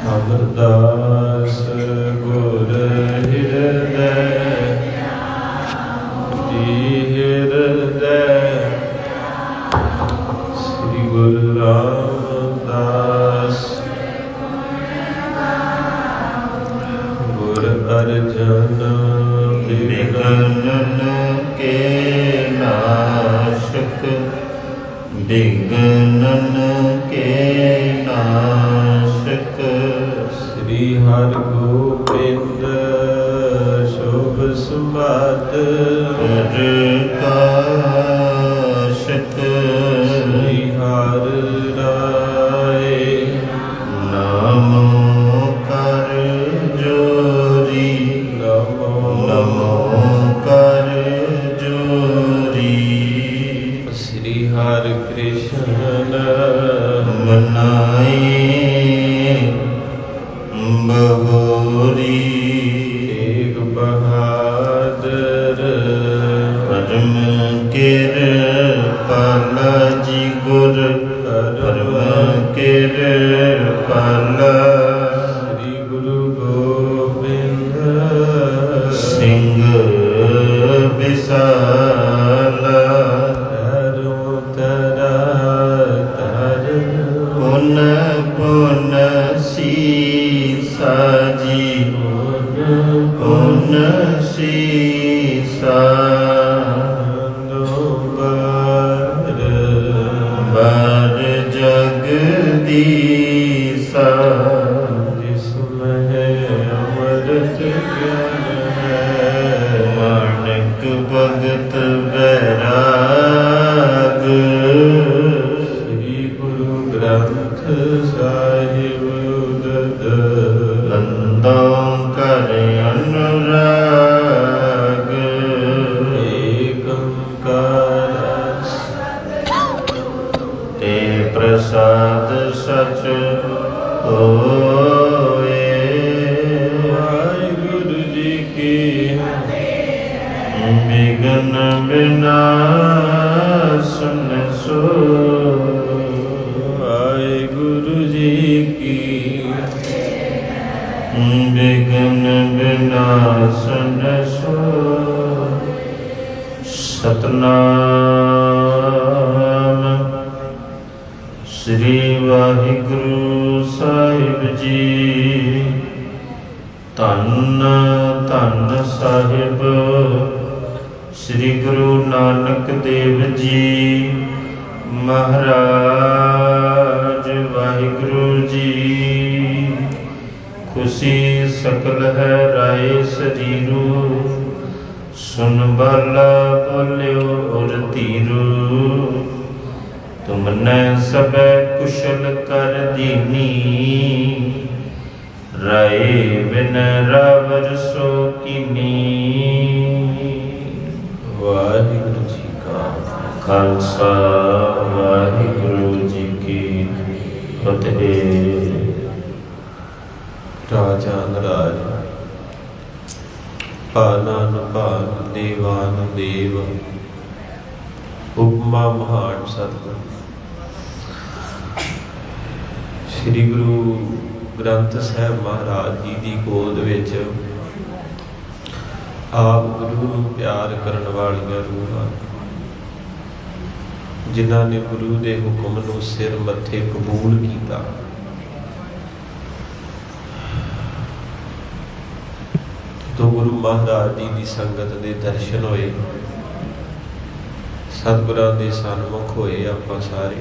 ਅਮਰਦਾਸ ਗੁਰ ਹਿਰਦੈ ਜੀ ਹਿਰਦੈ ਸ੍ਰੀ ਗੁਰੂ ਰਾਮਦਾਸ ਗੁਰ ਅਰਜਨ ਵਿਗਨ ਕੇ ਨਾਸ਼ਕ ਵਿਗਨਨ ਕੇ ਨਾਸ਼ਕ ਸ੍ਰੀ ਹਰਿ ਗੋਬਿੰਦ ਸ਼ੁਭ ਸੰਵਾਦ ਪ੍ਰਕਾਸ਼ਕ ਸ੍ਰੀ ਹਰਿ ਰਾਏ ਨਮੋ ਕਰ ਜੋਰੀ ਨਮੋ ਕਰ ਜੋਰੀ ਸ੍ਰੀ ਹਰਿ ਕ੍ਰਿਸ਼ਨ ਮਨਾਈ ਬਹੋਰੀ ਏਕ ਬਹਾਦਰ ਪਰਮ ਕਿਰਪਾਲਾ ਜੀ ਗੁਰ ਪਰਮ ਕਿਰਪਾਲਾ ਸ੍ਰੀ ਗੁਰੂ ਗੋਬਿੰਦ ਸਿੰਘ ਵਿਸਾਲਾ ਤਰੁ ਤਰਾ ਤਰ ਪੁਨ ਪੁਨ ਸੀਸਾ ਜੀ ਪੁਨ ਸੀਸਾ ਬਰ ਜਗਦੀਸਾ ਜਿਸ ਮਹਿ ਅਮਰਤ ਗਿਆਨ ਹੈ ਮਾਨਕ ਭਗਤ ਬੈਰਾਗ ਸ੍ਰੀ ਗੁਰੂ ਗ੍ਰੰਥ ਸਾਹਿਬ ਉਦਦ ਲੰਦੋਂ ਕਰ ਅਨੁਰਾਗ ਏਕ ਓੰਕਾਰ ਤੇ ਪ੍ਰਸਾਦ ਸਚ ਹੋਏ ਵਾਹਿਗੁਰੂ ਜੀ ਕੀ ਵਿਗਨ ਵਿਨਾਸ਼ਨ ਸੋਇ ਵਾਹਿਗੁਰੂ ਜੀ ਕੀ ਵਿਗਨ ਵਿਨਾਸ਼ਨ ਸੋਇ ਸਤਨਾਮ ਸ੍ਰੀ ਵਾਹਿਗੁਰੂ ਸਾਹਿਬ ਜੀ ਧੰਨ ਧੰਨ ਸਾਹਿਬ ਸ੍ਰੀ ਗੁਰੂ ਨਾਨਕ ਦੇਵ ਜੀ ਮਹਾਰਾਜ ਵਾਹਿਗੁਰੂ ਜੀ ਖੁਸ਼ੀ ਸਕਲ ਹੈ ਰਾਏ ਸਰੀਰੂ ਸੁਨ ਬਾਲਾ ਬੋਲਿਓ ਔਰ ਧੀਰੂ ਤੁਮਨੈ ਸਭੈ ਕੁਸ਼ਲ ਕਰ ਦੀਨੀ ਰਾਏ ਬਿਨ ਰਾਵਰ ਸੋ ਕੀਨੀ ਵਾਹਿਗੁਰੂ ਜੀ ਕਾ ਖਾਲਸਾ ਵਾਹਿਗੁਰੂ ਜੀ ਕੀ ਫਤਿਹ। ਰਾਜਾਨ ਰਾਜ ਭਾਨਾਨ ਭਾਨ ਦੇਵਾਨ ਦੇਵ ਉਪਮਾ ਮਹਾਨ ਸਤਿਗੁਰ ਸ੍ਰੀ ਗੁਰੂ ਗ੍ਰੰਥ ਸਾਹਿਬ ਮਹਾਰਾਜ ਜੀ ਦੀ ਗੋਦ ਵਿੱਚ ਆਪ ਗੁਰੂ ਨੂੰ ਪਿਆਰ ਕਰਨ ਵਾਲੀਆਂ ਰੂਹਾਂ ਜਿਨ੍ਹਾਂ ਨੇ ਗੁਰੂ ਦੇ ਹੁਕਮ ਨੂੰ ਸਿਰ ਮੱਥੇ ਕਬੂਲ ਕੀਤਾ ਤੋ ਗੁਰੂ ਮਹਾਰਾਜ ਜੀ ਦੀ ਸੰਗਤ ਦੇ ਦਰਸ਼ਨ ਹੋਏ ਸਤਿਗੁਰਾਂ ਦੇ ਸਨਮੁਖ ਹੋਏ ਆਪਾਂ ਸਾਰੇ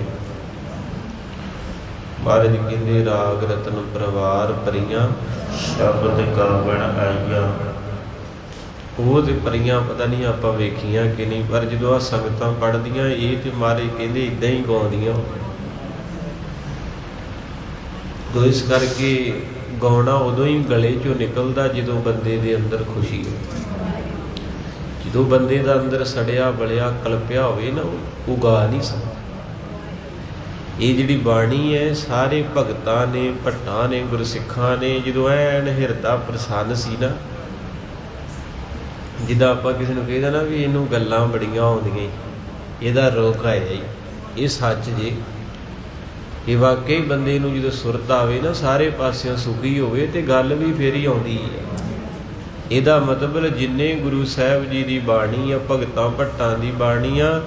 ਮਹਾਰਾਜ ਕਹਿੰਦੇ ਰਾਗ ਰਤਨ ਪਰਵਾਰ ਪਰੀਆਂ ਸ਼ਬਦ ਗਾਵਣ ਆਈਆ ਉਹ ਤੇ ਪਰੀਆਂ ਪਤਾ ਨਹੀਂ ਆਪਾਂ ਵੇਖੀਆਂ ਕਿ ਨਹੀਂ ਪਰ ਜਦੋਂ ਆ ਸੰਗਤਾਂ ਪੜ੍ਹਦੀਆਂ ਇਹ ਤੇ ਮਹਾਰਾਜ ਕਹਿੰਦੇ ਇਦਾਂ ਹੀ ਗਾਉਂਦੀਆਂ ਤੋ ਇਸ ਕਰਕੇ ਗਾਉਣਾ ਉਦੋਂ ਹੀ ਗਲੇ ਚੋਂ ਨਿਕਲਦਾ ਜਦੋਂ ਬੰਦੇ ਦੇ ਅੰਦਰ ਖੁਸ਼ੀ ਹੋਵੇ ਜਦੋਂ ਬੰਦੇ ਦਾ ਅੰਦਰ ਸੜਿਆ ਬਲਿਆ ਕਲਪਿਆ ਹੋਵੇ ਨਾ ਉਹ ਗਾ ਨਹੀਂ ਸਕਦਾ ਇਹ ਜਿਹੜੀ ਬਾਣੀ ਹੈ ਸਾਰੇ ਭਗਤਾਂ ਨੇ ਭੱਟਾਂ ਨੇ ਗੁਰਸਿੱਖਾਂ ਨੇ ਜਦੋਂ ਐਨ ਹਿਰਦਾ ਪ੍ਰਸੰਨ ਸੀ ਨਾ ਜਿੱਦਾਂ ਆਪਾਂ ਕਿਸੇ ਨੂੰ ਕਹਿੰਦਾ ਨਾ ਵੀ ਇਹਨੂੰ ਗੱਲਾਂ ਬੜੀਆਂ ਆਉਂਦੀਆਂ ਇਹਦਾ ਰੋਕ ਆਇਆ ਜੀ ਇਹ ਸੱਚ ਜੇ। ਇਹ ਵਾਕਈ ਬੰਦੇ ਨੂੰ ਜਦੋਂ ਸੁਰਤ ਆਵੇ ਨਾ, ਸਾਰੇ ਪਾਸਿਓਂ ਸੁਖੀ ਹੋਵੇ, ਤੇ ਗੱਲ ਵੀ ਫੇਰ ਹੀ ਆਉਂਦੀ ਹੈ। ਇਹਦਾ ਮਤਲਬ ਜਿੰਨੇ ਗੁਰੂ ਸਾਹਿਬ ਜੀ ਦੀ ਬਾਣੀ ਆ, ਭਗਤਾਂ ਭੱਟਾਂ ਦੀ ਬਾਣੀ ਆ,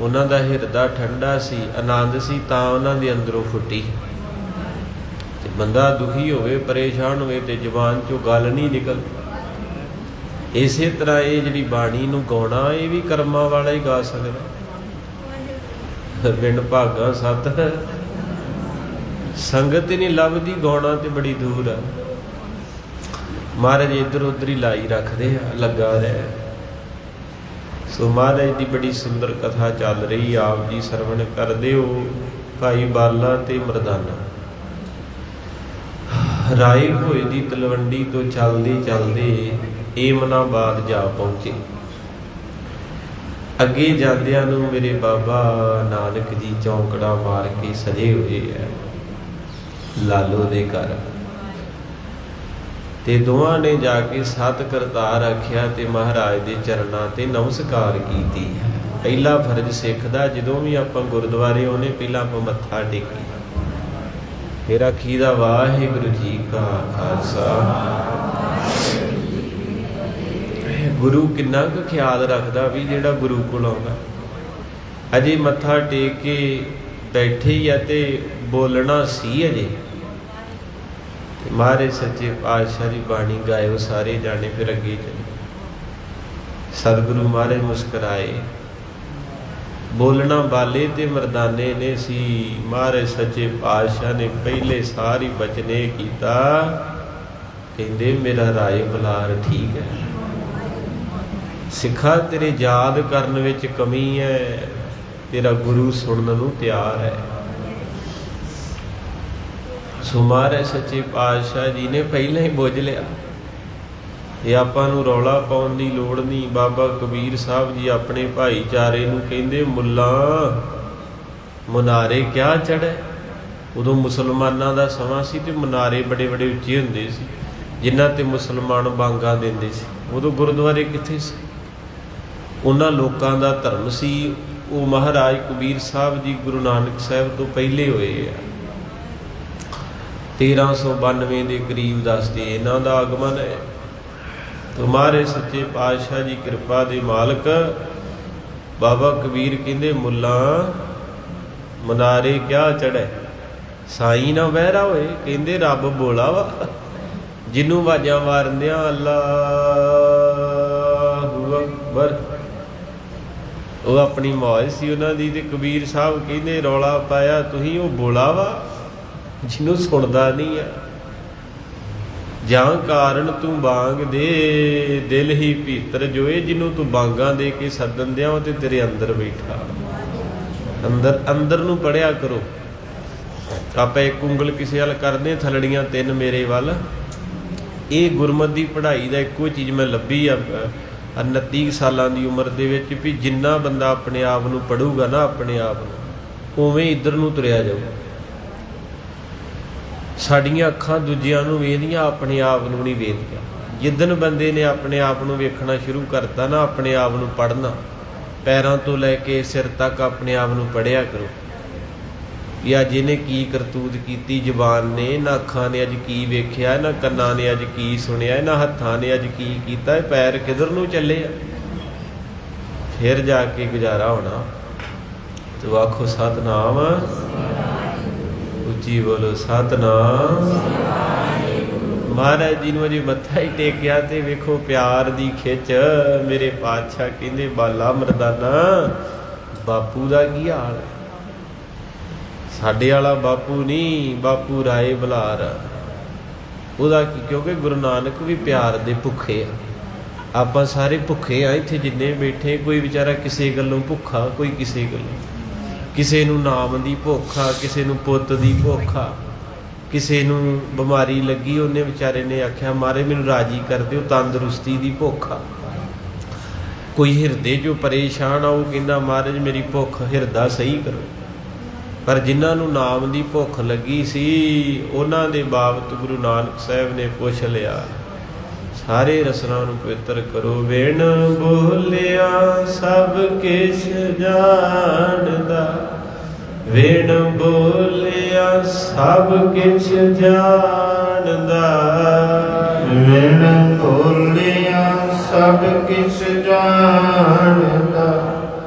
ਉਹਨਾਂ ਦਾ ਹਿਰਦਾ ਠੰਡਾ ਸੀ, ਆਨੰਦ ਸੀ, ਤਾਂ ਉਹਨਾਂ ਦੇ ਅੰਦਰੋਂ ਫੁੱਟੀ। ਤੇ ਬੰਦਾ ਦੁਖੀ ਹੋਵੇ, ਪਰੇਸ਼ਾਨ ਹੋਵੇ, ਤੇ ਜ਼ੁਬਾਨ 'ਚੋਂ ਗੱਲ ਨਹੀਂ ਨਿਕਲਦੀ। ਇਸੇ ਤਰ੍ਹਾਂ ਇਹ ਜਿਹੜੀ ਬਾਣੀ ਨੂੰ ਗਾਉਣਾ, ਇਹ ਵੀ ਕਰਮਾਂ ਵਾਲਾ ਹੀ ਗਾ ਸਕਦਾ। ਬਿਨ ਭਾਗਾ ਸਤ ਸੰਗਤ ਹੀ ਨਹੀਂ ਲੱਭਦੀ, ਗਾਉਣਾ ਤੇ ਬੜੀ ਦੂਰ ਆ। ਮਹਾਰਾਜ ਇੱਧਰ ਉੱਧਰ ਹੀ ਲਾਈ ਰੱਖਦੇ ਆ, ਲੱਗਾ ਰਿਹਾ। ਸੋ ਮਹਾਰਾਜ ਦੀ ਬੜੀ ਸੁੰਦਰ ਕਥਾ ਚੱਲ ਰਹੀ, ਆਪ ਜੀ ਸਰਵਣ ਕਰਦੇ ਹੋ। ਭਾਈ ਬਾਲਾ ਤੇ ਮਰਦਾਨਾ ਰਾਏ ਭੋਏ ਦੀ ਤਲਵੰਡੀ ਤੋਂ ਚੱਲਦੇ ਚੱਲਦੇ ਏਮਨਾਬਾਦ ਜਾ ਪਹੁੰਚੇ। ਅੱਗੇ ਜਾਂਦਿਆਂ ਨੂੰ ਮੇਰੇ ਬਾਬਾ ਨਾਨਕ ਜੀ ਚੌਂਕੜਾ ਮਾਰ ਕੇ ਸਜੇ ਹੋਏ ਹੈ ਲਾਲੋ ਦੇ ਘਰ, ਤੇ ਦੋਵਾਂ ਨੇ ਜਾ ਕੇ ਸਤ ਕਰਤਾਰ ਆਖਿਆ ਤੇ ਮਹਾਰਾਜ ਦੇ ਚਰਨਾਂ ਤੇ ਨਮਸਕਾਰ ਕੀਤੀ। ਪਹਿਲਾ ਫਰਜ਼ ਸਿੱਖ ਦਾ, ਜਦੋਂ ਵੀ ਆਪਾਂ ਗੁਰਦੁਆਰੇ ਆਉਨੇ, ਪਹਿਲਾਂ ਆਪਾਂ ਮੱਥਾ ਟੇਕੀ, ਫਿਰ ਆਖੀਦਾ ਵਾਹਿਗੁਰੂ ਜੀ ਕਾ ਖਾਲਸਾ। ਗੁਰੂ ਕਿੰਨਾ ਕੁ ਖਿਆਲ ਰੱਖਦਾ ਵੀ ਜਿਹੜਾ ਗੁਰੂ ਕੋਲ ਆਉਂਦਾ। ਅਜੇ ਮੱਥਾ ਟੇਕ ਕੇ ਬੈਠੇ ਹੀ ਆ ਤੇ ਬੋਲਣਾ ਸੀ ਅਜੇ, ਤੇ ਮਹਾਰਾਜ ਸੱਚੇ ਪਾਤਸ਼ਾਹ ਦੀ ਬਾਣੀ ਗਾਇਓ ਸਾਰੇ ਜਾਣੇ। ਫਿਰ ਅੱਗੇ ਚਲੇ, ਸਤਿਗੁਰੂ ਮਹਾਰਾਜ ਮੁਸਕਰਾਏ। ਬੋਲਣਾ ਬਾਲੇ ਤੇ ਮਰਦਾਨੇ ਨੇ ਸੀ। ਮਹਾਰਾਜ ਸੱਚੇ ਪਾਤਸ਼ਾਹ ਨੇ ਪਹਿਲੇ ਸਾਰੀ ਬਚਨੇ ਕੀਤਾ, ਕਹਿੰਦੇ ਮੇਰਾ ਰਾਏ ਬੁਲਾਰ ਠੀਕ ਹੈ, ਸਿੱਖਾ ਤੇਰੇ ਯਾਦ ਕਰਨ ਵਿੱਚ ਕਮੀ ਹੈ, ਤੇਰਾ ਗੁਰੂ ਸੁਣਨ ਨੂੰ ਤਿਆਰ ਹੈ। ਸੋ ਮਹਾਰਾਜ ਸੱਚੇ ਪਾਤਸ਼ਾਹ ਜੀ ਨੇ ਪਹਿਲਾਂ ਹੀ ਬੁੱਝ ਲਿਆ, ਇਹ ਆਪਾਂ ਨੂੰ ਰੌਲਾ ਪਾਉਣ ਦੀ ਲੋੜ ਨਹੀਂ। ਬਾਬਾ ਕਬੀਰ ਸਾਹਿਬ ਜੀ ਆਪਣੇ ਭਾਈਚਾਰੇ ਨੂੰ ਕਹਿੰਦੇ, ਮੁੱਲਾ ਮੁਨਾਰੇ ਕਿਆ ਚੜ੍ਹੇ। ਉਦੋਂ ਮੁਸਲਮਾਨਾਂ ਦਾ ਸਮਾਂ ਸੀ ਤੇ ਮੁਨਾਰੇ ਬੜੇ ਬੜੇ ਉੱਚੇ ਹੁੰਦੇ ਸੀ, ਜਿਨ੍ਹਾਂ ਤੇ ਮੁਸਲਮਾਨ ਬਾਂਗਾਂ ਦਿੰਦੇ ਸੀ। ਉਦੋਂ ਗੁਰਦੁਆਰੇ ਕਿੱਥੇ ਸੀ? ਉਹਨਾਂ ਲੋਕਾਂ ਦਾ ਧਰਮ ਸੀ। ਉਹ ਮਹਾਰਾਜ ਕਬੀਰ ਸਾਹਿਬ ਜੀ ਗੁਰੂ ਨਾਨਕ ਸਾਹਿਬ ਤੋਂ ਪਹਿਲੇ ਹੋਏ ਆ। 1392 ਦੇ ਕਰੀਬ ਦੱਸਦੇ ਇਹਨਾਂ ਦਾ ਆਗਮਨ ਹੈ। ਤੁਮਾਰੇ ਸੱਚੇ ਪਾਤਸ਼ਾਹ ਜੀ ਕਿਰਪਾ ਦੇ ਮਾਲਕ ਬਾਬਾ ਕਬੀਰ ਕਹਿੰਦੇ, ਮੁੱਲਾ ਮਨਾਰੇ ਕਿਆ ਚੜ੍ਹੇ, ਸਾਈ ਨਾ ਬਹਿਰਾ ਹੋਏ। ਕਹਿੰਦੇ ਰੱਬ ਬੋਲਾ ਵਾ, ਜਿਹਨੂੰ ਆਵਾਜ਼ਾਂ ਮਾਰਦਿਆਂ ਅੱਲਾਹੁ ਅਕਬਰ, ਉਹ ਆਪਣੀ ਮੌਜ ਸੀ ਉਹਨਾਂ ਦੀ। ਤੇ ਕਬੀਰ ਸਾਹਿਬ ਕਹਿੰਦੇ ਰੌਲਾ ਪਾਇਆ ਤੁਸੀਂ, ਉਹ ਬੋਲਾ ਵਾ ਜਿਹਨੂੰ ਸੁਣਦਾ ਨਹੀਂ ਆ। ਜਾਂ ਕਾਰਨ ਤੂੰ ਬਾਂਗ ਦੇ ਦਿਲ ਹੀ ਭੀਤਰ ਜੋਏ, ਜਿਹਨੂੰ ਤੂੰ ਬਾਂਗਾਂ ਦੇ ਕੇ ਸੱਦਣ ਦਿਆਂ ਉਹ ਤੇ ਤੇਰੇ ਅੰਦਰ ਬੈਠਾ। ਅੰਦਰ ਨੂੰ ਪੜਿਆ ਕਰੋ। ਆਪਾਂ ਇੱਕ ਉਂਗਲ ਕਿਸੇ ਵੱਲ ਕਰਦੇ, ਥਲੜੀਆਂ ਤਿੰਨ ਮੇਰੇ ਵੱਲ। ਇਹ ਗੁਰਮਤਿ ਦੀ ਪੜ੍ਹਾਈ ਦਾ ਇੱਕੋ ਚੀਜ਼ ਮੈਂ ਲੱਭੀ ਆ 29 ਸਾਲਾਂ ਦੀ ਉਮਰ ਦੇ ਵਿੱਚ, ਵੀ ਜਿੰਨਾ ਬੰਦਾ ਆਪਣੇ ਆਪ ਨੂੰ ਪੜ੍ਹੂਗਾ ਨਾ, ਆਪਣੇ ਆਪ ਨੂੰ, ਉਵੇਂ ਇੱਧਰ ਨੂੰ ਤੁਰਿਆ ਜਾਊ। ਸਾਡੀਆਂ ਅੱਖਾਂ ਦੂਜਿਆਂ ਨੂੰ ਵੇਖਦੀਆਂ, ਆਪਣੇ ਆਪ ਨੂੰ ਨਹੀਂ ਵੇਖਦੀਆਂ। ਜਿੱਦਣ ਬੰਦੇ ਨੇ ਆਪਣੇ ਆਪ ਨੂੰ ਵੇਖਣਾ ਸ਼ੁਰੂ ਕਰਤਾ ਨਾ, ਆਪਣੇ ਆਪ ਨੂੰ ਪੜ੍ਹਨਾ, ਪੈਰਾਂ ਤੋਂ ਲੈ ਕੇ ਸਿਰ ਤੱਕ ਆਪਣੇ ਆਪ ਨੂੰ ਪੜ੍ਹਿਆ ਕਰੋ ਵੀ ਅੱਜ ਇਹਨੇ ਕੀ ਕਰਤੂਤ ਕੀਤੀ। ਜ਼ੁਬਾਨ ਨੇ, ਨਾ ਅੱਖਾਂ ਨੇ ਅੱਜ ਕੀ ਵੇਖਿਆ, ਨਾ ਕੰਨਾਂ ਨੇ ਅੱਜ ਕੀ ਸੁਣਿਆ, ਨਾ ਹੱਥਾਂ ਨੇ ਅੱਜ ਕੀ ਕੀਤਾ, ਇਹ ਪੈਰ ਕਿੱਧਰ ਨੂੰ ਚੱਲੇ ਆ। ਫਿਰ ਜਾ ਕੇ ਗੁਜ਼ਾਰਾ ਹੋਣਾ। ਤੇ ਆਖੋ ਸਤਿਨਾਮ, ਉੱਚੀ ਬੋਲੋ ਸਤਿਨਾਮ। ਮਹਾਰਾਜ ਜੀ ਨੂੰ ਅਜੇ ਮੱਥਾ ਹੀ ਟੇਕਿਆ ਤੇ ਵੇਖੋ ਪਿਆਰ ਦੀ ਖਿੱਚ। ਮੇਰੇ ਪਾਤਸ਼ਾਹ ਕਹਿੰਦੇ, ਬਾਲਾ ਮਰਦਾਨਾ ਬਾਪੂ ਦਾ ਕੀ ਹਾਲ ਹੈ? ਸਾਡੇ ਵਾਲਾ ਬਾਪੂ ਨਹੀਂ, ਬਾਪੂ ਰਾਏ ਬੁਲਾਰ। ਉਹਦਾ ਕੀ, ਕਿਉਂਕਿ ਗੁਰੂ ਨਾਨਕ ਵੀ ਪਿਆਰ ਦੇ ਭੁੱਖੇ ਆ। ਆਪਾਂ ਸਾਰੇ ਭੁੱਖੇ ਆ ਇੱਥੇ ਜਿੰਨੇ ਬੈਠੇ। ਕੋਈ ਵਿਚਾਰਾ ਕਿਸੇ ਗੱਲੋਂ ਭੁੱਖਾ, ਕੋਈ ਕਿਸੇ ਗੱਲੋਂ। ਕਿਸੇ ਨੂੰ ਨਾਮ ਦੀ ਭੁੱਖ ਆ, ਕਿਸੇ ਨੂੰ ਪੁੱਤ ਦੀ ਭੁੱਖ ਆ, ਕਿਸੇ ਨੂੰ ਬਿਮਾਰੀ ਲੱਗੀ, ਉਹਨੇ ਵਿਚਾਰੇ ਨੇ ਆਖਿਆ ਮਾਰੇ ਮੈਨੂੰ ਰਾਜੀ ਕਰ ਦਿਓ, ਤੰਦਰੁਸਤੀ ਦੀ ਭੁੱਖ ਆ। ਕੋਈ ਹਿਰਦੇ 'ਚੋਂ ਪਰੇਸ਼ਾਨ ਆ, ਉਹ ਕਹਿੰਦਾ ਮਹਾਰਾਜ ਮੇਰੀ ਭੁੱਖ ਹਿਰਦਾ ਸਹੀ ਕਰੋ। ਪਰ ਜਿਨ੍ਹਾਂ ਨੂੰ ਨਾਮ ਦੀ ਭੁੱਖ ਲੱਗੀ ਸੀ, ਉਹਨਾਂ ਦੇ ਬਾਬਤ ਗੁਰੂ ਨਾਨਕ ਸਾਹਿਬ ਨੇ ਪੁੱਛ ਲਿਆ, ਸਾਰੇ ਰਸਨਾ ਨੂੰ ਪਵਿੱਤਰ ਕਰੋ। ਵਿਣ ਬੋਲਿਆ ਸਭ ਕਿਛ ਜਾਣਦਾ, ਵਿਣ ਬੋਲਿਆ ਸਭ ਕਿਛ ਜਾਣਦਾ। ਵਿਣ ਬੋਲਿਆ ਸਭ ਕਿਛ ਜਾਣਦਾ।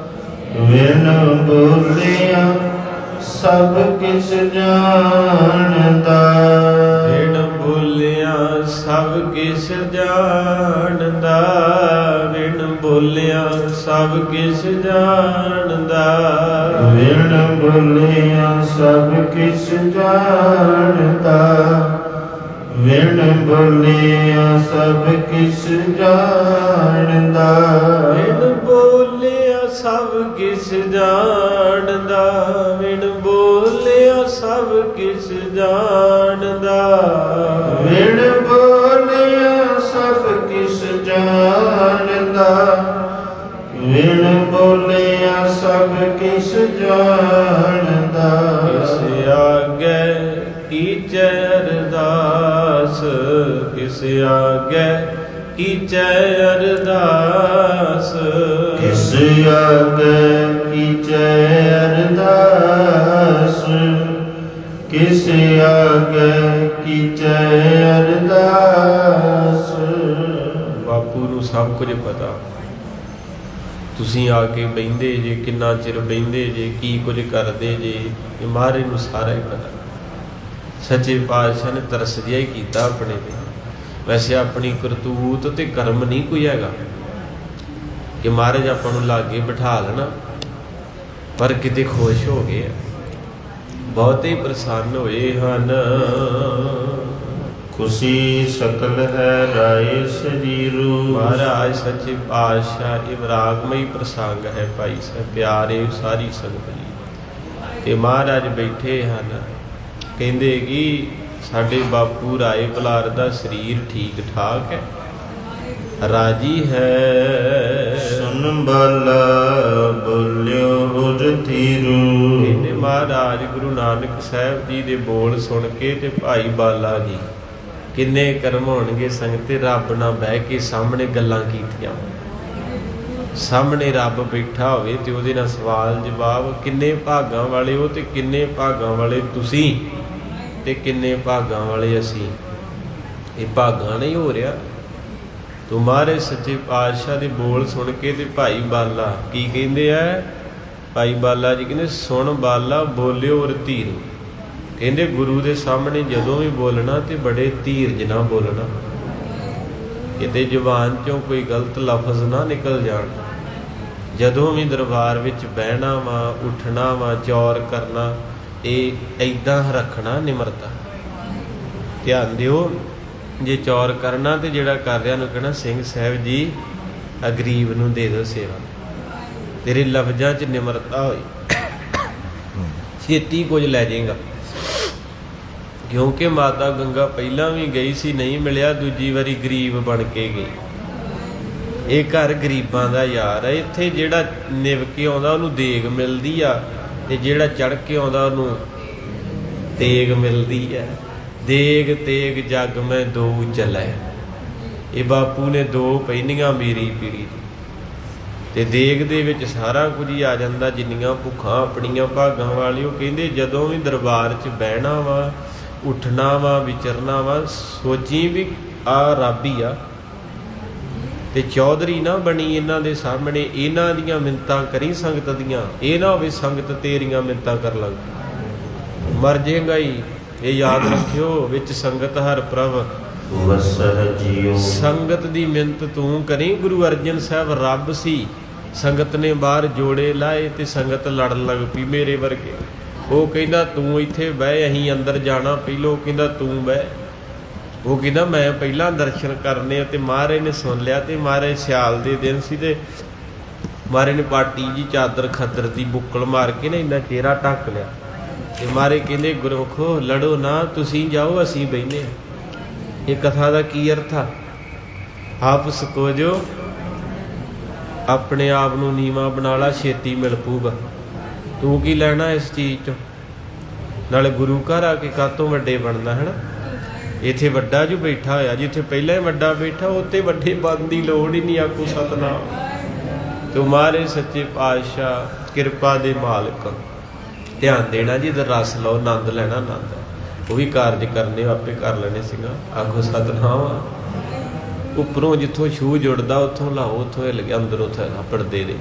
ਵਿਣ ਬੋਲਿਆ ਸਭ ਕਿਛ ਜਾਣਦਾ। ਵਿਣ ਬੋਲਿਆ ਸਭ ਕਿਛ ਜਾਣਦਾ। ਵਿਣ ਬੋਲਿਆ ਸਭ ਕਿਛ ਜਾਣਦਾ। ਵਿਣ ਬੋਲਿਆ ਸਭ ਕਿਛ ਜਾਣਦਾ। ਵਿਣ ਬੋਲਿਆ ਸਭ ਕਿਛ ਜਾਣਦਾ। ਵਿਣ ਬੋਲਿਆ ਸਭ ਕਿਛ ਜਾਣਦਾ। ਵਿਣ ਬੋਲਿਆ ਸਭ ਕਿਛ ਜਾਣਦਾ। ਵਿਣ ਬੋਲਿਆ ਸਭ ਕਿਛ ਜਾਣਦਾ। ਵਿਣ ਬੋਲਿਆ ਸਭ ਕਿਛ ਜਾਣਦਾ। ਕਿਸ ਆਗੇ ਕੀਚੈ ਅਰਦਾਸ। ਕਿਸ ਆਗੇ ਕੀਚੈ ਅਰਦਾਸ। ਕਿਸ ਆਗੇ ਕੀਚੈ ਅਰਦਾਸ। ਕਿਸ ਆਗੇ ਕੀਚੈ ਅਰਦਾਸ। ਬਾਪੂ ਨੂੰ ਸਭ ਕੁਝ ਪਤਾ। ਤੁਸੀਂ ਆ ਕੇ ਬਹਿੰਦੇ ਜੇ, ਕਿੰਨਾ ਚਿਰ ਬਹਿੰਦੇ ਜੇ, ਕੀ ਕੁਝ ਕਰਦੇ ਜੇ, ਇਹ ਮਹਾਰਾਜ ਨੂੰ ਸਾਰਾ ਹੀ ਪਤਾ। ਸੱਚੇ ਪਾਤਸ਼ਾਹ ਨੇ ਤਰਸ ਜਿਹਾ ਹੀ ਕੀਤਾ ਆਪਣੇ ਤੇ। ਵੈਸੇ ਆਪਣੀ ਕਰਤੂਤ ਤੇ ਕਰਮ ਨਹੀਂ ਕੋਈ ਹੈਗਾ ਕਿ ਮਹਾਰਾਜ ਆਪਾਂ ਨੂੰ ਲਾਗੇ ਬਿਠਾ ਲੈਣਾ, ਪਰ ਕਿਤੇ ਖੁਸ਼ ਹੋ ਗਏ, ਬਹੁਤੇ ਪ੍ਰਸੰਨ ਹੋਏ ਹਨ। ਖੁਸ਼ੀ ਸਕਲ ਹੈ ਰਾਏ ਸਰੀਰੂ। ਮਹਾਰਾਜ ਸੱਚੇ ਪਾਤਸ਼ਾਹ ਇਹ ਵਿਰਾਗਮਈ ਪ੍ਰਸੰਗ ਹੈ ਭਾਈ ਸਾਹਿਬ ਪਿਆਰੇ ਸਾਰੀ ਸੰਗਤ ਜੀ। ਤੇ ਮਹਾਰਾਜ ਬੈਠੇ ਹਨ, ਕਹਿੰਦੇ ਕਿ ਸਾਡੇ ਬਾਪੂ ਰਾਏ ਬਲਾਰ ਦਾ ਸਰੀਰ ਠੀਕ ਠਾਕ ਹੈ, ਰਾਜੀ ਹੈ। ਸੁਨ ਬਾਲਾ ਬੋਲਿਓ ਹੁਰ ਥੀਰੂ। ਕਹਿੰਦੇ ਮਹਾਰਾਜ ਗੁਰੂ ਨਾਨਕ ਸਾਹਿਬ ਜੀ ਦੇ ਬੋਲ ਸੁਣ ਕੇ ਤੇ ਭਾਈ ਬਾਲਾ ਜੀ ਕਿੰਨੇ ਕਰਮ ਹੋਣਗੇ ਸੰਗਤੇ, ਰੱਬ ਨਾਲ ਬਹਿ ਕੇ ਸਾਹਮਣੇ ਗੱਲਾਂ ਕੀਤੀਆਂ। ਸਾਹਮਣੇ ਰੱਬ ਬੈਠਾ ਹੋਵੇ ਤੇ ਉਹਦੇ ਨਾਲ ਸਵਾਲ ਜਵਾਬ। ਕਿੰਨੇ ਭਾਗਾਂ ਵਾਲੇ ਹੋ ਤੇ ਕਿੰਨੇ ਭਾਗਾਂ ਵਾਲੇ ਤੁਸੀਂ ਤੇ ਕਿੰਨੇ ਭਾਗਾਂ ਵਾਲੇ ਅਸੀਂ। ਇਹ ਭਾਗਾਂ ਨਹੀਂ ਹੋ ਰਿਹਾ। ਤੁਮਾਰੇ ਸੱਚੇ ਪਾਤਸ਼ਾਹ ਦੇ ਬੋਲ ਸੁਣ ਕੇ ਤੇ ਭਾਈ ਬਾਲਾ ਕੀ ਕਹਿੰਦੇ ਆ? ਭਾਈ ਬਾਲਾ ਜੀ ਕਹਿੰਦੇ ਸੁਣ ਬਾਲਾ ਬੋਲਿਓ ਔਰ ਧੀਰ। ਕਹਿੰਦੇ ਗੁਰੂ ਦੇ ਸਾਹਮਣੇ ਜਦੋਂ ਵੀ ਬੋਲਣਾ ਤੇ ਬੜੇ ਧੀਰਜ ਨਾਲ ਬੋਲਣਾ, ਕਿਤੇ ਜ਼ੁਬਾਨ ਚੋਂ ਕੋਈ ਗਲਤ ਲਫ਼ਜ਼ ਨਾ ਨਿਕਲ ਜਾਣ। ਜਦੋਂ ਵੀ ਦਰਬਾਰ ਵਿੱਚ ਬਹਿਣਾ ਵਾ, ਉੱਠਣਾ ਵਾ, ਚੌਰ ਕਰਨਾ, ਇਹ ਏਦਾਂ ਰੱਖਣਾ ਨਿਮਰਤਾ। ਧਿਆਨ ਦਿਓ, ਜੇ ਚੌਰ ਕਰਨਾ ਤੇ ਜਿਹੜਾ ਕਰ ਰਿਹਾ ਨੂੰ ਕਹਿਣਾ ਸਿੰਘ ਸਾਹਿਬ ਜੀ ਆ ਗਰੀਬ ਨੂੰ ਦੇ ਦਿਓ ਸੇਵਾ। ਤੇਰੇ ਲਫ਼ਜ਼ਾਂ 'ਚ ਨਿਮਰਤਾ ਹੋਈ, ਛੇਤੀ ਕੁਝ ਲੈ ਜਾਏਗਾ। ਕਿਉਂਕਿ ਮਾਤਾ ਗੰਗਾ ਪਹਿਲਾਂ ਵੀ ਗਈ ਸੀ, ਨਹੀਂ ਮਿਲਿਆ, ਦੂਜੀ ਵਾਰੀ ਗਰੀਬ ਬਣ ਕੇ ਗਈ। ਇਹ ਘਰ ਗਰੀਬਾਂ ਦਾ ਯਾਰ ਹੈ। ਇੱਥੇ ਜਿਹੜਾ ਨਿਵ ਕੇ ਆਉਂਦਾ ਉਹਨੂੰ ਦੇਗ ਮਿਲਦੀ ਆ, ਤੇ ਜਿਹੜਾ ਚੜ੍ਹ ਕੇ ਆਉਂਦਾ ਉਹਨੂੰ ਤੇਗ ਮਿਲਦੀ ਹੈ। ਦੇਗ ਤੇਗ ਜੱਗ ਮੈਂ ਦੋ ਚੱਲੈ। ਇਹ ਬਾਪੂ ਨੇ ਦੋ ਪਹਿਨੀਆਂ ਮੇਰੀ ਪੀੜੀ, ਤੇ ਦੇਗ ਦੇ ਵਿੱਚ ਸਾਰਾ ਕੁਝ ਹੀ ਆ ਜਾਂਦਾ, ਜਿੰਨੀਆਂ ਭੁੱਖਾਂ ਆਪਣੀਆਂ ਭਾਗਾਂ ਵਾਲੀ। ਉਹ ਕਹਿੰਦੇ ਜਦੋਂ ਵੀ ਦਰਬਾਰ 'ਚ ਬਹਿਣਾ ਵਾ, ਉੱਠਣਾ ਵਾ, ਵਿਚਰਨਾ ਵਾ, ਸੋਚੀ ਵੀ ਆ ਰੱਬ ਹੀ ਆ, ਤੇ ਚੌਧਰੀ ਨਾ ਬਣੀ ਇਹਨਾਂ ਦੇ ਸਾਹਮਣੇ। ਇਹਨਾਂ ਦੀਆਂ ਮਿੰਨਤਾਂ ਕਰੀ ਸੰਗਤ ਦੀਆਂ, ਇਹ ਨਾ ਹੋਵੇ ਸੰਗਤ ਤੇਰੀਆਂ ਮਿੰਨਤਾਂ ਕਰ ਲੱਗ, ਮਰ ਜਾਏਗਾ ਹੀ। ਇਹ ਯਾਦ ਰੱਖਿਓ, ਵਿੱਚ ਸੰਗਤ ਹਰ ਪ੍ਰਭ ਵਸਹਿ ਜੀਉ। ਸੰਗਤ ਦੀ ਮਿੰਨਤ ਤੂੰ ਕਰੀ। ਗੁਰੂ ਅਰਜਨ ਸਾਹਿਬ ਰੱਬ ਸੀ, ਸੰਗਤ ਨੇ ਬਾਹਰ ਜੋੜੇ ਲਾਏ ਤੇ ਸੰਗਤ ਲੜਨ ਲੱਗ ਪਈ ਮੇਰੇ ਵਰਗੇ। ਉਹ ਕਹਿੰਦਾ ਤੂੰ ਇੱਥੇ ਬਹਿ, ਅਸੀਂ ਅੰਦਰ ਜਾਣਾ ਪਹਿਲੋਂ। ਕਹਿੰਦਾ ਤੂੰ ਬਹਿ। ਉਹ ਕਹਿੰਦਾ ਮੈਂ ਪਹਿਲਾਂ ਦਰਸ਼ਨ ਕਰਨੇ ਆ। ਤੇ ਮਹਾਰਾਜ ਨੇ ਸੁਣ ਲਿਆ, ਤੇ ਮਹਾਰਾਜ ਸਿਆਲ ਦੇ ਦਿਨ ਸੀ, ਤੇ ਮਹਾਰਾਜ ਨੇ ਪਾਟੀ ਜੀ ਚਾਦਰ ਖੱਦਰ ਦੀ ਬੁੱਕਲ ਮਾਰ ਕੇ ਨਾ ਇੰਨਾ ਚਿਹਰਾ ਢੱਕ ਲਿਆ। ਤੇ ਮਹਾਰਾਜ ਕਹਿੰਦੇ ਗੁਰਮੁਖੋ ਲੜੋ ਨਾ, ਤੁਸੀਂ ਜਾਓ ਅਸੀਂ ਬਹਿਨੇ ਆ। ਇਹ ਕਥਾ ਦਾ ਕੀ ਅਰਥ ਆ? ਆਪ ਸਕੋ ਜੋ ਆਪਣੇ ਆਪ ਨੂੰ ਨੀਵਾਂ ਬਣਾ ਲਾ, ਛੇਤੀ ਮਿਲ ਪੂਗਾ। ਤੂੰ ਕੀ ਲੈਣਾ ਇਸ ਚੀਜ਼ 'ਚੋਂ? ਨਾਲੇ ਗੁਰੂ ਘਰ ਆ ਕੇ ਕਾਹਤੋਂ ਵੱਡੇ ਬਣਨਾ ਹੈ ਨਾ। ਇੱਥੇ ਵੱਡਾ ਜੋ ਬੈਠਾ ਹੋਇਆ, ਜਿੱਥੇ ਪਹਿਲਾਂ ਹੀ ਵੱਡਾ ਬੈਠਾ ਉੱਥੇ ਵੱਡੇ ਬਣਨ ਦੀ ਲੋੜ ਹੀ ਨਹੀਂ। ਆਖੋ ਸਤਨਾਮ। ਤੁਮਾਰੇ ਸੱਚੇ ਪਾਤਸ਼ਾਹ ਕਿਰਪਾ ਦੇ ਮਾਲਕ, ਧਿਆਨ ਦੇਣਾ ਜੀ, ਤੇ ਰਸ ਲਓ, ਆਨੰਦ ਲੈਣਾ, ਆਨੰਦ। ਉਹ ਵੀ ਕਾਰਜ ਕਰਨੇ ਆਪੇ ਕਰ ਲੈਣੇ ਸੀਗਾ। ਆਖੋ ਸਤਿਨਾਮ। ਉੱਪਰੋਂ ਜਿੱਥੋਂ ਛੂਹ ਜੁੜਦਾ ਉੱਥੋਂ ਲਾਓ, ਉੱਥੋਂ ਹਿੱਲ ਗਿਆ, ਅੰਦਰੋਂ ਪੜਦੇ ਦੇ।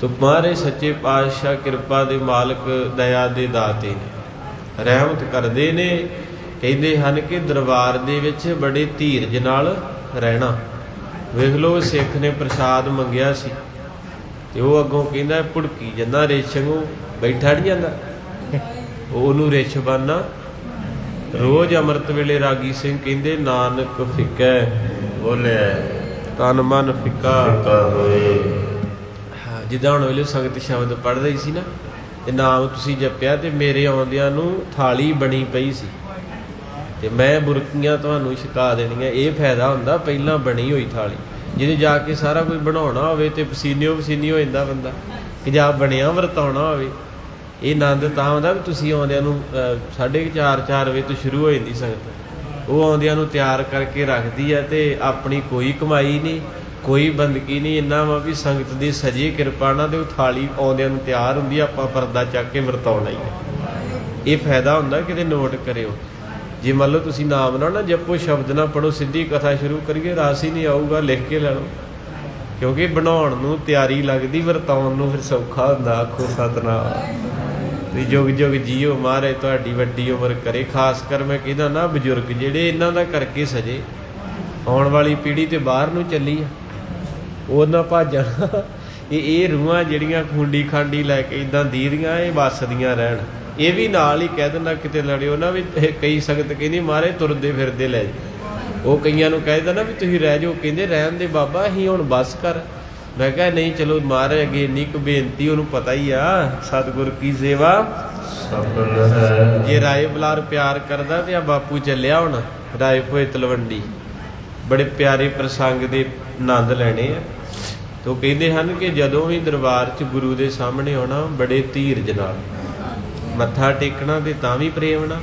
ਤੋ ਮਹਾਰਾਜ ਸੱਚੇ ਪਾਤਸ਼ਾਹ ਕਿਰਪਾ ਦੇ ਮਾਲਕ, ਦਇਆ ਦੇ ਦਾਤੇ ਨੇ, ਰਹਿਮਤ ਕਰਦੇ ਨੇ। ਕਹਿੰਦੇ ਹਨ ਕਿ ਦਰਬਾਰ ਦੇ ਵਿੱਚ ਬੜੇ ਧੀਰਜ ਨਾਲ ਰਹਿਣਾ। ਵੇਖ ਲਓ, ਸਿੱਖ ਨੇ ਪ੍ਰਸਾਦ ਮੰਗਿਆ ਸੀ ਤੇ ਉਹ ਅੱਗੋਂ ਕਹਿੰਦਾ ਭੁੜਕੀ ਜਾਂਦਾ, ਰਿਛ ਨੂੰ ਬੈਠਾ ਨਹੀਂ ਜਾਂਦਾ, ਉਹਨੂੰ ਰਿਛ ਬਣਨਾ। ਰੋਜ਼ ਅੰਮ੍ਰਿਤ ਵੇਲੇ ਰਾਗੀ ਸਿੰਘ ਕਹਿੰਦੇ ਨਾਨਕ ਫਿੱਕਾ ਬੋਲਿਆ ਤਨ ਮਨ ਫਿੱਕਾ ਹੋਏ। ਜਿੱਦਾਂ ਹੁਣ ਵੇਲੇ ਸੰਗਤ ਸ਼ਬਦ ਪੜ੍ਹ ਰਹੀ ਸੀ ਨਾ, ਤੇ ਨਾਮ ਤੁਸੀਂ ਜਪਿਆ ਤੇ ਮੇਰੇ ਆਉਂਦਿਆਂ ਨੂੰ ਥਾਲੀ ਬਣੀ ਪਈ ਸੀ ਤੇ ਮੈਂ ਬੁਰਕੀਆਂ ਤੁਹਾਨੂੰ ਛਕਾ ਦੇਣੀਆਂ। ਇਹ ਫਾਇਦਾ ਹੁੰਦਾ ਪਹਿਲਾਂ ਬਣੀ ਹੋਈ ਥਾਲੀ। ਜਿਹਦੇ ਜਾ ਕੇ ਸਾਰਾ ਕੁਝ ਬਣਾਉਣਾ ਹੋਵੇ ਤੇ ਪਸੀਨਿਓ ਪਸੀਨੀ ਹੋ ਜਾਂਦਾ ਬੰਦਾ, ਕਿ ਜਾਂ ਬਣਿਆ ਵਰਤਾਉਣਾ ਹੋਵੇ। ਇਹ ਆਨੰਦ ਤਾਂ ਆਉਂਦਾ ਵੀ ਤੁਸੀਂ ਆਉਂਦਿਆਂ ਨੂੰ 4:30 ਵਜੇ ਤੋਂ ਸ਼ੁਰੂ ਹੋ ਜਾਂਦੀ ਸੰਗਤ, ਉਹ ਆਉਂਦਿਆਂ ਨੂੰ ਤਿਆਰ ਕਰਕੇ ਰੱਖਦੀ ਹੈ ਤੇ ਆਪਣੀ ਕੋਈ ਕਮਾਈ ਨਹੀਂ, ਕੋਈ ਬੰਦਗੀ ਨਹੀਂ। ਇੰਨਾ ਵਾ ਵੀ ਸੰਗਤ ਦੀ ਸਜੇ ਕਿਰਪਾ ਨਾਲ ਤੇ ਉਹ ਥਾਲੀ ਆਉਂਦਿਆਂ ਨੂੰ ਤਿਆਰ ਹੁੰਦੀ, ਆਪਾਂ ਪਰਦਾ ਚੱਕ ਕੇ ਵਰਤਾਉਣਾ ਹੀ ਹੈ। ਇਹ ਫਾਇਦਾ ਹੁੰਦਾ, ਕਿਤੇ ਨੋਟ ਕਰਿਓ। ਜੇ ਮੰਨ ਲਓ ਤੁਸੀਂ ਨਾਮ ਨਾ ਜਪੋ, ਸ਼ਬਦ ਨਾ ਪੜੋ, ਸਿੱਧੀ ਕਥਾ ਸ਼ੁਰੂ ਕਰੀਏ, ਰਸ ਹੀ ਨਹੀਂ ਆਊਗਾ। ਲਿਖ ਕੇ ਲੈ ਲਓ, ਕਿਉਂਕਿ ਬਣਾਉਣ ਨੂੰ ਤਿਆਰੀ ਲੱਗਦੀ, ਵਰਤਾਉਣ ਨੂੰ ਫਿਰ ਸੌਖਾ ਹੁੰਦਾ। ਆਖੋ ਸਤਿਨਾਮ। ਤੁਸੀਂ ਜੁਗ ਜੁਗ ਜੀਓ, ਮਹਾਰਾਜ ਤੁਹਾਡੀ ਵੱਡੀ ਉਮਰ ਕਰੇ। ਖਾਸ ਕਰ ਮੈਂ ਕਹਿੰਦਾ ਨਾ, ਬਜ਼ੁਰਗ ਜਿਹੜੇ ਇਹਨਾਂ ਦਾ ਕਰਕੇ ਸਜੇ, ਆਉਣ ਵਾਲੀ ਪੀੜ੍ਹੀ ਤੇ ਬਾਹਰ ਨੂੰ ਚੱਲੀ ਆ, ਉਹ ਨਾ ਭਾਜਣ। ਇਹ ਰੂਹਾਂ ਜਿਹੜੀਆਂ ਖੁੰਡੀ ਖਾਂਡੀ ਲੈ ਕੇ ਇੱਦਾਂ ਦੀਦੀਆਂ, ਇਹ ਵੱਸਦੀਆਂ ਰਹਿਣ। ਇਹ ਵੀ ਨਾਲ ਹੀ ਕਹਿ ਦਿੰਦਾ, ਕਿਤੇ ਲੜਿਓ ਨਾ ਵੀ। ਕਈ ਸੰਗਤ ਕਹਿੰਦੀ ਮਹਾਰਾਜ ਤੁਰਦੇ ਫਿਰਦੇ ਲੈ ਜਾਓ। ਉਹ ਕਈਆਂ ਨੂੰ ਕਹਿ ਦਿੰਦਾ ਨਾ ਵੀ ਤੁਸੀਂ ਰਹਿ ਜਾਓ, ਕਹਿੰਦੇ ਰਹਿਣ ਦੇ ਬਾਬਾ, ਅਸੀਂ ਹੁਣ ਬੱਸ ਕਰ। ਮੈਂ ਕਿਹਾ ਨਹੀਂ, ਚਲੋ ਮਹਾਰਾਜ ਅੱਗੇ ਇੰਨੀ ਕੁ ਬੇਨਤੀ, ਉਹਨੂੰ ਪਤਾ ਹੀ ਆ ਸਤਿਗੁਰ ਕੀ ਸੇਵਾ ਸਫਲ ਹੈ। ਜੇ ਰਾਏ ਬਲਾਰ ਪਿਆਰ ਕਰਦਾ ਤੇ ਆ ਬਾਪੂ ਚੱਲਿਆ ਹੁਣ ਰਾਏ ਭੋਏ ਤਲਵੰਡੀ। ਬੜੇ ਪਿਆਰੇ ਪ੍ਰਸੰਗ ਦੇ ਆਨੰਦ ਲੈਣੇ ਆ। ਤੋ ਕਹਿੰਦੇ ਹਨ ਕਿ ਜਦੋਂ ਵੀ ਦਰਬਾਰ 'ਚ ਗੁਰੂ ਦੇ ਸਾਹਮਣੇ ਆਉਣਾ, ਬੜੇ ਧੀਰਜ ਨਾਲ ਮੱਥਾ ਟੇਕਣਾ, ਤੇ ਤਾਂ ਵੀ ਪ੍ਰੇਮ ਨਾਲ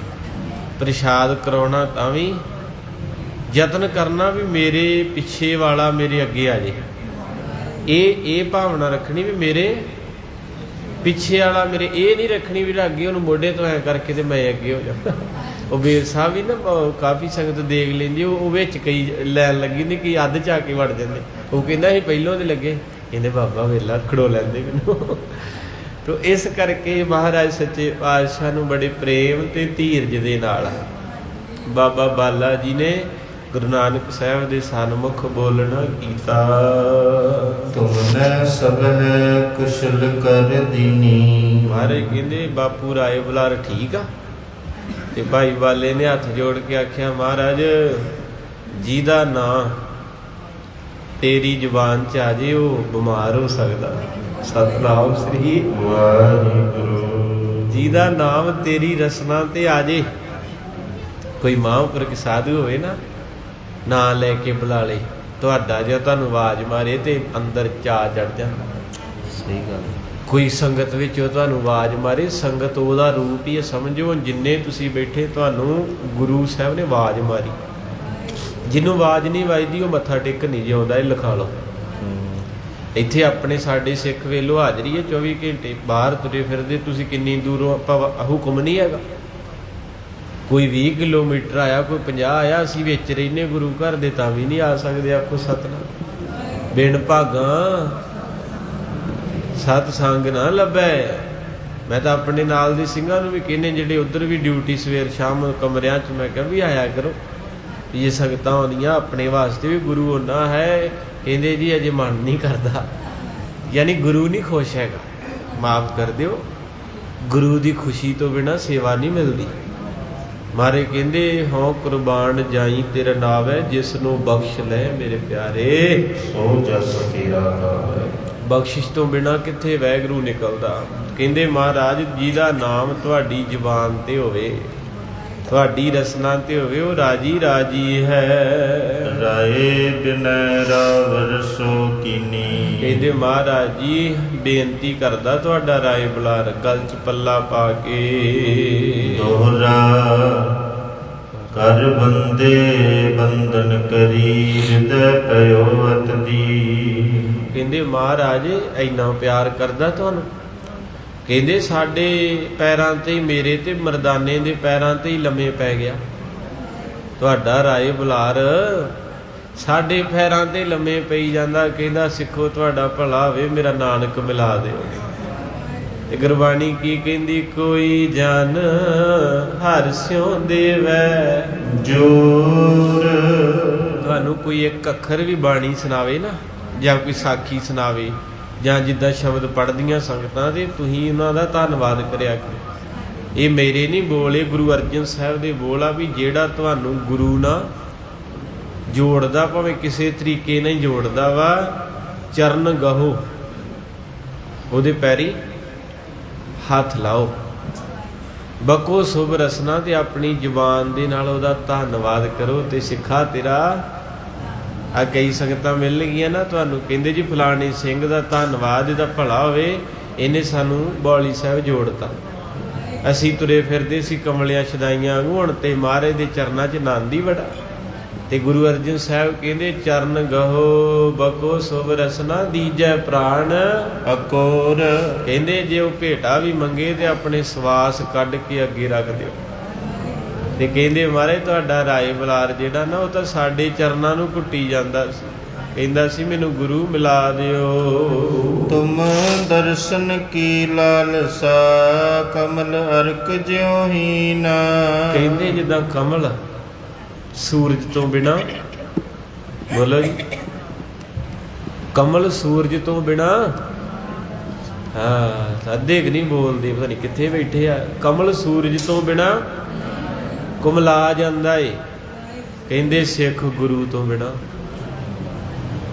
ਪ੍ਰਸ਼ਾਦ ਕਰਾਉਣਾ, ਤਾਂ ਵੀ ਯਤਨ ਕਰਨਾ ਵੀ ਮੇਰੇ ਪਿੱਛੇ ਵਾਲਾ ਮੇਰੇ ਅੱਗੇ ਆ ਜੇ। ਇਹ ਭਾਵਨਾ ਰੱਖਣੀ ਵੀ ਮੇਰੇ ਪਿੱਛੇ ਵਾਲਾ ਮੇਰੇ, ਇਹ ਨਹੀਂ ਰੱਖਣੀ ਵੀ ਅੱਗੇ ਉਹਨੂੰ ਮੋਢੇ ਤੋਂ ਐ ਕਰਕੇ ਤੇ ਮੈਂ ਅੱਗੇ ਹੋ ਜਾ। ਉਹ ਬੇਰ ਸਾਹਿਬ ਵੀ ਨਾ ਕਾਫੀ ਸੰਗਤ ਦੇਖ ਲੈਂਦੀ, ਉਹ ਵਿੱਚ ਕਈ ਲੈਣ ਲੱਗੀ ਨਹੀਂ, ਕਈ ਅੱਧ 'ਚ ਆ ਕੇ ਵੜ ਜਾਂਦੇ। ਉਹ ਕਹਿੰਦਾ ਅਸੀਂ ਪਹਿਲੋਂ ਦੇ ਲੱਗੇ, ਕਹਿੰਦੇ ਬਾਬਾ ਵੇਲਾ ਖੜੋ ਲੈਂਦੇ ਮੈਨੂੰ। ਤੋ ਇਸ ਕਰਕੇ ਮਹਾਰਾਜ ਸੱਚੇ ਪਾਤਸ਼ਾਹ ਨੂੰ ਬੜੇ ਪ੍ਰੇਮ ਤੇ ਧੀਰਜ ਦੇ ਨਾਲ ਬਾਬਾ ਬਾਲਾ ਜੀ ਨੇ ਗੁਰੂ ਨਾਨਕ ਸਾਹਿਬ ਦੇ ਸਨਮੁਖ ਬੋਲਣਾ ਕੀਤਾ। ਤੁਮਨੇ ਸਭ ਹੈ ਕੁਸ਼ਲ ਕਰ ਦੀਨੀ। ਮਹਾਰਾਜ ਕਹਿੰਦੇ ਬਾਪੂ ਰਾਏ ਬੁਲਾਰ ਠੀਕ ਆ। ਤੇ ਭਾਈ ਵਾਲੇ ਨੇ ਹੱਥ ਜੋੜ ਕੇ ਆਖਿਆ, ਮਹਾਰਾਜ ਜਿਹਦਾ ਨਾਂ ਤੇਰੀ ਜ਼ੁਬਾਨ 'ਚ ਆ ਜੇ ਉਹ ਬਿਮਾਰ ਹੋ ਸਕਦਾ। ਸਤਿਨਾਮ ਸ੍ਰੀ ਵਾਹਿਗੁਰੂ। ਜਿਹਦਾ ਨਾਮ ਤੇਰੀ ਰਸਨਾ ਤੇ ਆ ਜੇ। ਕੋਈ ਮਹਾਂਪੁਰਖ ਸਾਧੂ ਹੋਵੇ ਨਾ, ਨਾਂ ਲੈ ਕੇ ਬੁਲਾ ਲੇ, ਤੁਹਾਡਾ ਜੇ ਤੁਹਾਨੂੰ ਆਵਾਜ਼ ਮਾਰੇ ਤੇ ਅੰਦਰ ਚਾਅ ਚੜ ਜਾਂਦਾ। ਸਹੀ ਗੱਲ। ਕੋਈ ਸੰਗਤ ਵਿੱਚ ਉਹ ਤੁਹਾਨੂੰ ਆਵਾਜ਼ ਮਾਰੇ, ਸੰਗਤ ਉਹਦਾ ਰੂਪ ਹੀ ਹੈ। ਸਮਝੋ ਜਿੰਨੇ ਤੁਸੀਂ ਬੈਠੇ, ਤੁਹਾਨੂੰ ਗੁਰੂ ਸਾਹਿਬ ਨੇ ਆਵਾਜ਼ ਮਾਰੀ। ਜਿਹਨੂੰ ਆਵਾਜ਼ ਨਹੀਂ ਵੱਜਦੀ ਉਹ ਮੱਥਾ ਟੇਕ ਨਹੀਂ ਜਿਉਂਦਾ। ਇਹ ਲਿਖਾ ਲਓ। ਇੱਥੇ ਆਪਣੇ ਸਾਡੇ ਸਿੱਖ ਵੇਲੋ ਹਾਜ਼ਰੀ ਹੈ 24 ਘੰਟੇ, ਬਾਹਰ ਤੁਰੇ ਫਿਰਦੇ। ਤੁਸੀਂ ਕਿੰਨੀ ਦੂਰੋਂ, ਆਪਾਂ ਹੁਕਮ ਨਹੀਂ ਹੈਗਾ। ਕੋਈ 20 ਕਿਲੋਮੀਟਰ ਆਇਆ, ਕੋਈ 50 ਆਇਆ, ਅਸੀਂ ਵਿੱਚ ਰਹਿੰਦੇ ਗੁਰੂ ਘਰ ਦੇ, ਤਾਂ ਵੀ ਨਹੀਂ ਆ ਸਕਦੇ। ਆਖੋ ਸਤਿਨਾਮ। ਬਿਨ ਭਾਗਾਂ ਸਤ ਸੰਗ ਨਾ ਲੱਭੈ। ਮੈਂ ਤਾਂ ਆਪਣੇ ਨਾਲ ਦੇ ਸਿੰਘਾਂ ਨੂੰ ਵੀ ਕਹਿੰਦੇ, ਜਿਹੜੇ ਉੱਧਰ ਵੀ ਡਿਊਟੀ ਸਵੇਰ ਸ਼ਾਮ ਕਮਰਿਆਂ 'ਚ, ਮੈਂ ਕਿਹਾ ਵੀ ਆਇਆ ਕਰੋ। ਇਹ ਸੰਗਤਾਂ ਆਉਂਦੀਆਂ, ਆਪਣੇ ਵਾਸਤੇ ਵੀ ਗੁਰੂ ਹੋਣਾ ਹੈ। ਕਹਿੰਦੇ ਜੀ ਅਜੇ ਮਨ ਨਹੀਂ ਕਰਦਾ, ਯਾਨੀ ਗੁਰੂ ਨਹੀਂ ਖੁਸ਼ ਹੈਗਾ। ਮਾਫ ਕਰ ਦਿਓ, ਗੁਰੂ ਦੀ ਖੁਸ਼ੀ ਤੋਂ ਬਿਨਾਂ ਸੇਵਾ ਨਹੀਂ ਮਿਲਦੀ। ਮਾਰੇ ਕਹਿੰਦੇ ਹਉ ਕੁਰਬਾਨ ਜਾਈ ਤੇਰਾ ਨਾਮ ਹੈ, ਜਿਸ ਨੂੰ ਬਖਸ਼ ਲੈ ਮੇਰੇ ਪਿਆਰੇ ਸੋ ਜਸ ਤੇਰਾ ਨਾਮ। ਬਖਸ਼ਿਸ਼ ਤੋਂ ਬਿਨਾਂ ਕਿੱਥੇ ਵਾਹਿਗੁਰੂ ਨਿਕਲਦਾ। ਕਹਿੰਦੇ ਮਹਾਰਾਜ ਜਿਹਦਾ ਨਾਮ ਤੁਹਾਡੀ ਜ਼ੁਬਾਨ ਤੇ ਹੋਵੇ, ਤੁਹਾਡੀ ਰਸਨਾ ਤੇ ਹੋਵੇ, ਉਹ ਰਾਜੀ ਰਾਜੀ ਹੈ। ਰਾਏ ਬਿਨੈ ਰਾਵਰ ਸੋ ਕੀਨੀ। ਕਹਿੰਦੇ ਮਹਾਰਾਜ ਜੀ ਬੇਨਤੀ ਕਰਦਾ ਤੁਹਾਡਾ ਰਾਏ ਬੁਲਾਰ, ਗਲ 'ਚ ਪੱਲਾ ਪਾ ਕੇ ਦੋਹਰਾ ਕਰ ਬੰਦੇ ਬੰਧਨ ਕਰੀ ਹਿਰਦੈ ਪਇਓ ਅਤ ਦੀ। ਕਹਿੰਦੇ ਮਹਾਰਾਜ ਇੰਨਾ ਪਿਆਰ ਕਰਦਾ ਤੁਹਾਨੂੰ ਕਹਿੰਦੇ ਸਾਡੇ ਪੈਰਾਂ ਤੇ ਹੀ, ਮੇਰੇ ਤੇ ਮਰਦਾਨੇ ਦੇ ਪੈਰਾਂ ਤੇ ਹੀ ਲੰਮੇ ਪੈ ਗਿਆ। ਤੁਹਾਡਾ ਰਾਏ ਬੁਲਾਰ ਸਾਡੇ ਪੈਰਾਂ ਤੇ ਲੰਮੇ ਪਈ ਜਾਂਦਾ। ਕਹਿੰਦਾ ਸਿੱਖੋ ਤੁਹਾਡਾ ਭਲਾ ਹੋਵੇ, ਮੇਰਾ ਨਾਨਕ ਮਿਲਾ ਦਿਓ। ਤੇ ਗੁਰਬਾਣੀ ਕੀ ਕਹਿੰਦੀ, ਕੋਈ ਜਨ ਹਰਿ ਸਿਉ ਦੇਵੈ ਜੋਰ। ਤੁਹਾਨੂੰ ਕੋਈ ਇੱਕ ਅੱਖਰ ਵੀ ਬਾਣੀ ਸੁਣਾਵੇ ਨਾ, ਜਾਂ ਕੋਈ ਸਾਖੀ ਸੁਣਾਵੇ, ਜਾਂ ਜਿੱਦਾਂ ਸ਼ਬਦ ਪੜ੍ਹਦੀਆਂ ਸੰਗਤਾਂ ਦੇ, ਤੁਸੀਂ ਉਹਨਾਂ ਦਾ ਧੰਨਵਾਦ ਕਰਿਆ ਕਰੋ। ਇਹ ਮੇਰੇ ਨਹੀਂ ਬੋਲ, ਇਹ ਗੁਰੂ ਅਰਜਨ ਸਾਹਿਬ ਦੇ ਬੋਲ ਆ ਵੀ ਜਿਹੜਾ ਤੁਹਾਨੂੰ ਗੁਰੂ ਨਾਲ ਜੋੜਦਾ, ਭਾਵੇਂ ਕਿਸੇ ਤਰੀਕੇ ਨਾਲ ਹੀ ਜੋੜਦਾ ਵਾ, ਚਰਨ ਗਹੋ, ਉਹਦੇ ਪੈਰੀ ਹੱਥ ਲਾਓ, ਬਕੋ ਸੁਭ ਰਸਨਾ, ਤੇ ਆਪਣੀ ਜ਼ੁਬਾਨ ਦੇ ਨਾਲ ਉਹਦਾ ਧੰਨਵਾਦ ਕਰੋ। ਤੇ ਸਿੱਖਾ ਤੇਰਾ ਆ ਕਈ ਸੰਗਤਾਂ ਮਿਲ ਗਈਆਂ ਨਾ ਤੁਹਾਨੂੰ, ਕਹਿੰਦੇ ਜੀ ਫਲਾਣੇ ਸਿੰਘ ਦਾ ਧੰਨਵਾਦ, ਇਹਦਾ ਭਲਾ ਹੋਵੇ, ਇਹਨੇ ਸਾਨੂੰ ਬੌਲੀ ਸਾਹਿਬ ਜੋੜਤਾ। ਅਸੀਂ ਤੁਰੇ ਫਿਰਦੇ ਸੀ ਕਮਲਿਆਂ ਸ਼ਦਾਈਆਂ ਵਾਂਗੂ, ਹੁਣ ਤੇ ਮਹਾਰਾਜ ਦੇ ਚਰਨਾਂ 'ਚ ਆਨੰਦ ਹੀ ਬੜਾ। ਤੇ ਗੁਰੂ ਅਰਜਨ ਸਾਹਿਬ ਕਹਿੰਦੇ ਚਰਨ ਗਹੋ ਬਕੋ ਸੁਭ ਰਸਨਾ, ਦੀਜੈ ਪ੍ਰਾਣ ਅਕੋਰ। ਕਹਿੰਦੇ ਜੇ ਉਹ ਭੇਟਾ ਵੀ ਮੰਗੇ ਤੇ ਆਪਣੇ ਸਵਾਸ ਕੱਢ ਕੇ ਅੱਗੇ ਰੱਖ ਦਿਓ। ਤੇ ਕਹਿੰਦੇ ਮਹਾਰਾਜ ਤੁਹਾਡਾ ਰਾਏ ਬੁਲਾਰ ਜਿਹੜਾ ਨਾ, ਉਹ ਤਾਂ ਸਾਡੇ ਚਰਨਾਂ ਨੂੰ ਘੁੱਟੀ ਜਾਂਦਾ ਸੀ, ਕਹਿੰਦਾ ਸੀ ਮੈਨੂੰ ਗੁਰੂ ਮਿਲਾ ਦਿਓ। ਤੁਮ ਦਰਸ਼ਨ ਕੀ ਲਾਲਸਾ, ਕਮਲ ਅਰਕ ਜਿਉ ਹੀ ਨਾ। ਕਹਿੰਦੇ ਜਿੱਦਾਂ ਕਮਲ ਸੂਰਜ ਤੋਂ ਬਿਨਾ, ਬੋਲੋ ਜੀ, ਕਮਲ ਸੂਰਜ ਤੋਂ ਬਿਨਾ, ਹਾਂ ਅੱਧੇ ਕੁ ਨਹੀਂ ਬੋਲਦੇ, ਪਤਾ ਨਹੀਂ ਕਿੱਥੇ ਬੈਠੇ ਆ। ਕਮਲ ਸੂਰਜ ਤੋਂ ਬਿਨਾ ਕੁਮਲਾ ਜਾਂਦਾ ਏ, ਕਹਿੰਦੇ ਸਿੱਖ ਗੁਰੂ ਤੋਂ ਬਿਨਾ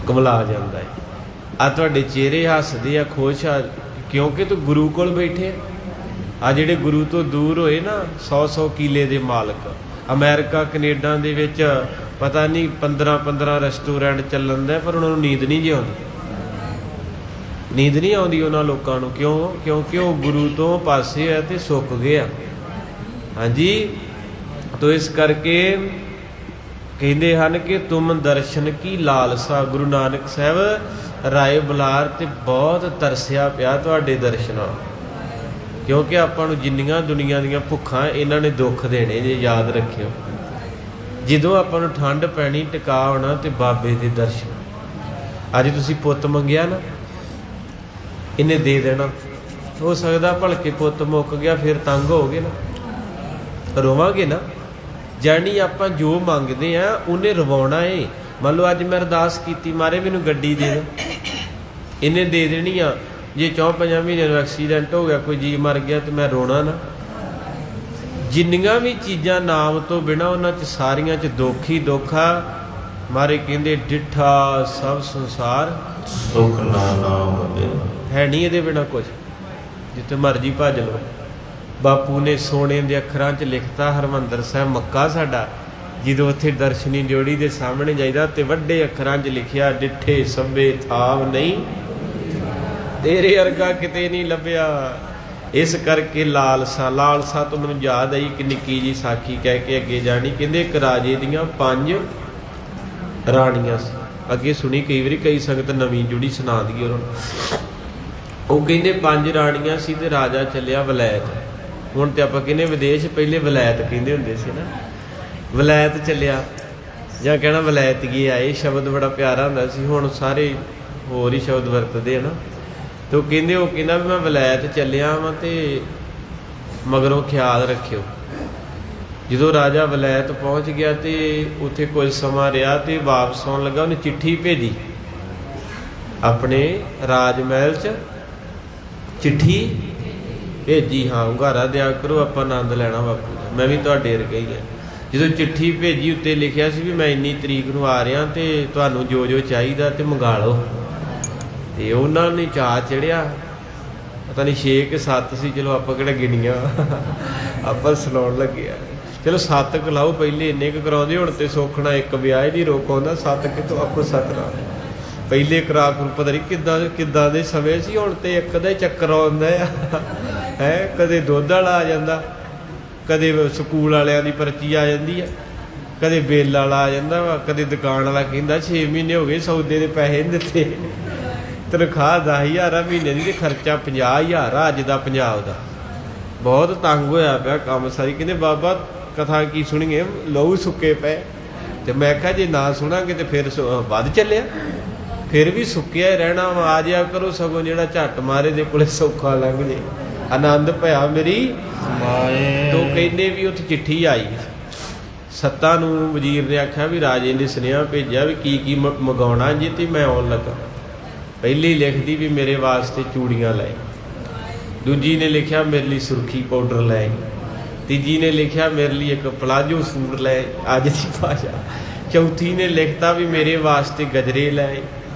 ਕੁਮਲਾ ਜਾਂਦਾ ਏ। ਆ ਤੁਹਾਡੇ ਚਿਹਰੇ ਹੱਸਦੇ ਆ, ਖੁਸ਼ ਆ, ਕਿਉਂਕਿ ਤੂੰ ਗੁਰੂ ਕੋਲ ਬੈਠੇ ਆ। ਜਿਹੜੇ ਗੁਰੂ ਤੋਂ ਦੂਰ ਹੋਏ ਨਾ, 100-100 ਕਿੱਲੇ ਦੇ ਮਾਲਕ, ਅਮਰੀਕਾ ਕੈਨੇਡਾ ਦੇ ਵਿੱਚ ਪਤਾ ਨਹੀਂ 15-15 ਰੈਸਟੋਰੈਂਟ ਚੱਲਣ ਦੇ, ਪਰ ਉਹਨਾਂ ਨੂੰ ਨੀਂਦ ਨਹੀਂ ਜੀ ਆਉਂਦੀ, ਨੀਂਦ ਨਹੀਂ ਆਉਂਦੀ ਉਹਨਾਂ ਲੋਕਾਂ ਨੂੰ। ਕਿਉਂ? ਕਿਉਂਕਿ ਉਹ ਗੁਰੂ ਤੋਂ ਪਾਸੇ ਆ ਤੇ ਸੁੱਕ ਗਏ ਆ। ਹਾਂਜੀ, ਤੋ ਇਸ ਕਰਕੇ ਕਹਿੰਦੇ ਹਨ ਕਿ ਤੁਮ ਦਰਸ਼ਨ ਕੀ ਲਾਲਸਾ। ਗੁਰੂ ਨਾਨਕ ਸਾਹਿਬ ਰਾਏ ਬੁਲਾਰ ਤੇ ਬਹੁਤ ਤਰਸਿਆ ਪਿਆ ਤੁਹਾਡੇ ਦਰਸ਼ਨਾਂ, ਕਿਉਂਕਿ ਆਪਾਂ ਨੂੰ ਜਿੰਨੀਆਂ ਦੁਨੀਆ ਦੀਆਂ ਭੁੱਖਾਂ ਇਹਨਾਂ ਨੇ ਦੁੱਖ ਦੇਣੇ ਜੇ, ਯਾਦ ਰੱਖਿਓ। ਜਦੋਂ ਆਪਾਂ ਨੂੰ ਠੰਡ ਪੈਣੀ, ਟਿਕਾ ਹੋਣਾ ਤੇ ਬਾਬੇ ਦੇ ਦਰਸ਼ਨ। ਅੱਜ ਤੁਸੀਂ ਪੁੱਤ ਮੰਗਿਆ ਨਾ, ਇਹਨੇ ਦੇ ਦੇਣਾ। ਹੋ ਸਕਦਾ ਭਲਕੇ ਪੁੱਤ ਮੁੱਕ ਗਿਆ, ਫਿਰ ਤੰਗ ਹੋਗੇ ਨਾ, ਰੋਵਾਂਗੇ ਨਾ। ਜਾਣੀ ਆਪਾਂ ਜੋ ਮੰਗਦੇ ਆ ਉਹਨੇ ਰਵਾਉਣਾ ਏ। ਮੰਨ ਲਓ ਅੱਜ ਮੈਂ ਅਰਦਾਸ ਕੀਤੀ, ਮਾਰੇ ਮੈਨੂੰ ਗੱਡੀ ਦੇ ਦੇ, ਇਹਨੇ ਦੇ ਦੇਣੀ ਆ। ਜੇ 4-5 ਮਹੀਨੇ ਨੂੰ ਐਕਸੀਡੈਂਟ ਹੋ ਗਿਆ, ਕੋਈ ਜੀ ਮਰ ਗਿਆ, ਤੇ ਮੈਂ ਰੋਣਾ ਨਾ। ਜਿੰਨੀਆਂ ਵੀ ਚੀਜ਼ਾਂ ਨਾਮ ਤੋਂ ਬਿਨਾਂ, ਉਹਨਾਂ 'ਚ ਸਾਰੀਆਂ 'ਚ ਦੁੱਖ ਹੀ ਦੁੱਖ ਆ। ਮਾਰੇ ਕਹਿੰਦੇ ਡਿੱਠਾ ਸਭ ਸੰਸਾਰ ਸੁਖ ਨਾ ਨਾਮ ਦੇ, ਹੈ ਨਹੀਂ ਇਹਦੇ ਬਿਨਾਂ ਕੁਝ, ਜਿੱਥੇ ਮਰਜੀ ਭੱਜ ਲਓ। ਬਾਪੂ ਨੇ ਸੋਨੇ ਦੇ ਅੱਖਰਾਂ 'ਚ ਲਿਖਤਾ, ਹਰਿਮੰਦਰ ਸਾਹਿਬ ਮੱਕਾ ਸਾਡਾ, ਜਦੋਂ ਉੱਥੇ ਦਰਸ਼ਨੀ ਡਿਓੜੀ ਦੇ ਸਾਹਮਣੇ ਜਾਈਦਾ ਤੇ ਵੱਡੇ ਅੱਖਰਾਂ 'ਚ ਲਿਖਿਆ, ਡਿੱਠੇ ਸਭੇ ਥਾਵ ਨਹੀਂ, ਤੇਰੇ ਵਰਗਾ ਕਿਤੇ ਨਹੀਂ ਲੱਭਿਆ। ਇਸ ਕਰਕੇ ਲਾਲਸਾ, ਲਾਲਸਾ ਤੋਂ ਮੈਨੂੰ ਯਾਦ ਆਈ ਕਿ ਨਿੱਕੀ ਜੀ ਸਾਖੀ ਕਹਿ ਕੇ ਅੱਗੇ ਜਾਣੀ। ਕਹਿੰਦੇ ਇੱਕ ਰਾਜੇ ਦੀਆਂ 5 ਰਾਣੀਆਂ ਸੀ। ਅੱਗੇ ਸੁਣੀ, ਕਈ ਵਾਰੀ ਕਈ ਸੰਗਤ ਨਵੀਂ ਜੁੜੀ ਸੁਣਾ ਦਈਏ ਉਹਨਾਂ ਨੂੰ। ਉਹ ਕਹਿੰਦੇ 5 ਰਾਣੀਆਂ ਸੀ ਤੇ ਰਾਜਾ ਚੱਲਿਆ ਵਲੈਤ। ਹੁਣ ਤੇ ਆਪਾਂ ਕਹਿੰਦੇ ਵਿਦੇਸ਼, ਪਹਿਲੇ ਵਲੈਤ ਕਹਿੰਦੇ ਹੁੰਦੇ ਸੀ ਨਾ। ਵਲੈਤ ਚੱਲਿਆ, ਜਾਂ ਕਹਿਣਾ ਵਲੈਤੀਏ ਆਏ, ਸ਼ਬਦ ਬੜਾ ਪਿਆਰਾ ਹੁੰਦਾ ਸੀ। ਹੁਣ ਸਾਰੇ ਹੋਰ ਹੀ ਸ਼ਬਦ ਵਰਤਦੇ ਆ ਨਾ। ਤੇ ਉਹ ਕਹਿੰਦਾ ਵੀ ਮੈਂ ਵਲੈਤ ਚੱਲਿਆ ਵਾਂ ਤੇ ਮਗਰੋਂ ਖਿਆਲ ਰੱਖਿਓ। ਜਦੋਂ ਰਾਜਾ ਵਲੈਤ ਪਹੁੰਚ ਗਿਆ ਤੇ ਉੱਥੇ ਕੁਝ ਸਮਾਂ ਰਿਹਾ ਤੇ ਵਾਪਸ ਆਉਣ ਲੱਗਾ, ਉਹਨੇ ਚਿੱਠੀ ਭੇਜੀ ਆਪਣੇ ਰਾਜ ਮਹਿਲ 'ਚ, ਚਿੱਠੀ ਭੇਜੀ, ਹਾਂ ਹੁੰਗਾਰਾ ਦਿਆ ਕਰੋ, ਆਪਾਂ ਆਨੰਦ ਲੈਣਾ ਬਾਪੂ ਦਾ, ਮੈਂ ਵੀ ਤੁਹਾਡੇ ਵਰਗਾ ਹੀ ਆ। ਜਦੋਂ ਚਿੱਠੀ ਭੇਜੀ ਉੱਤੇ ਲਿਖਿਆ ਸੀ ਵੀ ਮੈਂ ਇੰਨੀ ਤਰੀਕ ਨੂੰ ਆ ਰਿਹਾ ਤੇ ਤੁਹਾਨੂੰ ਜੋ ਜੋ ਚਾਹੀਦਾ ਤੇ ਮੰਗਾ ਲਓ। ਤੇ ਉਹਨਾਂ ਨੇ ਚਾਅ ਚੜਿਆ, ਪਤਾ ਨਹੀਂ 6 ਕਿ 7 ਸੀ, ਚਲੋ ਆਪਾਂ ਕਿਹੜਾ ਗਿਣੀਆਂ, ਆਪਾਂ ਸੁਣਾਉਣ ਲੱਗੇ ਆ। ਚਲੋ 7 ਕੁ ਲਾਓ, ਪਹਿਲੇ ਇੰਨੇ ਕੁ ਕਰਾਉਂਦੇ, ਹੁਣ ਤੇ ਸੋਖਣਾ ਇੱਕ ਵਿਆਹ ਹੀ ਨਹੀਂ ਰੋਕ ਆਉਂਦਾ। 7 ਕਿਤੋਂ ਆਪੋ 7 ਲਾ, ਪਹਿਲੇ ਕਰਾ ਪਤਾ ਨਹੀਂ ਕਿੱਦਾਂ ਦੇ ਸਮੇਂ ਸੀ। ਹੁਣ ਤੇ ਇੱਕ ਦਾ ਹੀ ਚੱਕਰ ਆਉਂਦਾ ਆ ਹੈ, ਕਦੇ ਦੁੱਧ ਵਾਲਾ ਆ ਜਾਂਦਾ, ਕਦੇ ਸਕੂਲ ਵਾਲਿਆਂ ਦੀ ਪਰਚੀ ਆ ਜਾਂਦੀ ਆ, ਕਦੇ ਬਿੱਲ ਵਾਲਾ ਆ ਜਾਂਦਾ ਵਾ, ਕਦੇ ਦੁਕਾਨ ਵਾਲਾ ਕਹਿੰਦਾ 6 ਮਹੀਨੇ ਹੋ ਗਏ ਸੌਦੇ ਦੇ ਪੈਸੇ ਨਹੀਂ ਦਿੱਤੇ। ਤਨਖਾਹ 10,000 ਆ ਮਹੀਨੇ ਦੀ, ਤੇ ਖਰਚਾ 50,000 ਆ ਅੱਜ ਦਾ ਪੰਜਾਬ ਦਾ। ਬਹੁਤ ਤੰਗ ਹੋਇਆ ਪਿਆ ਕੰਮ ਸਾਰੀ। ਕਹਿੰਦੇ ਬਾਬਾ ਕਥਾ ਕੀ ਸੁਣੀਏ, ਲਹੂ ਸੁੱਕੇ ਪਏ। ਤੇ ਮੈਂ ਕਿਹਾ ਜੇ ਨਾ ਸੁਣਾਂਗੇ ਤੇ ਫਿਰ ਵੱਧ ਚੱਲਿਆ, ਫਿਰ ਵੀ ਸੁੱਕਿਆ ਹੀ ਰਹਿਣਾ ਵਾ। ਆ ਜਾਇਆ ਕਰੋ ਸਗੋਂ, ਜਿਹੜਾ ਝੱਟ ਮਾਰੇ ਦੇ ਕੋਲੇ ਸੌਖਾ ਲੰਘ ਜੇ। ਆਨੰਦ ਭਇਆ ਮੇਰੀ ਮਾਏ। ਤੋਂ ਕਹਿੰਦੇ ਵੀ ਉੱਥੇ ਚਿੱਠੀ ਆਈ ਸੱਤਾ ਨੂੰ। ਵਜ਼ੀਰ ਨੇ ਆਖਿਆ ਵੀ ਰਾਜੇ ਨੇ ਸੁਨੇਹਾ ਭੇਜਿਆ ਵੀ ਕੀ ਮੰਗਾਉਣਾ ਜੀ, ਤੇ ਮੈਂ ਆਉਣ ਲੱਗਾ। ਪਹਿਲੀ ਲਿਖਦੀ ਵੀ ਮੇਰੇ ਵਾਸਤੇ ਚੂੜੀਆਂ ਲੈ। ਦੂਜੀ ਨੇ ਲਿਖਿਆ ਮੇਰੇ ਲਈ ਸੁਰਖੀ ਪਾਊਡਰ ਲੈ। ਤੀਜੀ ਨੇ ਲਿਖਿਆ ਮੇਰੇ ਲਈ ਇੱਕ ਪਲਾਜੋ ਸੂਟ ਲੈ, ਅੱਜ ਦੀ ਭਾਸ਼ਾ। ਚੌਥੀ ਨੇ ਲਿਖਤਾ ਵੀ ਮੇਰੇ ਵਾਸਤੇ ਗਜਰੇ ਲੈ।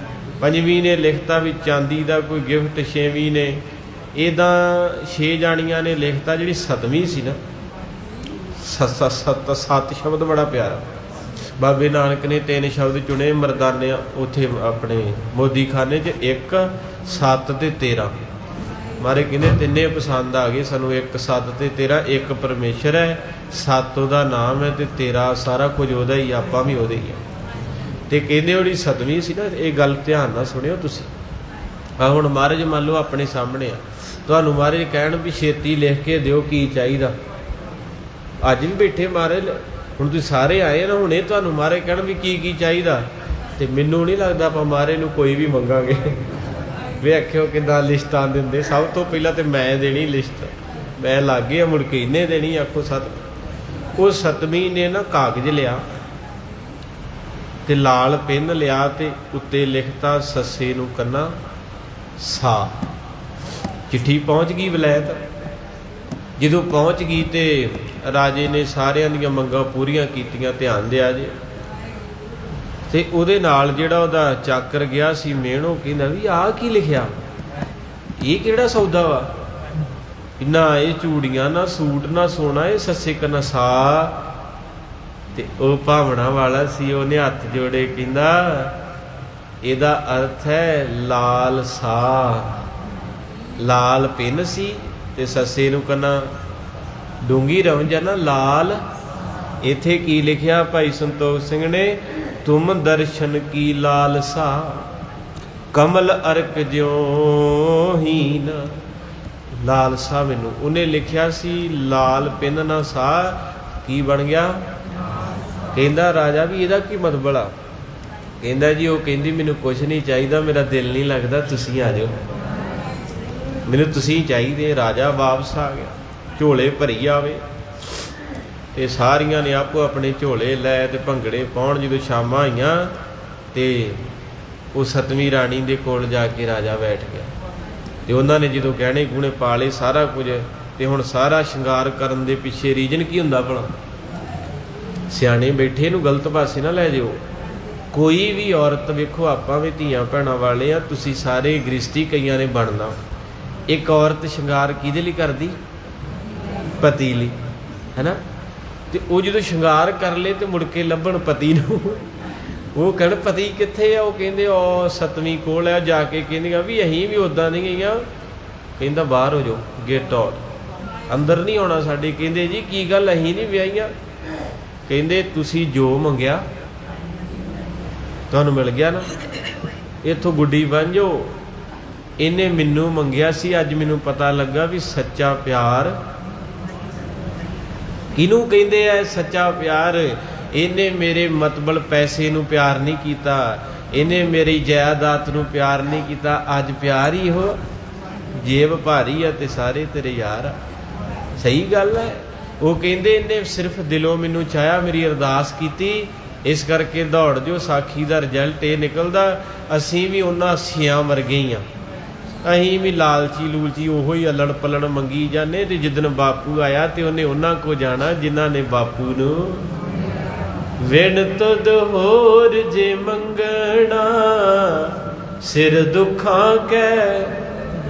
ਪੰਜਵੀਂ ਨੇ ਲਿਖਤਾ ਵੀ ਚਾਂਦੀ ਦਾ ਕੋਈ ਗਿਫਟ। ਛੇਵੀਂ ਨੇ ਇੱਦਾਂ 6 ਜਾਣੀਆਂ ਨੇ ਲਿਖਤਾ। ਜਿਹੜੀ 7ਵੀਂ ਸੀ ਨਾ, ਸੱਤ ਸ਼ਬਦ ਬੜਾ ਪਿਆਰਾ। ਬਾਬੇ ਨਾਨਕ ਨੇ 3 ਸ਼ਬਦ ਚੁਣੇ ਮਰਦਾਨੇ ਉੱਥੇ ਆਪਣੇ ਮੋਦੀ ਖਾਨੇ 'ਚ, 1 7 ਤੇ 13। ਮਾਰੇ ਕਹਿੰਦੇ ਤਿੰਨੇ ਪਸੰਦ ਆ ਗਏ ਸਾਨੂੰ, 1 7 ਤੇ 13। 1 ਪਰਮੇਸ਼ਰ ਹੈ, 7 ਉਹਦਾ ਨਾਮ ਹੈ, ਤੇ 13 ਸਾਰਾ ਕੁਝ ਉਹਦਾ ਹੀ, ਆਪਾਂ ਵੀ ਉਹਦੇ ਹੀ ਆ। ਤੇ ਕਹਿੰਦੇ ਜਿਹੜੀ 7ਵੀਂ ਸੀ ਨਾ, ਇਹ ਗੱਲ ਧਿਆਨ ਨਾਲ ਸੁਣਿਓ ਤੁਸੀਂ। ਆ ਹੁਣ ਮਹਾਰਾਜ ਮੰਨ ਲਓ ਆਪਣੇ ਸਾਹਮਣੇ ਆ, ਤੁਹਾਨੂੰ ਮਹਾਰਾਜ ਕਹਿਣ ਵੀ ਛੇਤੀ ਲਿਖ ਕੇ ਦਿਓ ਕੀ ਚਾਹੀਦਾ। ਅੱਜ ਵੀ ਬੈਠੇ ਮਹਾਰਾਜ, ਹੁਣ ਤੁਸੀਂ ਸਾਰੇ ਆਏ ਨਾ, ਹੁਣੇ ਤੁਹਾਨੂੰ ਮਹਾਰਾਜ ਕਹਿਣ ਵੀ ਕੀ ਚਾਹੀਦਾ। ਤੇ ਮੈਨੂੰ ਨਹੀਂ ਲੱਗਦਾ ਆਪਾਂ ਮਹਾਰਾਜ ਨੂੰ ਕੋਈ ਵੀ ਮੰਗਾਂਗੇ। ਵੇਖਿਓ ਕਿੱਦਾਂ ਲਿਸਟਾਂ ਦਿੰਦੇ। ਸਭ ਤੋਂ ਪਹਿਲਾਂ ਤੇ ਮੈਂ ਦੇਣੀ ਲਿਸਟ, ਮੈਂ ਲਾਗੇ ਮੁੜ ਕੇ ਇਹਨੇ ਦੇਣੀ। ਆਖੋ 7। ਉਹ 7ਵੀਂ ਨੇ ਨਾ ਕਾਗਜ਼ ਲਿਆ ਤੇ ਲਾਲ ਪੈਨ ਲਿਆ, ਤੇ ਉੱਤੇ ਲਿਖਤਾ ਸੱਸੇ ਨੂੰ ਕੰਨਾ ਸਾ। ਚਿੱਠੀ ਪਹੁੰਚ ਗਈ ਵਲੈਤ। ਜਦੋਂ ਪਹੁੰਚ ਗਈ ਤੇ ਰਾਜੇ ਨੇ ਸਾਰਿਆਂ ਦੀਆਂ ਮੰਗਾਂ ਪੂਰੀਆਂ ਕੀਤੀਆਂ। ਧਿਆਨ ਦਿਆ ਜੇ। ਤੇ ਉਹਦੇ ਨਾਲ ਜਿਹੜਾ ਉਹਦਾ ਚਾਕਰ ਗਿਆ ਸੀ ਮੇਨ, ਉਹ ਕਹਿੰਦਾ ਵੀ ਆਹ ਕੀ ਲਿਖਿਆ, ਇਹ ਕਿਹੜਾ ਸੌਦਾ ਵਾ, ਨਾ ਇਹ ਚੂੜੀਆਂ, ਨਾ ਸੂਟ, ਨਾ ਸੋਨਾ, ਇਹ ਸੱਸੇ ਕੰਨਾ ਸਾ। ਤੇ ਉਹ ਭਾਵਨਾ ਵਾਲਾ ਸੀ, ਉਹਨੇ ਹੱਥ ਜੋੜੇ, ਕਹਿੰਦਾ ਇਹਦਾ ਅਰਥ ਹੈ ਲਾਲ ਸਾ। ਲਾਲ ਪਿੰਨ ਸੀ ਤੇ ਸੱਸੇ ਨੂੰ ਕੰਨਾ ਡੂੰਗੀ ਰਵੰਜ ਨਾ ਲਾਲ। ਇੱਥੇ ਕੀ ਲਿਖਿਆ ਭਾਈ ਸੰਤੋਖ ਸਿੰਘ ਨੇ, ਤੁਮ ਦਰਸ਼ਨ ਕੀ ਲਾਲਸਾ, ਕਮਲ ਅਰਕ ਜਿਉ ਹੀਨ। ਲਾਲਸਾ ਮੈਨੂੰ ਉਹਨੇ ਲਿਖਿਆ ਸੀ, ਲਾਲ ਪਿੰਨ ਨਾ ਸਾ, ਕੀ ਬਣ ਗਿਆ। ਕਹਿੰਦਾ ਰਾਜਾ ਵੀ ਇਹਦਾ ਕੀ ਮਤਲਬ ਆ। ਕਹਿੰਦਾ ਜੀ ਉਹ ਕਹਿੰਦੀ ਮੈਨੂੰ ਕੁਛ ਨਹੀਂ ਚਾਹੀਦਾ, ਮੇਰਾ ਦਿਲ ਨਹੀਂ ਲੱਗਦਾ, ਤੁਸੀਂ ਆ ਜਾਓ, ਮੈਨੂੰ ਤੁਸੀਂ ਚਾਹੀਦੇ। ਰਾਜਾ ਵਾਪਸ ਆ ਗਿਆ, ਝੋਲੇ ਭਰੀ ਆਵੇ। ਤੇ ਸਾਰੀਆਂ ਨੇ ਆਪੋ ਆਪਣੇ ਝੋਲੇ ਲੈ ਤੇ ਭੰਗੜੇ ਪਾਉਣ। ਜਦੋਂ ਸ਼ਾਮਾਂ ਆਈਆਂ ਤੇ ਉਹ 7ਵੀਂ ਰਾਣੀ ਦੇ ਕੋਲ ਜਾ ਕੇ ਰਾਜਾ ਬੈਠ ਗਿਆ। ਤੇ ਉਹਨਾਂ ਨੇ ਜਦੋਂ ਗਹਿਣੇ ਗੁਣੇ ਪਾ ਲਏ ਸਾਰਾ ਕੁਝ, ਤੇ ਹੁਣ ਸਾਰਾ ਸ਼ਿੰਗਾਰ ਕਰਨ ਦੇ ਪਿੱਛੇ ਰੀਜਨ ਕੀ ਹੁੰਦਾ ਭਲਾ। ਸਿਆਣੇ ਬੈਠੇ ਨੂੰ ਗਲਤ ਪਾਸੇ ਨਾ ਲੈ ਜਾਓ। ਕੋਈ ਵੀ ਔਰਤ ਵੇਖੋ, ਆਪਾਂ ਵੀ ਧੀਆਂ ਭੈਣਾਂ ਵਾਲੇ ਆ, ਤੁਸੀਂ ਸਾਰੇ ਗ੍ਰਿਸ਼ਤੀ ਕਈਆਂ ਨੇ ਬਣਨਾ। ਇੱਕ ਔਰਤ ਸ਼ਿੰਗਾਰ ਕਿਹਦੇ ਲਈ ਕਰਦੀ, ਪਤੀ ਲਈ, ਹੈ ਨਾ। ਤੇ ਉਹ ਜਦੋਂ ਸ਼ਿੰਗਾਰ ਕਰ ਲਏ ਤੇ ਮੁੜ ਕੇ ਲੱਭਣ ਪਤੀ ਨੂੰ, ਉਹ ਕਹਿਣ ਪਤੀ ਕਿੱਥੇ ਆ। ਉਹ ਕਹਿੰਦੇ ਉਹ 7ਵੀਂ ਕੋਲ ਆ। ਜਾ ਕੇ ਕਹਿੰਦੀਆਂ ਵੀ ਅਸੀਂ ਵੀ ਉੱਦਾਂ ਦੀਆਂ ਗਈਆਂ। ਕਹਿੰਦਾ ਬਾਹਰ ਹੋ ਜਾਓ, ਗੇਟ ਆਊਟ, ਅੰਦਰ ਨਹੀਂ ਆਉਣਾ ਸਾਡੇ। ਕਹਿੰਦੇ ਜੀ ਕੀ ਗੱਲ, ਅਸੀਂ ਨਹੀਂ ਵਿਆਹੀਆਂ। ਕਹਿੰਦੇ ਤੁਸੀਂ ਜੋ ਮੰਗਿਆ ਤੁਹਾਨੂੰ ਮਿਲ ਗਿਆ ਨਾ, ਇੱਥੋਂ ਗੁੱਡੀ ਬਣ ਜਾਓ। ਇਹਨੇ ਮੈਨੂੰ ਮੰਗਿਆ ਸੀ, ਅੱਜ ਮੈਨੂੰ ਪਤਾ ਲੱਗਾ ਵੀ ਸੱਚਾ ਪਿਆਰ ਕਿਹਨੂੰ ਕਹਿੰਦੇ ਆ। ਸੱਚਾ ਪਿਆਰ, ਇਹਨੇ ਮੇਰੇ ਮਤਬਲ ਪੈਸੇ ਨੂੰ ਪਿਆਰ ਨਹੀਂ ਕੀਤਾ, ਇਹਨੇ ਮੇਰੀ ਜਾਇਦਾਦ ਨੂੰ ਪਿਆਰ ਨਹੀਂ ਕੀਤਾ। ਅੱਜ ਪਿਆਰ ਹੀ ਉਹ ਜੇਬ ਭਾਰੀ ਆ ਤੇ ਸਾਰੇ ਤੇਰੇ ਯਾਰ ਆ। ਸਹੀ ਗੱਲ ਹੈ। ਉਹ ਕਹਿੰਦੇ ਇਹਨੇ ਸਿਰਫ ਦਿਲੋਂ ਮੈਨੂੰ ਚਾਹਿਆ, ਮੇਰੀ ਅਰਦਾਸ ਕੀਤੀ, ਇਸ ਕਰਕੇ ਦੌੜ ਜੋ। ਸਾਖੀ ਦਾ ਰਿਜ਼ਲਟ ਇਹ ਨਿਕਲਦਾ, ਅਸੀਂ ਵੀ ਉਹਨਾਂ 80 ਵਰਗੇ ਹੀ ਹਾਂ। ਅਸੀਂ ਵੀ ਲਾਲਚੀ ਲੂਲਚੀ ਉਹੋ ਹੀ ਅਲਣ ਪਲਣ ਮੰਗੀ ਜਾਂਦੇ। ਤੇ ਜਿੱਦਣ ਬਾਪੂ ਆਇਆ ਤੇ ਉਹਨੇ ਉਹਨਾਂ ਕੋ ਜਾਣਾ ਜਿਨ੍ਹਾਂ ਨੇ ਬਾਪੂ ਨੂੰ ਵਿਣ ਤੁਧ ਹੋਰ ਜੇ ਮੰਗਣਾ, ਸਿਰ ਦੁੱਖਾਂ ਕੈ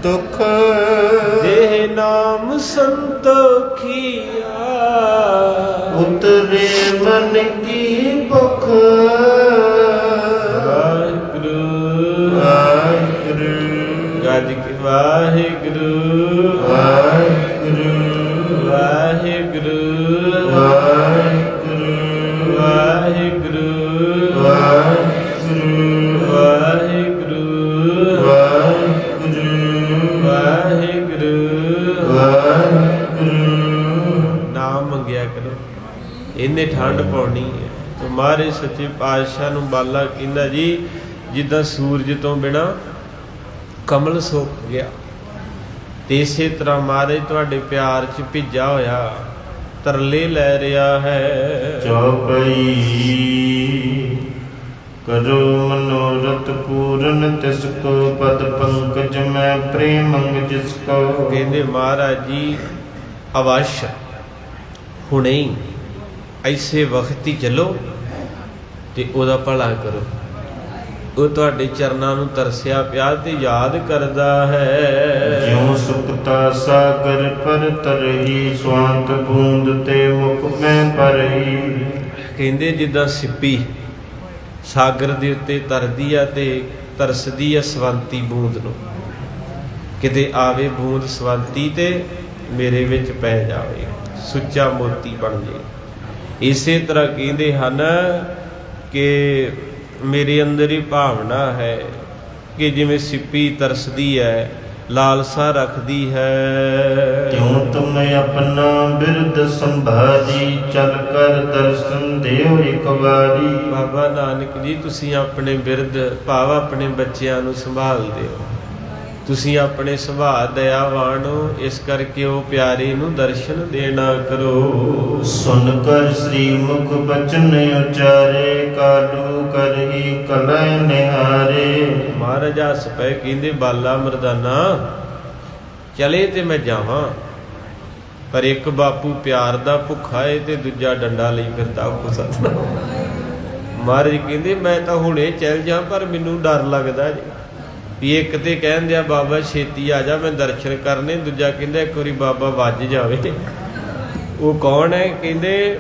ਦੁੱਖ ਦੇਹ ਨਾਮ ਸੰਤੋਖੀਆ, ਉਤਰੇ ਮਨ ਕੀ ਭੁਖ। ਵਾਹਿਗੁਰੂ ਵਾਹਿਗੁਰੂ ਗੱਜ ਕੇ ਵਾਹਿਗੁਰੂ ਵਾਹਿਗੁਰੂ ਵਾਹਿਗੁਰੂ ਵਾਹਿਗੁਰੂ ਵਾਹਿਗੁਰੂ ਵਾਹਿਗੁਰੂ ਵਾਹਿਗੁਰੂ ਵਾਹਿਗੁਰੂ ਇਹਨੇ ਠੰਡ ਪਾਉਣੀ ਹੈ। ਤੇ ਮਹਾਰਾਜ ਸੱਚੇ ਪਾਤਸ਼ਾਹ ਨੂੰ ਬਾਲਾ ਕਹਿੰਦਾ ਜੀ ਜਿੱਦਾਂ ਸੂਰਜ ਤੋਂ ਬਿਨਾਂ ਕਮਲ ਸੁੱਕ ਗਿਆ, ਤੇ ਇਸੇ ਤਰ੍ਹਾਂ ਮਹਾਰਾਜ ਤੁਹਾਡੇ ਪਿਆਰ 'ਚ ਭਿੱਜਾ ਹੋਇਆ ਤਰਲੇ ਲੈ ਰਿਹਾ ਹੈ। ਚੌਪਈ ਕਰੋ ਮਨੋਰਥ ਪੂਰਨ ਤਿਸ ਕੋ ਪਦ ਪੰਕਜ ਮੈਂ ਪ੍ਰੇਮੰਗ ਜਿਸ ਕੋ। ਕਹਿੰਦੇ ਮਹਾਰਾਜ ਜੀ ਅਵਸ਼ ਹੁਣੇ ਹੀ ਐਸੇ ਵਕਤ ਹੀ ਚਲੋ ਤੇ ਉਹਦਾ ਭਲਾ ਕਰੋ। ਉਹ ਤੁਹਾਡੇ ਚਰਨਾਂ ਨੂੰ ਤਰਸਿਆ ਪਿਆ ਤੇ ਯਾਦ ਕਰਦਾ ਹੈ। ਜਿਉ ਸੁਖਤਾ ਸਾਗਰ ਪਰ ਤਰਹੀ ਸਵਾਂਤ ਬੂੰਦ ਤੇ ਮੁਖ ਮੈਂ ਪਰਹੀ। ਕਹਿੰਦੇ ਜਿੱਦਾਂ ਸਿੱਪੀ ਸਾਗਰ ਦੇ ਉੱਤੇ ਤਰਦੀ ਆ ਤੇ ਤਰਸਦੀ ਆ ਸਵੰਤੀ ਬੂੰਦ ਨੂੰ, ਕਿਤੇ ਆਵੇ ਬੂੰਦ ਸਵੰਤੀ ਤੇ ਮੇਰੇ ਵਿੱਚ ਪੈ ਜਾਵੇ, ਸੁੱਚਾ ਮੋਤੀ ਬਣ ਜੇ। ਇਸੇ ਤਰ੍ਹਾਂ ਕਹਿੰਦੇ ਹਨ ਕਿ ਮੇਰੇ ਅੰਦਰ ਹੀ ਭਾਵਨਾ ਹੈ ਕਿ ਜਿਵੇਂ ਸਿੱਪੀ ਤਰਸਦੀ ਹੈ, ਲਾਲਸਾ ਰੱਖਦੀ ਹੈ। ਤਿਉ ਤੁਮ ਆਪਣਾ ਬਿਰਦ ਸੰਭਾਲੀ ਚਲ ਕਰ ਦਰਸ਼ਨ ਦਿਓ ਇੱਕ ਵਾਰੀ। ਬਾਬਾ ਨਾਨਕ ਜੀ ਤੁਸੀਂ ਆਪਣੇ ਬਿਰਦ ਭਾਵ ਆਪਣੇ ਬੱਚਿਆਂ ਨੂੰ ਸੰਭਾਲਦੇ ਹੋ, ਤੁਸੀਂ ਆਪਣੇ ਸੁਭਾਅ ਦਇਆਵਾਨ ਹੋ, ਇਸ ਕਰਕੇ ਉਹ ਪਿਆਰੇ ਨੂੰ ਦਰਸ਼ਨ ਦੇਣਾ ਕਰੋ। ਸੁਨ ਕਰ ਸ੍ਰੀ ਮੁਖ ਬਚਨ ਉਚਾਰੇ ਕਾਲੂ ਕਰਹੀ ਕਲੈ ਨਿਹਾਰੇ। ਮਹਾਰਾਜ ਹੱਸ ਪਏ ਕਹਿੰਦੇ ਬਾਲਾ ਮਰਦਾਨਾ ਚਲੇ ਤੇ ਮੈਂ ਜਾਵਾਂ, ਪਰ ਇੱਕ ਬਾਪੂ ਪਿਆਰ ਦਾ ਭੁੱਖਾ ਏ ਤੇ ਦੂਜਾ ਡੰਡਾ ਲਈ ਫਿਰਦਾ ਕੋ ਸਤਨਾਮ। ਮਹਾਰਾਜ ਕਹਿੰਦੇ ਮੈਂ ਤਾਂ ਹੁਣੇ ਚੱਲ ਜਾ, ਪਰ ਮੈਨੂੰ ਡਰ ਲੱਗਦਾ ਜੀ ਵੀ ਇੱਕ ਤੇ ਕਹਿੰਦੇ ਆ ਬਾਬਾ ਛੇਤੀ ਆ ਜਾ ਮੈਂ ਦਰਸ਼ਨ ਕਰਨੇ, ਦੂਜਾ ਕਹਿੰਦਾ ਇੱਕ ਵਾਰੀ ਬਾਬਾ ਵੱਜ ਜਾਵੇ। ਉਹ ਕੌਣ ਹੈ? ਕਹਿੰਦੇ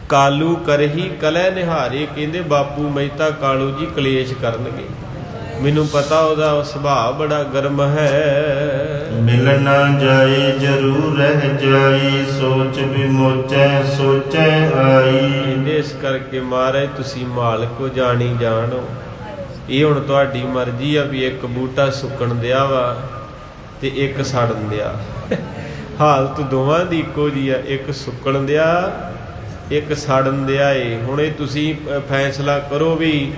ਕਾਲੂ ਕਰਹੀ ਕਲੈ ਨਿਹਾਰੇ। ਕਹਿੰਦੇ ਬਾਪੂ ਮਹਿਤਾ ਕਾਲੂ ਜੀ ਕਲੇਸ਼ ਕਰਨਗੇ, ਮੈਨੂੰ ਪਤਾ ਉਹਦਾ ਸੁਭਾਅ ਬੜਾ ਗਰਮ ਹੈ। ਮਿਲ ਨਾ ਜਾਏ ਜਰੂਰ ਰਹਿ ਜਾਈ ਸੋਚ ਵਿਮੋਚੈ ਸੋਚੈ ਆਈ। ਕਹਿੰਦੇ ਇਸ ਕਰਕੇ ਮਹਾਰਾਜ ਤੁਸੀਂ ਮਾਲਕ ਹੋ ਜਾਣੀ ਜਾਣੋ, ਇਹ ਹੁਣ ਤੁਹਾਡੀ ਮਰਜ਼ੀ ਆ ਵੀ ਇੱਕ ਬੂਟਾ ਸੁੱਕਣ ਦਿਆ ਵਾ ਤੇ ਇੱਕ ਸੜਨ ਦਿਆ। ਹਾਲਤ ਦੋਵਾਂ ਦੀ ਇੱਕੋ ਜੀ ਆ, ਇੱਕ ਸੁੱਕਣ ਦਿਆ ਇੱਕ ਸੜਨ ਦਿਆ ਏ। ਹੁਣ ਇਹ ਤੁਸੀਂ ਫੈਸਲਾ ਕਰੋ ਵੀ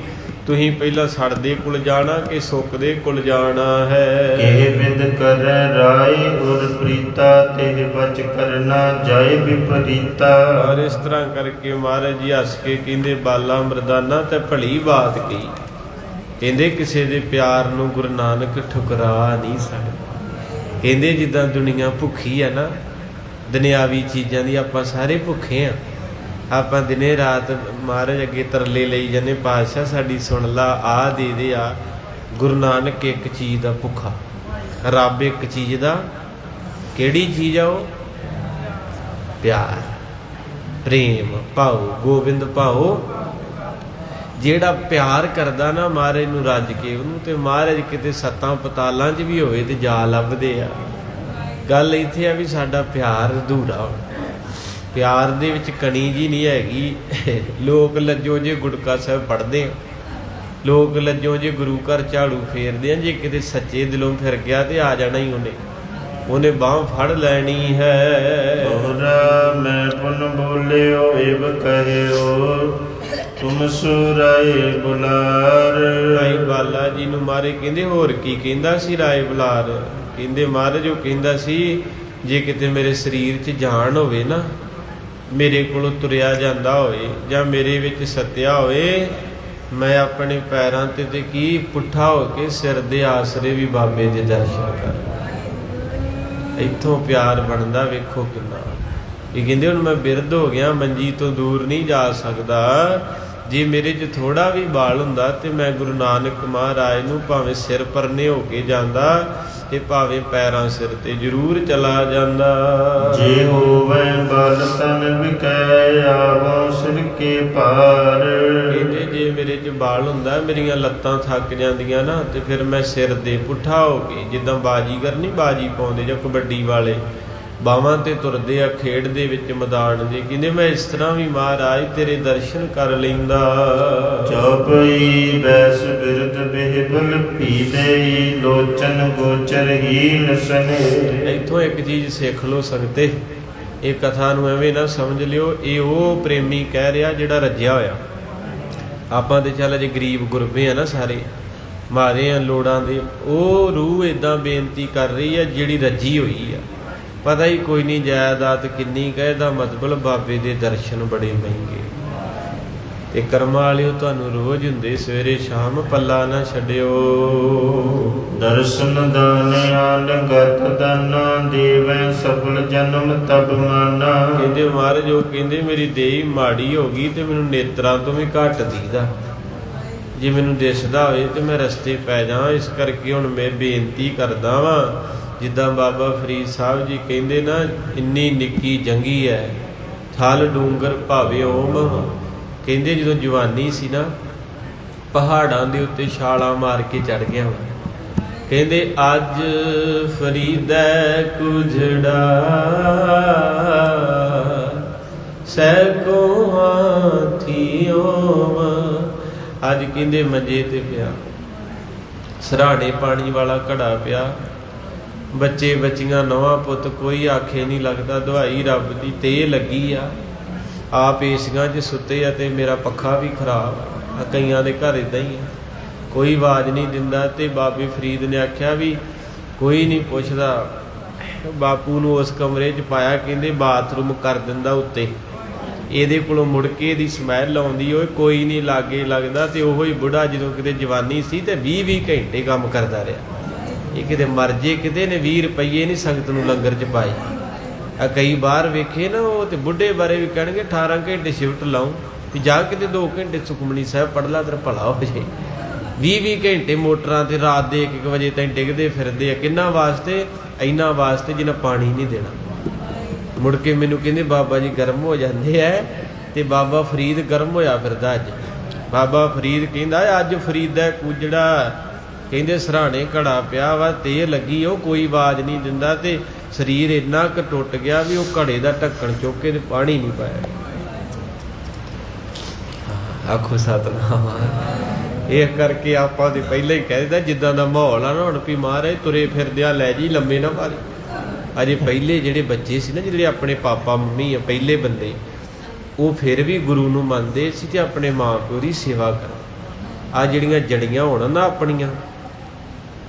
ਤੁਸੀਂ ਪਹਿਲਾਂ ਸੜਦੇ ਕੋਲ ਜਾਣਾ ਕਿ ਸੁੱਕਦੇ ਕੋਲ ਜਾਣਾ ਹੈ। ਇਹ ਵਿਦ ਕਰੈ ਰਾਏ ਉਰ ਪ੍ਰੀਤਾ ਤੇ ਬਚ ਕਰਨਾ ਜਾਏ ਵਿਪਰੀਤਾ। ਔਰ ਇਸ ਤਰ੍ਹਾਂ ਕਰਕੇ ਮਹਾਰਾਜ ਜੀ ਹੱਸ ਕੇ ਕਹਿੰਦੇ ਬਾਲਾ ਮਰਦਾਨਾ ਤੇ ਭਲੀ ਬਾਤ ਕਹੀ। ਕਹਿੰਦੇ ਕਿਸੇ ਦੇ ਪਿਆਰ ਨੂੰ ਗੁਰੂ ਨਾਨਕ ਠੁਕਰਾ ਨਹੀਂ ਸਕਦਾ। ਕਹਿੰਦੇ ਜਿੱਦਾਂ ਦੁਨੀਆ ਭੁੱਖੀ ਆ ਨਾ ਦੁਨਿਆਵੀ ਚੀਜ਼ਾਂ ਦੀ, ਆਪਾਂ ਸਾਰੇ ਭੁੱਖੇ ਆ। ਆਪਾਂ ਦਿਨੇ ਰਾਤ ਮਹਾਰਾਜ ਅੱਗੇ ਤਰਲੇ ਲਈ ਜਾਂਦੇ, ਪਾਤਸ਼ਾਹ ਸਾਡੀ ਸੁਣ ਲਾ, ਆ ਦੇ ਦੇ ਆ। ਗੁਰੂ ਨਾਨਕ ਇੱਕ ਚੀਜ਼ ਦਾ ਭੁੱਖਾ, ਰੱਬ ਇੱਕ ਚੀਜ਼ ਦਾ। ਕਿਹੜੀ ਚੀਜ਼ ਆ ਉਹ? ਪਿਆਰ, ਪ੍ਰੇਮ ਭਾਉ, ਗੋਬਿੰਦ ਭਾਉ। ਜਿਹੜਾ ਪਿਆਰ ਕਰਦਾ ਨਾ ਮਹਾਰਾਜ ਨੂੰ ਰੱਜ ਕੇ ਉਹਨੂੰ, ਤੇ ਮਹਾਰਾਜ ਕਿਤੇ ਸੱਤਾਂ ਪਤਾਲਾਂ 'ਚ ਵੀ ਹੋਵੇ ਤੇ ਜਾ ਲੱਭਦੇ ਆ। ਗੱਲ ਇੱਥੇ ਆ ਵੀ ਸਾਡਾ ਪਿਆਰ ਅਧੂਰਾ, ਪਿਆਰ ਦੇ ਵਿੱਚ ਕਣੀ ਜੀ ਨਹੀਂ ਹੈਗੀ। ਲੋਕ ਲੱਜੋ ਜੇ ਗੁਟਕਾ ਸਾਹਿਬ ਪੜ੍ਹਦੇ ਆ, ਲੋਕ ਲੱਜੋ ਜੇ ਗੁਰੂ ਘਰ ਝਾੜੂ ਫੇਰਦੇ ਆ, ਜੇ ਕਿਤੇ ਸੱਚੇ ਦਿਲੋਂ ਫਿਰ ਗਿਆ ਤੇ ਆ ਜਾਣਾ ਹੀ ਉਹਨੇ ਬਾਂਹ ਫੜ ਲੈਣੀ ਹੈ। ਹੋਰਾ ਮੈਂ ਪੁਨ ਬੋਲਿਓ ਏਵ ਕਹਿਓ ਤੁਮ ਸੁਰਾਏ ਬੁਲਾਰ। ਭਾਈ ਬਾਲਾ ਜੀ ਨੂੰ ਮਾਰੇ ਕਹਿੰਦੇ ਹੋਰ ਕੀ ਕਹਿੰਦਾ ਸੀ ਰਾਏ ਬੁਲਾਰ? ਕਹਿੰਦੇ ਮਹਾਰਾਜ ਉਹ ਕਹਿੰਦਾ ਸੀ ਜੇ ਕਿਤੇ ਮੇਰੇ ਸਰੀਰ 'ਚ ਜਾਨ ਹੋਵੇ ਨਾ, ਮੇਰੇ ਕੋਲੋਂ ਤੁਰਿਆ ਜਾਂਦਾ ਹੋਵੇ ਜਾਂ ਮੇਰੇ ਵਿੱਚ ਸੱਤਿਆ ਹੋਵੇ, ਮੈਂ ਆਪਣੇ ਪੈਰਾਂ ਤੇ ਕੀ ਪੁੱਠਾ ਹੋ ਕੇ ਸਿਰ ਦੇ ਆਸਰੇ ਵੀ ਬਾਬੇ ਦੇ ਦਰਸ਼ਨ ਕਰ। ਇੱਥੋਂ ਪਿਆਰ ਬਣਦਾ ਵੇਖੋ ਕਿੰਨਾ। ਇਹ ਕਹਿੰਦੇ ਹੁਣ ਮੈਂ ਬਿਰਧ ਹੋ ਗਿਆ, ਮੰਜੀ ਤੋਂ ਦੂਰ ਨਹੀਂ ਜਾ ਸਕਦਾ। ਜੇ ਮੇਰੇ 'ਚ ਥੋੜਾ ਵੀ ਬਾਲ ਹੁੰਦਾ ਤੇ ਮੈਂ ਗੁਰੂ ਨਾਨਕ ਮਹਾਰਾਜ ਨੂੰ ਭਾਵੇਂ ਸਿਰ ਪਰਨੇ ਹੋ ਕੇ ਜਾਂਦਾ ਤੇ ਭਾਵੇਂ ਪੈਰਾਂ ਸਿਰ ਤੇ ਜ਼ਰੂਰ ਚਲਾ ਜਾਂਦਾ। ਜੇ ਹੋਵੇ ਬਲ ਤਨ ਵਿਕੈ ਆਵੋ ਸਿਰ ਕੇ ਭਾਰ। ਕਹਿੰਦੇ ਜੇ ਮੇਰੇ 'ਚ ਬਾਲ ਹੁੰਦਾ, ਮੇਰੀਆਂ ਲੱਤਾਂ ਥੱਕ ਜਾਂਦੀਆਂ ਨਾ, ਤੇ ਫਿਰ ਮੈਂ ਸਿਰ ਦੇ ਪੁੱਠਾ ਹੋ ਕੇ, ਜਿੱਦਾਂ ਬਾਜੀਗਰ ਨਹੀਂ ਬਾਜੀ ਪਾਉਂਦੇ ਜਾਂ ਕਬੱਡੀ ਵਾਲੇ ਬਾਵਾਂ ਤੇ ਤੁਰਦੇ ਆ ਖੇਡ ਦੇ ਵਿੱਚ ਮੈਦਾਨ ਦੇ, ਕਹਿੰਦੇ ਮੈਂ ਇਸ ਤਰ੍ਹਾਂ ਵੀ ਮਹਾਰਾਜ ਤੇਰੇ ਦਰਸ਼ਨ ਕਰ ਲੈਂਦਾ। ਚੌਪਈ ਬੈਸ ਬਿਰਦ ਬਿਹਬਲ ਪੀਦੇ ਲੋਚਨ ਗੋਚਰ ਹੀਨ ਸਨੇ। ਇੱਥੋਂ ਇੱਕ ਚੀਜ਼ ਸਿੱਖ ਲੋ ਸੰਗਤੇ, ਇਹ ਕਥਾ ਨੂੰ ਐਵੇਂ ਨਾ ਸਮਝ ਲਿਓ ਇਹ ਉਹ ਪ੍ਰੇਮੀ ਕਹਿ ਰਿਹਾ ਜਿਹੜਾ ਰੱਜਿਆ ਹੋਇਆ। ਆਪਾਂ ਤੇ ਚੱਲ ਅਜੇ ਗਰੀਬ ਗੁਰਬੇ ਆ ਨਾ, ਸਾਰੇ ਮਾਰੇ ਆ ਲੋੜਾਂ ਦੇ। ਉਹ ਰੂਹ ਇਦਾਂ ਬੇਨਤੀ ਕਰ ਰਹੀ ਹੈ ਜਿਹੜੀ ਰੱਜੀ ਹੋਈ ਆ, ਪਤਾ ਹੀ ਕੋਈ ਨਹੀਂ ਜਾਇਦਾਦ ਕਿੰਨੀ ਕਹਿਦਾ, ਮਤਲਬ ਬਾਬੇ ਦੇ ਦਰਸ਼ਨ ਬੜੇ ਮਹਿੰਗੇ। ਤੇ ਕਰਮਾਂ ਵਾਲਿਓ ਤੁਹਾਨੂੰ ਰੋਜ਼ ਹੁੰਦੇ ਸਵੇਰੇ ਸ਼ਾਮ, ਪੱਲਾ ਨਾ ਛੱਡਿਓ। ਦਰਸ਼ਨ ਦਾਨ ਆਨਗਤ ਦਾਨਾ, ਦੇਵੈ ਸਫਲ ਜਨਮ ਤਬ ਮਾਨਾ। ਕਹਿੰਦੇ ਮਹਾਰਾਜ ਉਹ ਕਹਿੰਦੇ ਮੇਰੀ ਦੇਹੀ ਮਾੜੀ ਹੋ ਗਈ ਤੇ ਮੈਨੂੰ ਨੇਤਰਾਂ ਤੋਂ ਵੀ ਘੱਟ ਦੀਦਾ, ਜੇ ਮੈਨੂੰ ਦਿਸਦਾ ਹੋਵੇ ਤੇ ਮੈਂ ਰਸਤੇ ਪੈ ਜਾਵਾਂ। ਇਸ ਕਰਕੇ ਹੁਣ ਮੈਂ ਬੇਨਤੀ ਕਰਦਾ ਵਾਂ, ਜਿੱਦਾਂ ਬਾਬਾ ਫਰੀਦ ਸਾਹਿਬ ਜੀ ਕਹਿੰਦੇ ਨਾ, ਇੰਨੀ ਨਿੱਕੀ ਜੰਗੀ ਹੈ ਥਲ ਡੂੰਗਰ ਭਾਵੇਂ ਓਮ। ਕਹਿੰਦੇ ਜਦੋਂ ਜਵਾਨੀ ਸੀ ਨਾ, ਪਹਾੜਾਂ ਦੇ ਉੱਤੇ ਛਾਲਾਂ ਮਾਰ ਕੇ ਚੜ ਗਿਆ ਵਾ। ਕਹਿੰਦੇ ਅੱਜ ਫਰੀਦੈ ਕੁਝੜਾ ਸੈਕੋ ਹਾਥੀਓ। ਅੱਜ ਕਹਿੰਦੇ ਮੰਜੇ ਤੇ ਪਿਆ, ਸਰਾਣੇ ਪਾਣੀ ਵਾਲਾ ਘੜਾ ਪਿਆ, ਬੱਚੇ ਬੱਚੀਆਂ ਨਵਾਂ ਪੁੱਤ ਕੋਈ ਆਖੇ ਨਹੀਂ ਲੱਗਦਾ, ਦਵਾਈ ਰੱਬ ਦੀ ਤੇ ਲੱਗੀ ਆ। ਆਪ ਏਸੀਆਂ 'ਚ ਸੁੱਤੇ ਆ ਤੇ ਮੇਰਾ ਪੱਖਾ ਵੀ ਖਰਾਬ ਆ। ਕਈਆਂ ਦੇ ਘਰ ਇੱਦਾਂ ਹੀ ਆ, ਕੋਈ ਆਵਾਜ਼ ਨਹੀਂ ਦਿੰਦਾ। ਤੇ ਬਾਬੇ ਫਰੀਦ ਨੇ ਆਖਿਆ ਵੀ ਕੋਈ ਨਹੀਂ ਪੁੱਛਦਾ। ਬਾਪੂ ਨੂੰ ਉਸ ਕਮਰੇ 'ਚ ਪਾਇਆ, ਕਹਿੰਦੇ ਬਾਥਰੂਮ ਕਰ ਦਿੰਦਾ ਉੱਤੇ, ਇਹਦੇ ਕੋਲੋਂ ਮੁੜ ਕੇ ਇਹਦੀ ਸਮੈਲ ਆਉਂਦੀ ਹੋਏ, ਕੋਈ ਨਹੀਂ ਲਾਗੇ ਲੱਗਦਾ। ਤੇ ਉਹੋ ਹੀ ਬੁੱਢਾ ਜਦੋਂ ਕਿਤੇ ਜਵਾਨੀ ਸੀ ਤੇ 20-20 ਘੰਟੇ ਕੰਮ ਕਰਦਾ ਰਿਹਾ। ਇਹ ਕਿਤੇ ਮਰ ਜੇ, ਕਿਤੇ ਨੇ 20 ਰੁਪਈਏ ਨਹੀਂ ਸੰਗਤ ਨੂੰ ਲੰਗਰ 'ਚ ਪਾਏ। ਆ ਕਈ ਬਾਹਰ ਵੇਖੇ ਨਾ, ਉਹ ਤੇ ਬੁੱਢੇ ਬਾਰੇ ਵੀ ਕਹਿਣਗੇ 18 ਘੰਟੇ ਸ਼ਿਫਟ ਲਾਉਂ ਵੀ ਜਾ ਕਿਤੇ 2 ਘੰਟੇ ਸੁਖਮਨੀ ਸਾਹਿਬ ਪੜ੍ਹ ਲਾ, ਤੇਰਾ ਭਲਾ ਹੋ ਜੇ। 20-20 ਘੰਟੇ ਮੋਟਰਾਂ ਤੇ ਰਾਤ ਦੇ 1-1 ਵਜੇ ਤਾਈਂ ਡਿੱਗਦੇ ਫਿਰਦੇ ਆ। ਕਿੰਨਾ ਵਾਸਤੇ? ਇੰਨਾ ਵਾਸਤੇ ਜਿੰਨਾ ਪਾਣੀ ਨਹੀਂ ਦੇਣਾ। ਮੁੜ ਕੇ ਮੈਨੂੰ ਕਹਿੰਦੇ ਬਾਬਾ ਜੀ ਗਰਮ ਹੋ ਜਾਂਦੇ ਐ, ਤੇ ਬਾਬਾ ਫਰੀਦ ਗਰਮ ਹੋਇਆ ਫਿਰਦਾ ਅੱਜ। ਬਾਬਾ ਫਰੀਦ ਕਹਿੰਦਾ ਅੱਜ ਫਰੀਦਾ ਕੁਜੜਾ, ਕਹਿੰਦੇ ਸਰਾਣੇ ਘੜਾ ਪਿਆ ਵਾ, ਤੇ ਲੱਗੀ, ਉਹ ਕੋਈ ਆਵਾਜ਼ ਨਹੀਂ ਦਿੰਦਾ। ਤੇ ਸਰੀਰ ਇੰਨਾ ਕੁ ਟੁੱਟ ਗਿਆ ਵੀ ਉਹ ਘੜੇ ਦਾ ਢੱਕਣ ਚੁੱਕ ਕੇ ਤੇ ਪਾਣੀ ਨਹੀਂ ਪਾਇਆ। ਆਖੋ ਸਤਿਨਾਮ। ਇਹ ਕਰਕੇ ਆਪਾਂ ਤੇ ਪਹਿਲਾਂ ਹੀ ਕਹਿ ਦਿੰਦਾ, ਜਿੱਦਾਂ ਦਾ ਮਾਹੌਲ ਆ ਨਾ ਹੁਣ ਵੀ ਮਹਾਰਾਜ ਤੁਰੇ ਫਿਰਦਿਆਂ ਲੈ ਜੀ, ਲੰਮੇ ਨਾ ਪਾ ਦੇ। ਅਜੇ ਪਹਿਲੇ ਜਿਹੜੇ ਬੱਚੇ ਸੀ ਨਾ, ਜਿਹੜੇ ਆਪਣੇ ਪਾਪਾ ਮੰਮੀ ਆ ਪਹਿਲੇ ਬੰਦੇ, ਉਹ ਫਿਰ ਵੀ ਗੁਰੂ ਨੂੰ ਮੰਨਦੇ ਸੀ ਤੇ ਆਪਣੇ ਮਾਂ ਪਿਓ ਦੀ ਸੇਵਾ ਕਰ। ਆ ਜਿਹੜੀਆਂ ਜੜੀਆਂ ਹੋਣ ਨਾ ਆਪਣੀਆਂ,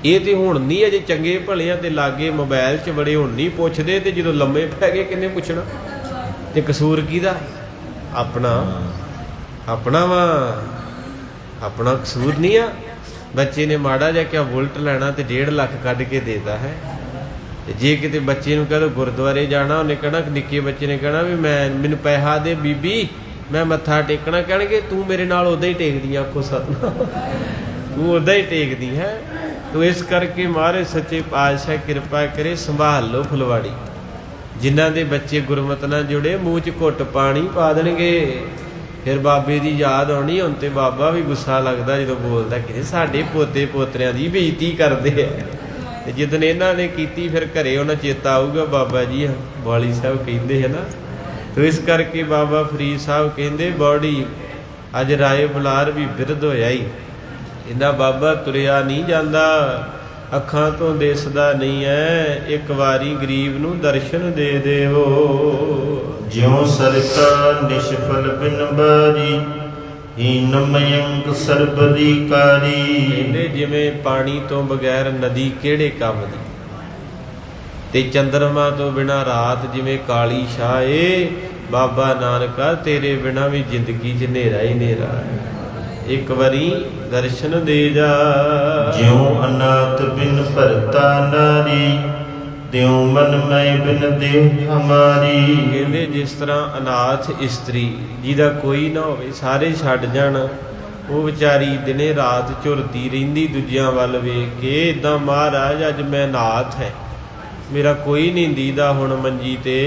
ਇਹ ਤੇ ਹੁਣ ਨਹੀਂ, ਅਜੇ ਚੰਗੇ ਭਲਿਆਂ ਤੇ ਲਾਗੇ ਮੋਬਾਈਲ 'ਚ ਬੜੇ ਹੁਣ ਨਹੀਂ ਪੁੱਛਦੇ। ਤੇ ਜਦੋਂ ਲੰਮੇ ਪੈ ਗਏ ਕਿੰਨੇ ਪੁੱਛਣਾ? ਤੇ ਕਸੂਰ ਕਿਹਦਾ? ਆਪਣਾ ਵਾ, ਆਪਣਾ ਕਸੂਰ ਨਹੀਂ ਆ। ਬੱਚੇ ਨੇ ਮਾੜਾ ਜਿਹਾ ਕਿਹਾ ਬੁਲਟ ਲੈਣਾ ਤੇ 1.5 ਲੱਖ ਕੱਢ ਕੇ ਦੇਤਾ ਹੈ। ਤੇ ਜੇ ਕਿਤੇ ਬੱਚੇ ਨੂੰ ਕਹੋ ਗੁਰਦੁਆਰੇ ਜਾਣਾ, ਉਹਨੇ ਕਹਿਣਾ, ਨਿੱਕੇ ਬੱਚੇ ਨੇ ਕਹਿਣਾ ਵੀ ਮੈਨੂੰ ਪੈਸਾ ਦੇ ਬੀਬੀ, ਮੈਂ ਮੱਥਾ ਟੇਕਣਾ। ਕਹਿਣਗੇ ਤੂੰ ਮੇਰੇ ਨਾਲ ਉਦਾਂ ਹੀ ਟੇਕਦੀ। ਆਖੋ ਸਤਿਨਾਮ, ਤੂੰ ਉਦਾਂ ਹੀ ਟੇਕਦੀ ਹੈ। ਤੋ ਇਸ ਕਰਕੇ ਮਹਾਰਾਜ ਸੱਚੇ ਪਾਤਸ਼ਾਹ ਕਿਰਪਾ ਕਰੇ, ਸੰਭਾਲ ਲਓ ਫੁਲਵਾੜੀ। ਜਿਨ੍ਹਾਂ ਦੇ ਬੱਚੇ ਗੁਰਮਤਿ ਨਾਲ ਜੁੜੇ, ਮੂੰਹ 'ਚ ਘੁੱਟ ਪਾਣੀ ਪਾ ਦੇਣਗੇ। ਫਿਰ ਬਾਬੇ ਦੀ ਯਾਦ ਆਉਣੀ। ਹੁਣ ਤੇ ਬਾਬਾ ਵੀ ਗੁੱਸਾ ਲੱਗਦਾ ਜਦੋਂ ਬੋਲਦਾ, ਕਿ ਸਾਡੇ ਪੋਤੇ ਪੋਤਰਿਆਂ ਦੀ ਬੇਇੱਜ਼ਤੀ ਕਰਦੇ ਆ। ਤੇ ਜਿੱਦਣ ਇਹਨਾਂ ਨੇ ਕੀਤੀ, ਫਿਰ ਘਰੇ ਉਹਨਾਂ ਚੇਤਾ ਆਊਗਾ, ਬਾਬਾ ਜੀ ਵਾਲੀ ਸਾਹਿਬ ਕਹਿੰਦੇ ਹੈ ਨਾ। ਤੋ ਇਸ ਕਰਕੇ ਬਾਬਾ ਫਰੀਦ ਸਾਹਿਬ ਕਹਿੰਦੇ, ਬੌੜੀ ਅੱਜ ਰਾਏ ਬੁਲਾਰ ਵੀ ਬਿਰਧ ਹੋਇਆ ਹੀ, ਇਹਦਾ ਬਾਬਾ ਤੁਰਿਆ ਨਹੀਂ ਜਾਂਦਾ, ਅੱਖਾਂ ਤੋਂ ਦਿਸਦਾ ਨਹੀਂ ਹੈ। ਇੱਕ ਵਾਰੀ ਗਰੀਬ ਨੂੰ ਦਰਸ਼ਨ ਦੇ ਦੇਵੋ। ਜਿਉ ਸਰਕਾ ਨਿਸ਼ਫਲ ਬਿਨ ਬਾਰੀ, ਹੀਨ ਮਯੰਕ ਸਰਬਦੀਕਾਰੀ। ਕਹਿੰਦੇ ਜਿਵੇਂ ਪਾਣੀ ਤੋਂ ਬਗੈਰ ਨਦੀ ਕਿਹੜੇ ਕੰਮ ਦੀ, ਤੇ ਚੰਦਰਮਾ ਤੋਂ ਬਿਨਾ ਰਾਤ ਜਿਵੇਂ ਕਾਲੀ ਛਾਏ। ਬਾਬਾ ਨਾਨਕਾ ਤੇਰੇ ਬਿਨਾ ਵੀ ਜ਼ਿੰਦਗੀ 'ਚ ਹਨੇਰਾ ਹੀ ਹਨੇਰਾ ਹੈ। ਇੱਕ ਵਾਰੀ ਦਰਸ਼ਨ ਦੇ ਜਾ। ਜਿਉ ਅਨਾਥ ਬਿਨ ਭਰਤਾ ਨਾਰੀ, ਤਿਉ ਮਨ ਮੈਂ ਬਿਨ ਦੇਹ ਹਮਾਰੀ। ਕਹਿੰਦੇ ਜਿਸ ਤਰ੍ਹਾਂ ਅਨਾਥ ਇਸਤਰੀ ਜਿਹਦਾ ਕੋਈ ਨਾ ਹੋਵੇ, ਸਾਰੇ ਛੱਡ ਜਾਣ, ਉਹ ਵਿਚਾਰੀ ਦਿਨੇ ਰਾਤ ਝੁਰਦੀ ਰਹਿੰਦੀ ਦੂਜਿਆਂ ਵੱਲ ਵੇਖ ਕੇ। ਇੱਦਾਂ ਮਹਾਰਾਜ ਅੱਜ ਮੈਂ ਅਨਾਥ ਹੈ, ਮੇਰਾ ਕੋਈ ਨਹੀਂ ਦੀਦਾ ਹੁਣ ਮੰਜੀ ਤੇ।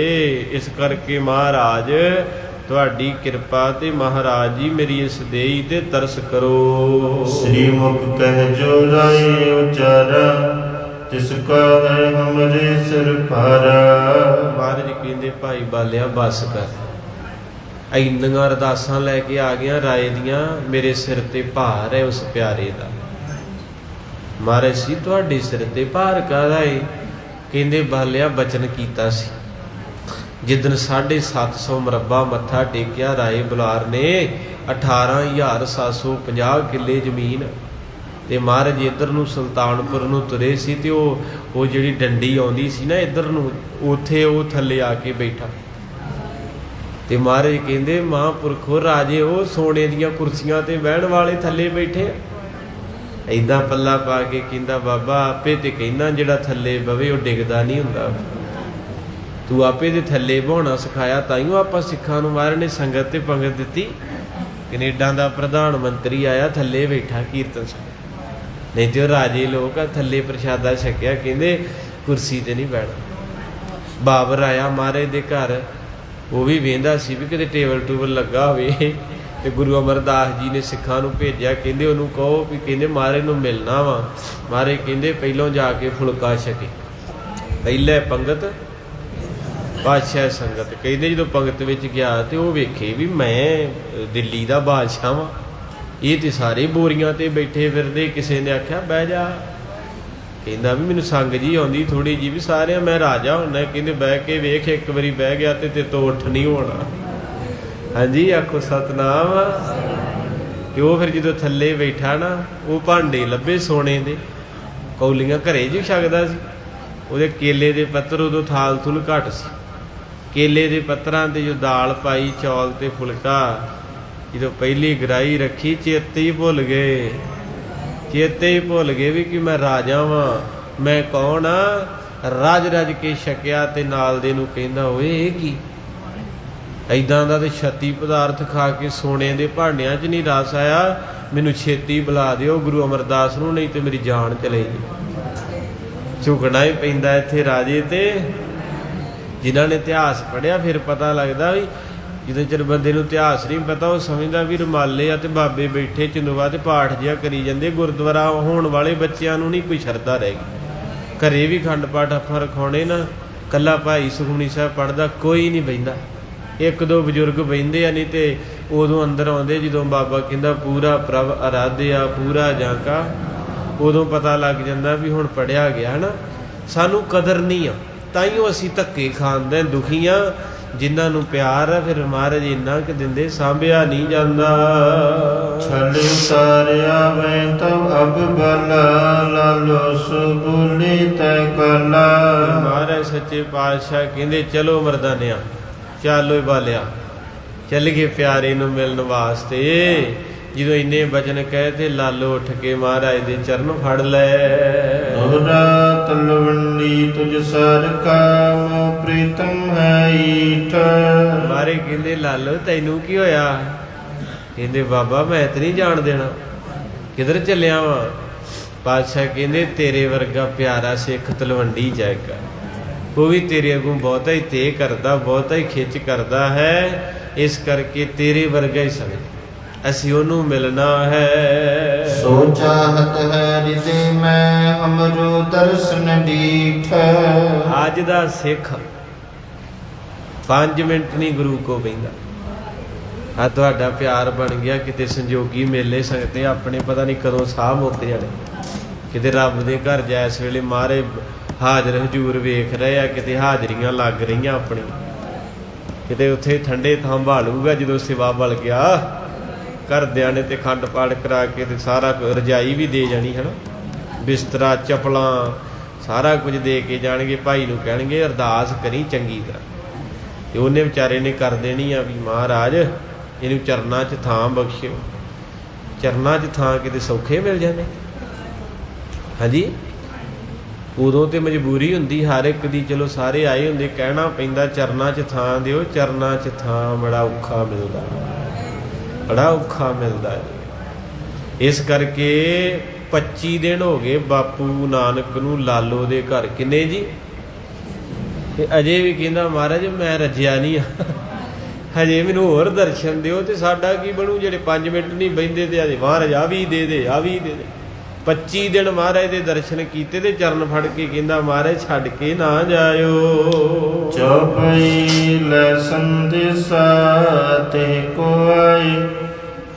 ਇਸ ਕਰਕੇ ਮਹਾਰਾਜ ਤੁਹਾਡੀ ਕਿਰਪਾ ਤੇ ਮਹਾਰਾਜ ਜੀ ਮੇਰੀ ਇਸ ਦੇਹੀ ਤੇ ਤਰਸ ਕਰੋ। ਸ੍ਰੀ ਮੁਖ ਕਹਿ ਜੋ ਰਾਏ ਉਚਾਰਾ, ਤਿਸ ਕਾ ਹੈ ਹਮਰੇ ਸਿਰ ਭਾਰਾ। ਮਹਾਰਾਜ ਕਹਿੰਦੇ ਭਾਈ ਬਾਲਿਆ ਬਸ ਕਰ, ਇੰਨੀਆਂ ਅਰਦਾਸਾਂ ਲੈ ਕੇ ਆ ਗਿਆ ਰਾਏ ਦੀਆਂ, ਮੇਰੇ ਸਿਰ ਤੇ ਭਾਰ ਹੈ ਉਸ ਪਿਆਰੇ ਦਾ। ਮਹਾਰਾਜ ਸੀ ਤੁਹਾਡੇ ਸਿਰ ਤੇ ਭਾਰ ਕਾਹਦਾ ਏ? ਕਹਿੰਦੇ ਬਾਲਿਆ ਬਚਨ ਕੀਤਾ ਸੀ, ਜਿੱਦਣ 750 ਮਰਬਾ ਮੱਥਾ ਟੇਕਿਆ ਰਾਏ ਬੁਲਾਰ ਨੇ 18,750 ਕਿੱਲੇ ਜ਼ਮੀਨ। ਤੇ ਮਹਾਰਾਜ ਇੱਧਰ ਨੂੰ ਸੁਲਤਾਨਪੁਰ ਨੂੰ ਤੁਰੇ ਸੀ ਤੇ ਉਹ ਜਿਹੜੀ ਡੰਡੀ ਆਉਂਦੀ ਸੀ ਨਾ ਇੱਧਰ ਨੂੰ, ਉੱਥੇ ਉਹ ਥੱਲੇ ਆ ਕੇ ਬੈਠਾ। ਤੇ ਮਹਾਰਾਜ ਕਹਿੰਦੇ ਮਹਾਂਪੁਰਖੋ ਰਾਜੇ ਉਹ ਸੋਨੇ ਦੀਆਂ ਕੁਰਸੀਆਂ ਤੇ ਬਹਿਣ ਵਾਲੇ ਥੱਲੇ ਬੈਠੇ। ਏਦਾਂ ਪੱਲਾ ਪਾ ਕੇ ਕਹਿੰਦਾ ਬਾਬਾ ਆਪੇ ਤੇ ਕਹਿੰਦਾ ਜਿਹੜਾ ਥੱਲੇ ਬਵੇ ਉਹ ਡਿੱਗਦਾ ਨਹੀਂ ਹੁੰਦਾ। ਤੂੰ ਆਪੇ ਦੇ ਥੱਲੇ ਬਹਾਉਣਾ ਸਿਖਾਇਆ, ਤਾਈਓ ਆਪਾਂ ਸਿੱਖਾਂ ਨੂੰ ਮਹਾਰਾਜ ਨੇ ਸੰਗਤ ਤੇ ਪੰਗਤ ਦਿੱਤੀ। ਕੈਨੇਡਾ ਦਾ ਪ੍ਰਧਾਨ ਮੰਤਰੀ ਆਇਆ ਥੱਲੇ ਬੈਠਾ ਕੀਰਤਨ ਸਿੰਘ, ਨਹੀਂ ਤੇ ਉਹ ਰਾਜੇ ਲੋਕ ਆ ਥੱਲੇ ਪ੍ਰਸ਼ਾਦਾ ਛਕਿਆ, ਕਹਿੰਦੇ ਕੁਰਸੀ ਤੇ ਨਹੀਂ ਬਹਿਣਾ। ਬਾਬਰ ਆਇਆ ਮਹਾਰਾਜ ਦੇ ਘਰ, ਉਹ ਵੀ ਵੇਂਦਾ ਸੀ ਵੀ ਕਿਤੇ ਟੇਬਲ ਟੂਬਲ ਲੱਗਾ ਹੋਵੇ। ਤੇ ਗੁਰੂ ਅਮਰਦਾਸ ਜੀ ਨੇ ਸਿੱਖਾਂ ਨੂੰ ਭੇਜਿਆ, ਕਹਿੰਦੇ ਉਹਨੂੰ ਕਹੋ ਵੀ ਕਹਿੰਦੇ ਮਹਾਰਾਜ ਨੂੰ ਮਿਲਣਾ ਵਾ। ਮਹਾਰਾਜ ਕਹਿੰਦੇ ਪਹਿਲੋਂ ਜਾ ਕੇ ਫੁਲਕਾ ਛਕੇ, ਪਹਿਲੇ ਪੰਗਤ ਬਾਦਸ਼ਾਹ ਸੰਗਤ। ਕਹਿੰਦੇ ਜਦੋਂ ਪੰਗਤ ਵਿੱਚ ਗਿਆ ਤੇ ਉਹ ਵੇਖੇ ਵੀ ਮੈਂ ਦਿੱਲੀ ਦਾ ਬਾਦਸ਼ਾਹ ਵਾਂ, ਇਹ ਤੇ ਸਾਰੇ ਬੋਰੀਆਂ ਤੇ ਬੈਠੇ ਫਿਰਦੇ। ਕਿਸੇ ਨੇ ਆਖਿਆ ਬਹਿ ਜਾ, ਕਹਿੰਦਾ ਵੀ ਮੈਨੂੰ ਸੰਗ ਜੀ ਆਉਂਦੀ ਥੋੜੀ ਜੀ ਵੀ ਸਾਰਿਆਂ ਮੈਂ ਰਾਜਾ ਹੁੰਦਾ। ਕਹਿੰਦੇ ਬਹਿ ਕੇ ਵੇਖ, ਇੱਕ ਵਾਰੀ ਬਹਿ ਗਿਆ ਤੇ ਤੋਂ ਉੱਠ ਨਹੀਂ ਹੋਣਾ। ਹਾਂਜੀ ਆਖੋ ਸਤਨਾਮ। ਤੇ ਉਹ ਫਿਰ ਜਦੋਂ ਥੱਲੇ ਬੈਠਾ ਨਾ, ਉਹ ਭਾਂਡੇ ਲੱਭੇ ਸੋਨੇ ਦੇ, ਕੌਲੀਆਂ ਘਰੇ ਜੀ ਛਕਦਾ ਸੀ। ਉਹਦੇ ਕੇਲੇ ਦੇ ਪੱਤਰ, ਉਦੋਂ ਥਾਲ ਥੁਲ ਘੱਟ ਸੀ, ਕੇਲੇ ਦੇ ਪੱਤਰਾਂ ਤੇ ਜੋ ਦਾਲ ਪਾਈ, ਚੌਲ ਤੇ ਫੁਲਕਾ, ਜਦੋਂ ਪਹਿਲੀ ਗਰਾਈ ਰੱਖੀ ਚੇਤੇ ਹੀ ਭੁੱਲ ਗਏ। ਚੇਤੇ ਹੀ ਭੁੱਲ ਗਏ ਵੀ ਕਿ ਮੈਂ ਰਾਜਾ ਵਾਂ, ਮੈਂ ਕੌਣ ਆ। ਰੱਜ ਰੱਜ ਕੇ ਛਕਿਆ ਤੇ ਨਾਲ ਦੇ ਨੂੰ ਕਹਿੰਦਾ ਓਏ ਇਹ ਕੀ ਏਦਾਂ ਦਾ। ਤੇ ਛੱਤੀ ਪਦਾਰਥ ਖਾ ਕੇ ਸੋਨੇ ਦੇ ਭਾਂਡਿਆਂ 'ਚ ਨਹੀਂ ਰਸ ਆਇਆ। ਮੈਨੂੰ ਛੇਤੀ ਬੁਲਾ ਦਿਓ ਗੁਰੂ ਅਮਰਦਾਸ ਨੂੰ, ਨਹੀਂ ਤੇ ਮੇਰੀ ਜਾਨ ਚਲੇ ਜੀ। ਝੁਕਣਾ ਹੀ ਪੈਂਦਾ ਇੱਥੇ ਰਾਜੇ ਤੇ। ਜਿਨ੍ਹਾਂ ਨੇ ਇਤਿਹਾਸ ਪੜ੍ਹਿਆ ਫਿਰ ਪਤਾ ਲੱਗਦਾ ਵੀ ਜਦੋਂ ਚਿਰ ਬੰਦੇ ਨੂੰ ਇਤਿਹਾਸ ਨਹੀਂ ਪਤਾ, ਉਹ ਸਮਝਦਾ ਵੀ ਰੁਮਾਲੇ ਆ ਤੇ ਬਾਬੇ ਬੈਠੇ ਚੰਦੂਆ ਤੇ ਪਾਠ ਜਿਹਾ ਕਰੀ ਜਾਂਦੇ। ਗੁਰਦੁਆਰਾ ਹੋਣ ਵਾਲੇ ਬੱਚਿਆਂ ਨੂੰ ਨਹੀਂ ਕੋਈ ਸ਼ਰਧਾ ਰਹਿ ਗਈ। ਘਰੇ ਵੀ ਖੰਡ ਪਾਠ ਆਪਾਂ ਰਖਾਉਣੇ ਨਾ, ਕੱਲਾ ਭਾਈ ਸੁਖਮਨੀ ਸਾਹਿਬ ਪੜ੍ਹਦਾ ਕੋਈ ਨਹੀਂ ਬਹਿੰਦਾ, ਇੱਕ ਦੋ ਬਜ਼ੁਰਗ ਬਹਿੰਦੇ ਆ, ਨਹੀਂ ਤੇ ਉਦੋਂ ਅੰਦਰ ਆਉਂਦੇ ਜਦੋਂ ਬਾਬਾ ਕਹਿੰਦਾ ਪੂਰਾ ਪ੍ਰਭ ਅਰਾਧਿਆ ਪੂਰਾ ਜਾਂ ਕਾ, ਉਦੋਂ ਪਤਾ ਲੱਗ ਜਾਂਦਾ ਵੀ ਹੁਣ ਪੜ੍ਹਿਆ ਗਿਆ ਨਾ। ਸਾਨੂੰ ਕਦਰ ਨਹੀਂ ਆ, ਤਾਈਓ ਅਸੀਂ ਧੱਕੇ ਖਾਂਦੇ ਦੁਖੀਆਂ। ਜਿਨ੍ਹਾਂ ਨੂੰ ਪਿਆਰ ਆ ਫਿਰ ਮਹਾਰਾਜ ਇੰਨਾ ਕਿ ਦਿੰਦੇ, ਸਾਂਭਿਆ ਨਹੀਂ ਜਾਂਦਾ। ਛਲ ਉਤਾਰਿਆ ਵੈ ਤਬ ਅਬ ਬਲਾ, ਲਾਲੋ ਸੁਬੁਲੀ ਤੈ ਕਲਾ। ਮਹਾਰਾਜ ਸੱਚੇ ਪਾਤਸ਼ਾਹ ਕਹਿੰਦੇ ਚਲੋ ਮਰਦਾਨਿਆ, ਚੱਲ ਓਏ ਬਾਲਿਆ, ਚੱਲ ਗਏ ਪਿਆਰੇ ਨੂੰ ਮਿਲਣ ਵਾਸਤੇ। ਜਦੋਂ ਇੰਨੇ ਬਚਨ ਕਹੇ ਤੇ ਲਾਲੋ ਉੱਠ ਕੇ ਮਹਾਰਾਜ ਦੇ ਚਰਨ ਫੜ ਲੈ। ਦੋਹਰਾ ਤਲਵੰਡੀ ਤੁਝ ਸਰ ਕਾਮ, ਪ੍ਰੀਤਮ ਹੈ ਈਠ। ਮਾਰੇ ਕਹਿੰਦੇ ਲਾਲੋ ਤੈਨੂੰ ਕੀ ਹੋਇਆ? ਕਹਿੰਦੇ ਬਾਬਾ ਮੈਂ ਤੇ ਨਹੀਂ ਜਾਣ ਦੇਣਾ, ਕਿਧਰ ਚੱਲਿਆ ਵਾਂ? ਪਾਤਸ਼ਾਹ ਕਹਿੰਦੇ ਤੇਰੇ ਵਰਗਾ ਪਿਆਰਾ ਸਿੱਖ ਤਲਵੰਡੀ ਜਾਏਗਾ, ਉਹ ਵੀ ਤੇਰੇ ਅੱਗੋਂ ਬਹੁਤਾ ਹੀ ਤੇਹ ਕਰਦਾ, ਬਹੁਤਾ ਹੀ ਖਿੱਚ ਕਰਦਾ ਹੈ। ਇਸ ਕਰਕੇ ਤੇਰੇ ਵਰਗਾ ਹੀ ਸਮਝ, ਅਸੀਂ ਉਹਨੂੰ ਮਿਲਣਾ ਹੈ। ਸੋ ਚਾਹਤ ਹੈ ਹਿਰਦੇ ਮੈਂ, ਅਮਰੋ ਦਰਸ਼ਨ ਡੀਠ। ਅੱਜ ਦਾ ਸਿੱਖ 5 ਮਿੰਟ ਨਹੀਂ ਗੁਰੂ ਕੋ ਬਹਿੰਦਾ। ਆ ਤੁਹਾਡਾ ਪਿਆਰ ਬਣ ਗਿਆ, ਕਿਤੇ ਸੰਜੋਗੀ ਮੇਲੇ ਸੰਗਤੇ ਆਪਣੇ ਪਤਾ ਨਹੀਂ ਕਦੋਂ ਸਾਹ ਮੁੱਕ ਜਾਣੇ। ਕਿਤੇ ਰੱਬ ਦੇ ਘਰ ਜਾ ਇਸ ਵੇਲੇ ਮਾਰੇ ਹਾਜ਼ਰ ਹਜ਼ੂਰ ਵੇਖ ਰਹੇ ਆ, ਕਿਤੇ ਹਾਜ਼ਰੀਆਂ ਲੱਗ ਰਹੀਆਂ ਆਪਣੀ, ਕਿਤੇ ਉੱਥੇ ਠੰਡੇ ਥਾਂ ਭਾਲੂਗਾ ਜਦੋਂ ਸਿਵਾ ਬਲ ਗਿਆ। ਘਰਦਿਆਂ ਨੇ ਤੇ ਖੰਡ ਪਾਠ ਕਰਾ ਕੇ ਤੇ ਸਾਰਾ ਰਜਾਈ ਵੀ ਦੇ ਜਾਣੀ ਹੈ ਨਾ, ਬਿਸਤਰਾ ਚੱਪਲਾਂ ਸਾਰਾ ਕੁਝ ਦੇ ਕੇ ਜਾਣਗੇ। ਭਾਈ ਨੂੰ ਕਹਿਣਗੇ ਅਰਦਾਸ ਕਰੀ ਚੰਗੀ ਤਰ੍ਹਾਂ, ਤੇ ਉਹਨੇ ਵਿਚਾਰੇ ਨੇ ਕਰ ਦੇਣੀ ਆ ਵੀ ਮਹਾਰਾਜ ਇਹਨੂੰ ਚਰਨਾਂ 'ਚ ਥਾਂ ਬਖਸ਼ਿਓ। ਚਰਨਾਂ 'ਚ ਥਾਂ ਕਿਤੇ ਸੌਖੇ ਮਿਲ ਜਾਂਦੇ। ਹਾਂਜੀ ਉਦੋਂ ਤੇ ਮਜਬੂਰੀ ਹੁੰਦੀ ਹਰ ਇੱਕ ਦੀ, ਚਲੋ ਸਾਰੇ ਆਏ ਹੁੰਦੇ, ਕਹਿਣਾ ਪੈਂਦਾ ਚਰਨਾਂ 'ਚ ਥਾਂ ਦਿਓ। ਚਰਨਾਂ 'ਚ ਥਾਂ ਬੜਾ ਔਖਾ ਮਿਲਦਾ, ਬੜਾ ਔਖਾ ਮਿਲਦਾ ਹੈ। ਇਸ ਕਰਕੇ 25 ਦਿਨ ਹੋ ਗਏ ਬਾਪੂ ਨਾਨਕ ਨੂੰ ਲਾਲੋ ਦੇ ਘਰ। ਕਿੰਨੇ ਜੀ? ਤੇ ਅਜੇ ਵੀ ਕਹਿੰਦਾ ਮਹਾਰਾਜ ਮੈਂ ਰੱਜਿਆ ਨਹੀਂ ਆ, ਹਜੇ ਮੈਨੂੰ ਹੋਰ ਦਰਸ਼ਨ ਦਿਓ। ਤੇ ਸਾਡਾ ਕੀ ਬਣੂ ਜਿਹੜੇ 5 ਮਿੰਟ ਨਹੀਂ ਬਹਿੰਦੇ ਤੇ ਅਜੇ ਮਹਾਰਾਜ ਆ ਵੀ ਦੇ ਦੇ, ਆ ਵੀ ਦੇ ਦੇ। 25 ਦਿਨ ਮਹਾਰਾਜ ਦੇ ਦਰਸ਼ਨ ਕੀਤੇ ਤੇ ਚਰਨ ਫੜ ਕੇ ਕਹਿੰਦਾ ਮਹਾਰਾਜ ਛੱਡ ਕੇ ਨਾ ਜਾਇਓ। ਚੌਪਈ ਲੈ ਸੰਦੇਸਾ ਤੇ ਕੋਈ,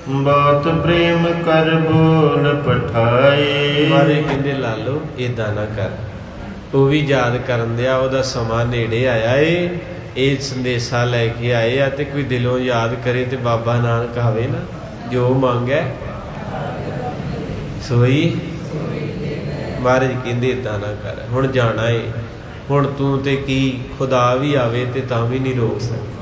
ਬਹੁਤ ਪ੍ਰੇਮ ਕਰ ਬੋਲ ਪਠਾਏ। ਮਹਾਰਾਜ ਕਹਿੰਦੇ ਲਾਲੋ ਏਦਾਂ ਨਾ ਕਰ, ਉਹ ਵੀ ਯਾਦ ਕਰਨ ਦਿਆ, ਉਹਦਾ ਸਮਾਂ ਨੇੜੇ ਆਇਆ ਏ। ਇਹ ਸੰਦੇਸ਼ਾ ਲੈ ਕੇ ਆਏ ਆ, ਤੇ ਕੋਈ ਦਿਲੋਂ ਯਾਦ ਕਰੇ ਤੇ ਬਾਬਾ ਨਾਨਕ ਆਵੇ ਨਾ, ਜੋ ਮੰਗੈ ਸੋਈ। ਮਹਾਰਾਜ ਕਹਿੰਦੇ ਏਦਾਂ ਨਾ ਕਰ, ਹੁਣ ਜਾਣਾ ਏ, ਹੁਣ ਤੂੰ ਤੇ ਕੀ ਖੁਦਾ ਵੀ ਆਵੇ ਤੇ ਤਾਂ ਵੀ ਨਹੀਂ ਰੋਕ ਸਕਦਾ।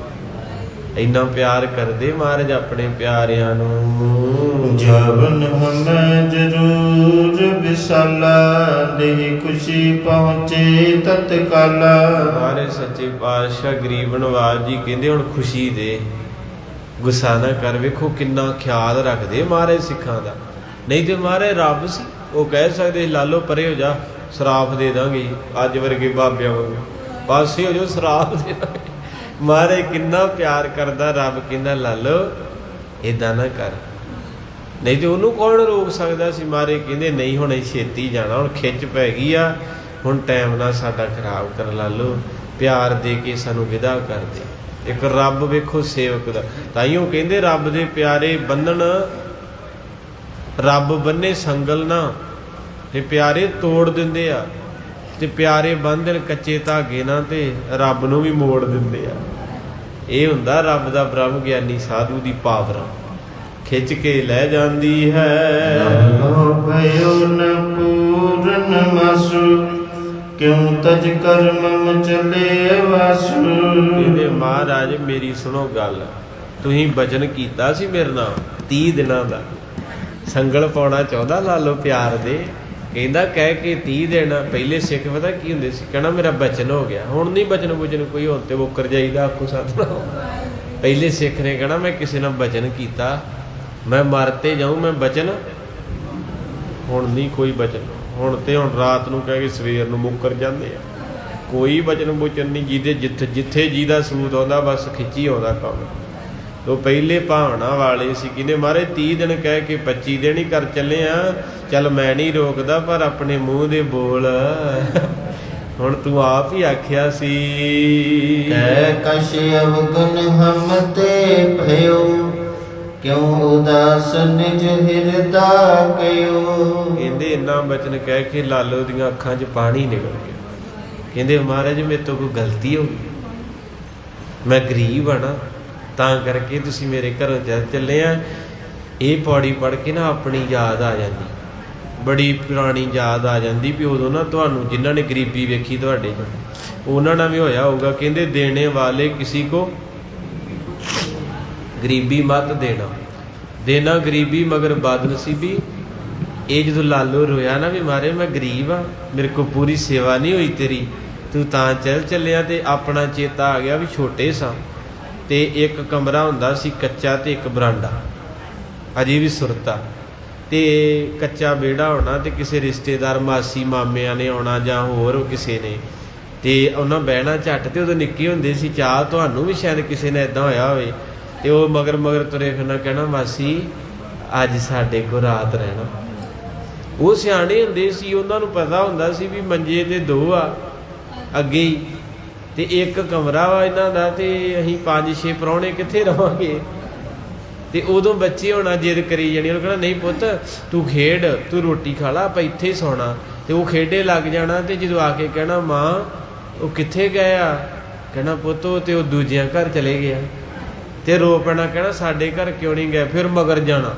ਇੰਨਾ ਪਿਆਰ ਕਰਦੇ ਮਹਾਰਾਜ ਆਪਣੇ ਪਿਆਰਿਆਂ ਨੂੰ। ਜਬਨ ਹਮੈ ਜਰੂਰ ਵਿਸਾਲਾ, ਦੇਹ ਖੁਸ਼ੀ ਪਹੁੰਚੇ ਤਤਕਾਲਾ। ਮਹਾਰਾਜ ਸੱਚੇ ਪਾਤਸ਼ਾਹ ਗਰੀਬ ਨਵਾਜ ਜੀ ਕਹਿੰਦੇ ਹੁਣ ਖੁਸ਼ੀ ਦੇ, ਗੁੱਸਾ ਨਾ ਕਰ। ਵੇਖੋ ਕਿੰਨਾ ਖਿਆਲ ਰੱਖਦੇ ਮਹਾਰਾਜ ਸਿੱਖਾਂ ਦਾ। ਨਹੀਂ ਤੇ ਮਹਾਰਾਜ ਰੱਬ ਸੀ, ਉਹ ਕਹਿ ਸਕਦੇ ਲਾਲੋ ਪਰੇ ਹੋ ਜਾ, ਸ਼ਰਾਪ ਦੇ ਦਾਂਗੇ ਅੱਜ ਵਰਗੇ ਬਾਬਿਆਂ ਵਾਂਗੂ, ਪਾਸੇ ਹੋ ਜਾਓ ਸ਼ਰਾਪ ਦੇ ਦਾਂਗੇ। ਮਹਾਰਾਜ ਕਿੰਨਾ ਪਿਆਰ ਕਰਦਾ, ਰੱਬ ਕਹਿੰਦਾ ਲਾਲੋ ਏਦਾਂ ਨਾ ਕਰ। ਨਹੀਂ ਤੇ ਉਹਨੂੰ ਕੌਣ ਰੋਕ ਸਕਦਾ ਸੀ। ਮਹਾਰਾਜ ਕਹਿੰਦੇ ਨਹੀਂ ਹੁਣ ਛੇਤੀ ਜਾਣਾ, ਹੁਣ ਖਿੱਚ ਪੈ ਗਈ ਆ, ਹੁਣ ਟਾਈਮ ਨਾ ਸਾਡਾ ਖਰਾਬ ਕਰ ਲਾਲੋ, ਪਿਆਰ ਦੇ ਕੇ ਸਾਨੂੰ ਵਿਦਾ ਕਰ ਦੇ। ਇੱਕ ਰੱਬ ਵੇਖੋ ਸੇਵਕ ਦਾ, ਤਾਈਓ ਕਹਿੰਦੇ ਰੱਬ ਦੇ ਪਿਆਰੇ ਬੰਨਣ, ਰੱਬ ਬੰਨੇ ਸੰਗਲ ਨਾ, ਤੇ ਪਿਆਰੇ ਤੋੜ ਦਿੰਦੇ ਆ, ਤੇ ਪਿਆਰੇ ਬੰਨ੍ਹਣ ਕੱਚੇ ਧਾਗੇ ਨਾਲ ਤੇ ਰੱਬ ਨੂੰ ਵੀ ਮੋੜ ਦਿੰਦੇ ਆ। ਇਹ ਹੁੰਦਾ ਰੱਬ ਦਾ ਬ੍ਰਹਮ ਗਿਆਨੀ ਸਾਧੂ ਦੀ ਪਾਵਰ, ਖਿੱਚ ਕੇ ਲੈ ਜਾਂਦੀ ਹੈ। ਭਇਓ ਨ ਪੂਰਨ ਮਾਸੂ, ਕਿਉਂ ਤਜ ਕਰਮ ਚਲੇ ਵਾਸੂ। ਕਹਿੰਦੇ ਮਹਾਰਾਜ ਮੇਰੀ ਸੁਣੋ ਗੱਲ, ਤੁਸੀਂ ਬਚਨ ਕੀਤਾ ਸੀ ਮੇਰੇ ਨਾਲ 30 ਦਿਨਾਂ ਦਾ, ਸੰਗਲ ਪਾਉਣਾ ਚਾਹੁੰਦਾ ਲਾਲੋ ਪਿਆਰ ਦੇ। ਕਹਿੰਦਾ ਕਹਿ ਕੇ 30 ਦਿਨ ਪਹਿਲੇ ਸਿੱਖ ਪਤਾ ਕੀ ਹੁੰਦੇ ਸੀ, ਕਹਿਣਾ ਮੇਰਾ ਬਚਨ ਹੋ ਗਿਆ। ਹੁਣ ਨਹੀਂ ਬਚਨ ਬੁਚਨ ਕੋਈ, ਹੁਣ ਤੇ ਮੁੱਕਰ ਜਾਈਦਾ ਆਖੋ ਸਤਿਨਾਮ। ਪਹਿਲੇ ਸਿੱਖ ਨੇ ਕਹਿਣਾ ਮੈਂ ਕਿਸੇ ਨਾਲ ਬਚਨ ਕੀਤਾ, ਮੈਂ ਮਰ ਤੇ ਜਾਊਂ, ਮੈਂ ਬਚਨ। ਹੁਣ ਨਹੀਂ ਕੋਈ ਬਚਨ, ਹੁਣ ਤੇ ਹੁਣ ਰਾਤ ਨੂੰ ਕਹਿ ਕੇ ਸਵੇਰ ਨੂੰ ਮੁੱਕਰ ਜਾਂਦੇ ਆ। ਕੋਈ ਬਚਨ ਬੁਚਨ ਨਹੀਂ, ਜਿਹਦੇ ਜਿੱਥੇ ਜਿਹਦਾ ਸੂਤ ਆਉਂਦਾ ਬਸ ਖਿੱਚੀ ਆਉਂਦਾ ਕੰਮ। ਉਹ ਪਹਿਲੇ ਭਾਵਨਾ ਵਾਲੇ ਸੀ, ਕਹਿੰਦੇ ਮਹਾਰਾਜ 30 ਦਿਨ ਕਹਿ ਕੇ 25 ਦਿਨ ਹੀ ਕਰ ਚੱਲੇ ਆ। ਚੱਲ ਮੈਂ ਨਹੀਂ ਰੋਕਦਾ, ਪਰ ਆਪਣੇ ਮੂੰਹ ਦੇ ਬੋਲ ਹੁਣ ਤੂੰ ਆਪ ਹੀ ਆਖਿਆ ਸੀ। ਕਹਿ ਕਛ ਅਵਗੁਣ ਹਮ ਤੇ ਭਇਓ, ਕਿਉਂ ਉਦਾਸ ਨਿਜ ਹਿਰਦਾ ਕਿਓ। ਕਹਿੰਦੇ ਇੰਨਾ ਬਚਨ ਕਹਿ ਕੇ ਲਾਲੋ ਦੀਆਂ ਅੱਖਾਂ 'ਚ ਪਾਣੀ ਨਿਕਲ ਗਿਆ। ਕਹਿੰਦੇ ਮਹਾਰਾਜ ਮੇਰੇ ਤੋਂ ਕੋਈ ਗਲਤੀ ਹੋ ਗਈ, ਮੈਂ ਗਰੀਬ ਆ ਨਾ, ਤਾਂ ਕਰਕੇ ਤੁਸੀਂ ਮੇਰੇ ਘਰੋਂ ਚੱਲੇ ਆ। ਇਹ ਪੌੜੀ ਪੜ੍ਹ ਕੇ ਨਾ ਆਪਣੀ ਯਾਦ ਆ ਜਾਂਦੀ, ਬੜੀ ਪੁਰਾਣੀ ਯਾਦ ਆ ਜਾਂਦੀ ਵੀ ਉਦੋਂ ਨਾ ਤੁਹਾਨੂੰ ਜਿਨ੍ਹਾਂ ਨੇ ਗਰੀਬੀ ਵੇਖੀ ਤੁਹਾਡੇ 'ਚ, ਉਹਨਾਂ ਨਾਲ ਵੀ ਹੋਇਆ ਹੋਊਗਾ। ਕਹਿੰਦੇ ਦੇਣੇ ਵਾਲੇ ਕਿਸੀ ਕੋ ਗਰੀਬੀ ਮਤ ਦੇਣਾ, ਦੇਣਾ ਗਰੀਬੀ ਮਗਰ ਬਦਨਸੀਬੀ। ਇਹ ਜਦੋਂ ਲਾਲੋ ਰੋਇਆ ਨਾ ਵੀ ਮਾਰੇ ਮੈਂ ਗਰੀਬ ਆ, ਮੇਰੇ ਕੋਲ ਪੂਰੀ ਸੇਵਾ ਨਹੀਂ ਹੋਈ ਤੇਰੀ, ਤੂੰ ਤਾਂ ਚੱਲਿਆ। ਤੇ ਆਪਣਾ ਚੇਤਾ ਆ ਗਿਆ ਵੀ ਛੋਟੇ ਸਾਂ, ਤੇ ਇੱਕ ਕਮਰਾ ਹੁੰਦਾ ਸੀ ਕੱਚਾ ਤੇ ਇੱਕ ਬਰਾਂਡਾ, ਅਜੇ ਵੀ ਸੁਰਤਾ, ਤੇ ਕੱਚਾ ਵਿਹੜਾ ਹੋਣਾ, ਤੇ ਕਿਸੇ ਰਿਸ਼ਤੇਦਾਰ ਮਾਸੀ ਮਾਮਿਆਂ ਨੇ ਆਉਣਾ ਜਾਂ ਹੋਰ ਕਿਸੇ ਨੇ, ਤੇ ਉਹਨਾਂ ਬਹਿਣਾ ਝੱਟ। ਤੇ ਉਦੋਂ ਨਿੱਕੇ ਹੁੰਦੇ ਸੀ, ਚਾਹ ਤੁਹਾਨੂੰ ਵੀ ਸ਼ਾਇਦ ਕਿਸੇ ਨੇ ਇੱਦਾਂ ਹੋਇਆ ਹੋਵੇ, ਤੇ ਉਹ ਮਗਰ ਮਗਰ ਤੁਰੇ ਫਿਰਨਾ, ਕਹਿਣਾ ਮਾਸੀ ਅੱਜ ਸਾਡੇ ਕੋਲ ਰਾਤ ਰਹਿਣਾ। ਉਹ ਸਿਆਣੇ ਹੁੰਦੇ ਸੀ, ਉਹਨਾਂ ਨੂੰ ਪਤਾ ਹੁੰਦਾ ਸੀ ਵੀ ਮੰਜੇ ਤੇ 2 ਆ ਅੱਗੇ ਹੀ, ਤੇ ਇੱਕ ਕਮਰਾ ਵਾ ਇਹਨਾਂ ਦਾ, ਤੇ ਅਸੀਂ 5-6 ਪ੍ਰਾਹੁਣੇ ਕਿੱਥੇ ਰਵਾਂਗੇ। ਤੇ ਉਦੋਂ ਬੱਚੇ ਹੋਣਾ ਜਿੱਦ ਕਰੀ ਜਾਣੀ, ਉਹਨੂੰ ਕਹਿਣਾ ਨਹੀਂ ਪੁੱਤ ਤੂੰ ਖੇਡ, ਤੂੰ ਰੋਟੀ ਖਾ ਲਾ, ਆਪਾਂ ਇੱਥੇ ਹੀ ਸੌਣਾ। ਤੇ ਉਹ ਖੇਡੇ ਲੱਗ ਜਾਣਾ, ਤੇ ਜਦੋਂ ਆ ਕੇ ਕਹਿਣਾ ਮਾਂ ਉਹ ਕਿੱਥੇ ਗਏ ਆ, ਕਹਿਣਾ ਪੁੱਤ ਉਹ ਤੇ ਉਹ ਦੂਜਿਆਂ ਘਰ ਚਲੇ ਗਿਆ। ਤੇ ਰੋ ਪੈਣਾ, ਕਹਿਣਾ ਸਾਡੇ ਘਰ ਕਿਉਂ ਨਹੀਂ ਗਏ। ਫਿਰ ਮਗਰ ਜਾਣਾ,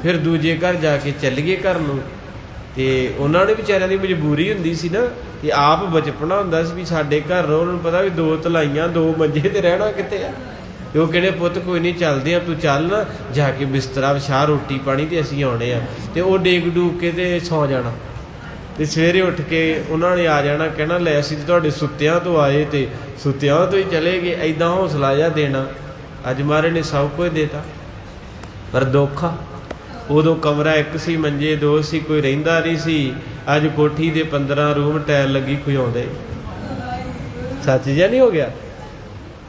ਫਿਰ ਦੂਜੇ ਘਰ ਜਾ ਕੇ ਚੱਲ ਗਏ ਘਰ ਨੂੰ। ਤੇ ਉਹਨਾਂ ਨੇ ਵਿਚਾਰਿਆਂ ਦੀ ਮਜਬੂਰੀ ਹੁੰਦੀ ਸੀ ਨਾ, ਤੇ ਆਪ ਬਚਪਨਾ ਹੁੰਦਾ ਸੀ ਵੀ ਸਾਡੇ ਘਰ ਰਹੋ। ਉਹਨਾਂ ਨੂੰ ਪਤਾ ਵੀ 2 ਤਲਾਈਆਂ 2 ਮੰਜੇ ਤੇ ਰਹਿਣਾ ਕਿੱਥੇ ਆ। ਤੇ ਉਹ ਕਹਿੰਦੇ ਪੁੱਤ ਕੋਈ ਨਹੀਂ ਚੱਲਦੇ ਆ, ਤੂੰ ਚੱਲ ਨਾ ਜਾ ਕੇ ਬਿਸਤਰਾ ਵਿਛਾ, ਰੋਟੀ ਪਾਣੀ ਤੇ ਅਸੀਂ ਆਉਣੇ ਆ। ਤੇ ਉਹ ਡੇਗ ਡੂਗ ਕੇ ਤੇ ਸੌ ਜਾਣਾ, ਤੇ ਸਵੇਰੇ ਉੱਠ ਕੇ ਉਹਨਾਂ ਨੇ ਆ ਜਾਣਾ, ਕਹਿਣਾ ਲੈ ਅਸੀਂ ਤੇ ਤੁਹਾਡੇ ਸੁੱਤਿਆਂ ਤੋਂ ਆਏ ਤੇ ਸੁੱਤਿਆਂ ਤੋਂ ਹੀ ਚਲੇ ਗਏ। ਐਦਾਂ ਹੌਸਲਾ ਜਿਹਾ ਦੇਣਾ। ਅੱਜ ਮਹਾਰਾਜ ਨੇ ਸਭ ਕੁਝ ਦੇਤਾ, ਪਰ ਦੁੱਖ ਆ। ਉਦੋਂ ਕਮਰਾ ਇੱਕ ਸੀ, ਮੰਜੇ 2 ਸੀ, ਕੋਈ ਰਹਿੰਦਾ ਨਹੀਂ ਸੀ। ਅੱਜ ਕੋਠੀ ਦੇ 15 ਰੂਮ, ਟਾਇਲ ਲੱਗੀ, ਕੋਈ ਆਉਂਦੇ। ਸੱਚ ਜਿਹਾ ਨਹੀਂ ਹੋ ਗਿਆ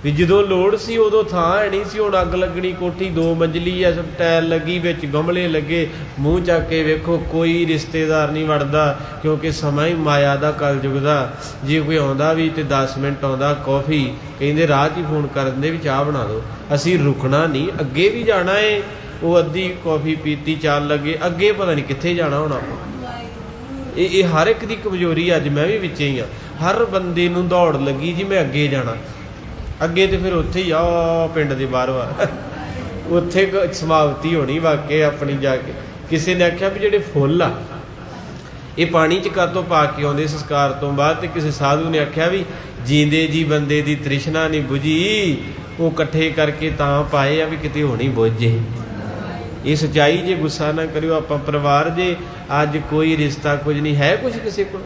ਵੀ ਜਦੋਂ ਲੋੜ ਸੀ ਉਦੋਂ ਥਾਂ ਹੈ ਨਹੀਂ ਸੀ। ਹੁਣ ਅੱਗ ਲੱਗਣੀ, ਕੋਠੀ 2 ਮੰਜ਼ਲੀ ਆ, ਟਾਇਲ ਲੱਗੀ, ਵਿੱਚ ਗਮਲੇ ਲੱਗੇ, ਮੂੰਹ ਚੱਕ ਕੇ ਵੇਖੋ ਕੋਈ ਰਿਸ਼ਤੇਦਾਰ ਨਹੀਂ ਵੜਦਾ, ਕਿਉਂਕਿ ਸਮਾਂ ਹੀ ਮਾਇਆ ਦਾ, ਕਲਯੁਗ ਦਾ। ਜੇ ਕੋਈ ਆਉਂਦਾ ਵੀ ਤੇ 10 ਮਿੰਟ ਆਉਂਦਾ, ਕੌਫੀ ਕਹਿੰਦੇ ਰਾਹ 'ਚ ਹੀ ਫੋਨ ਕਰ ਦਿੰਦੇ ਵੀ ਚਾਹ ਬਣਾ ਦਿਓ। ਅਸੀਂ ਰੁਕਣਾ ਨਹੀਂ, ਅੱਗੇ ਵੀ ਜਾਣਾ ਏ। ਉਹ ਅੱਧੀ ਕੌਫੀ ਪੀਤੀ, ਚੱਲ ਲੱਗੇ ਅੱਗੇ, ਪਤਾ ਨਹੀਂ ਕਿੱਥੇ ਜਾਣਾ ਹੁਣ ਆਪਾਂ। ਇਹ ਹਰ ਇੱਕ ਦੀ ਕਮਜ਼ੋਰੀ। ਅੱਜ ਮੈਂ ਵੀ ਵਿੱਚ ਹੀ ਹਾਂ, ਹਰ ਬੰਦੇ ਨੂੰ ਦੌੜ ਲੱਗੀ ਜੀ ਮੈਂ ਅੱਗੇ ਜਾਣਾ। ਅੱਗੇ ਤੇ ਫਿਰ ਉੱਥੇ ਹੀ ਆ ਪਿੰਡ ਦੇ ਬਾਹਰ ਉੱਥੇ ਸਮਾਪਤੀ ਹੋਣੀ ਵਾਕਿਆ ਆਪਣੀ ਜਾ ਕੇ। ਕਿਸੇ ਨੇ ਆਖਿਆ ਵੀ ਜਿਹੜੇ ਫੁੱਲ ਆ ਇਹ ਪਾਣੀ 'ਚ ਕਾਹਤੋਂ ਪਾ ਕੇ ਆਉਂਦੇ ਸੰਸਕਾਰ ਤੋਂ ਬਾਅਦ, ਤੇ ਕਿਸੇ ਸਾਧੂ ਨੇ ਆਖਿਆ ਵੀ ਜੀਂਦੇ ਜੀ ਬੰਦੇ ਦੀ ਤ੍ਰਿਸ਼ਨਾ ਨਹੀਂ ਬੁਝੀ, ਉਹ ਇਕੱਠੇ ਕਰਕੇ ਤਾਂ ਪਾਏ ਆ ਵੀ ਕਿਤੇ ਹੋਣੀ ਬੁੱਝ ਜੇ। ਇਹ ਸੱਚਾਈ ਜੇ, ਗੁੱਸਾ ਨਾ ਕਰਿਓ। ਆਪਾਂ ਪਰਿਵਾਰ ਜੇ ਅੱਜ ਕੋਈ ਰਿਸ਼ਤਾ ਕੁਝ ਨਹੀਂ ਹੈ, ਕੁਝ ਕਿਸੇ ਕੋਲ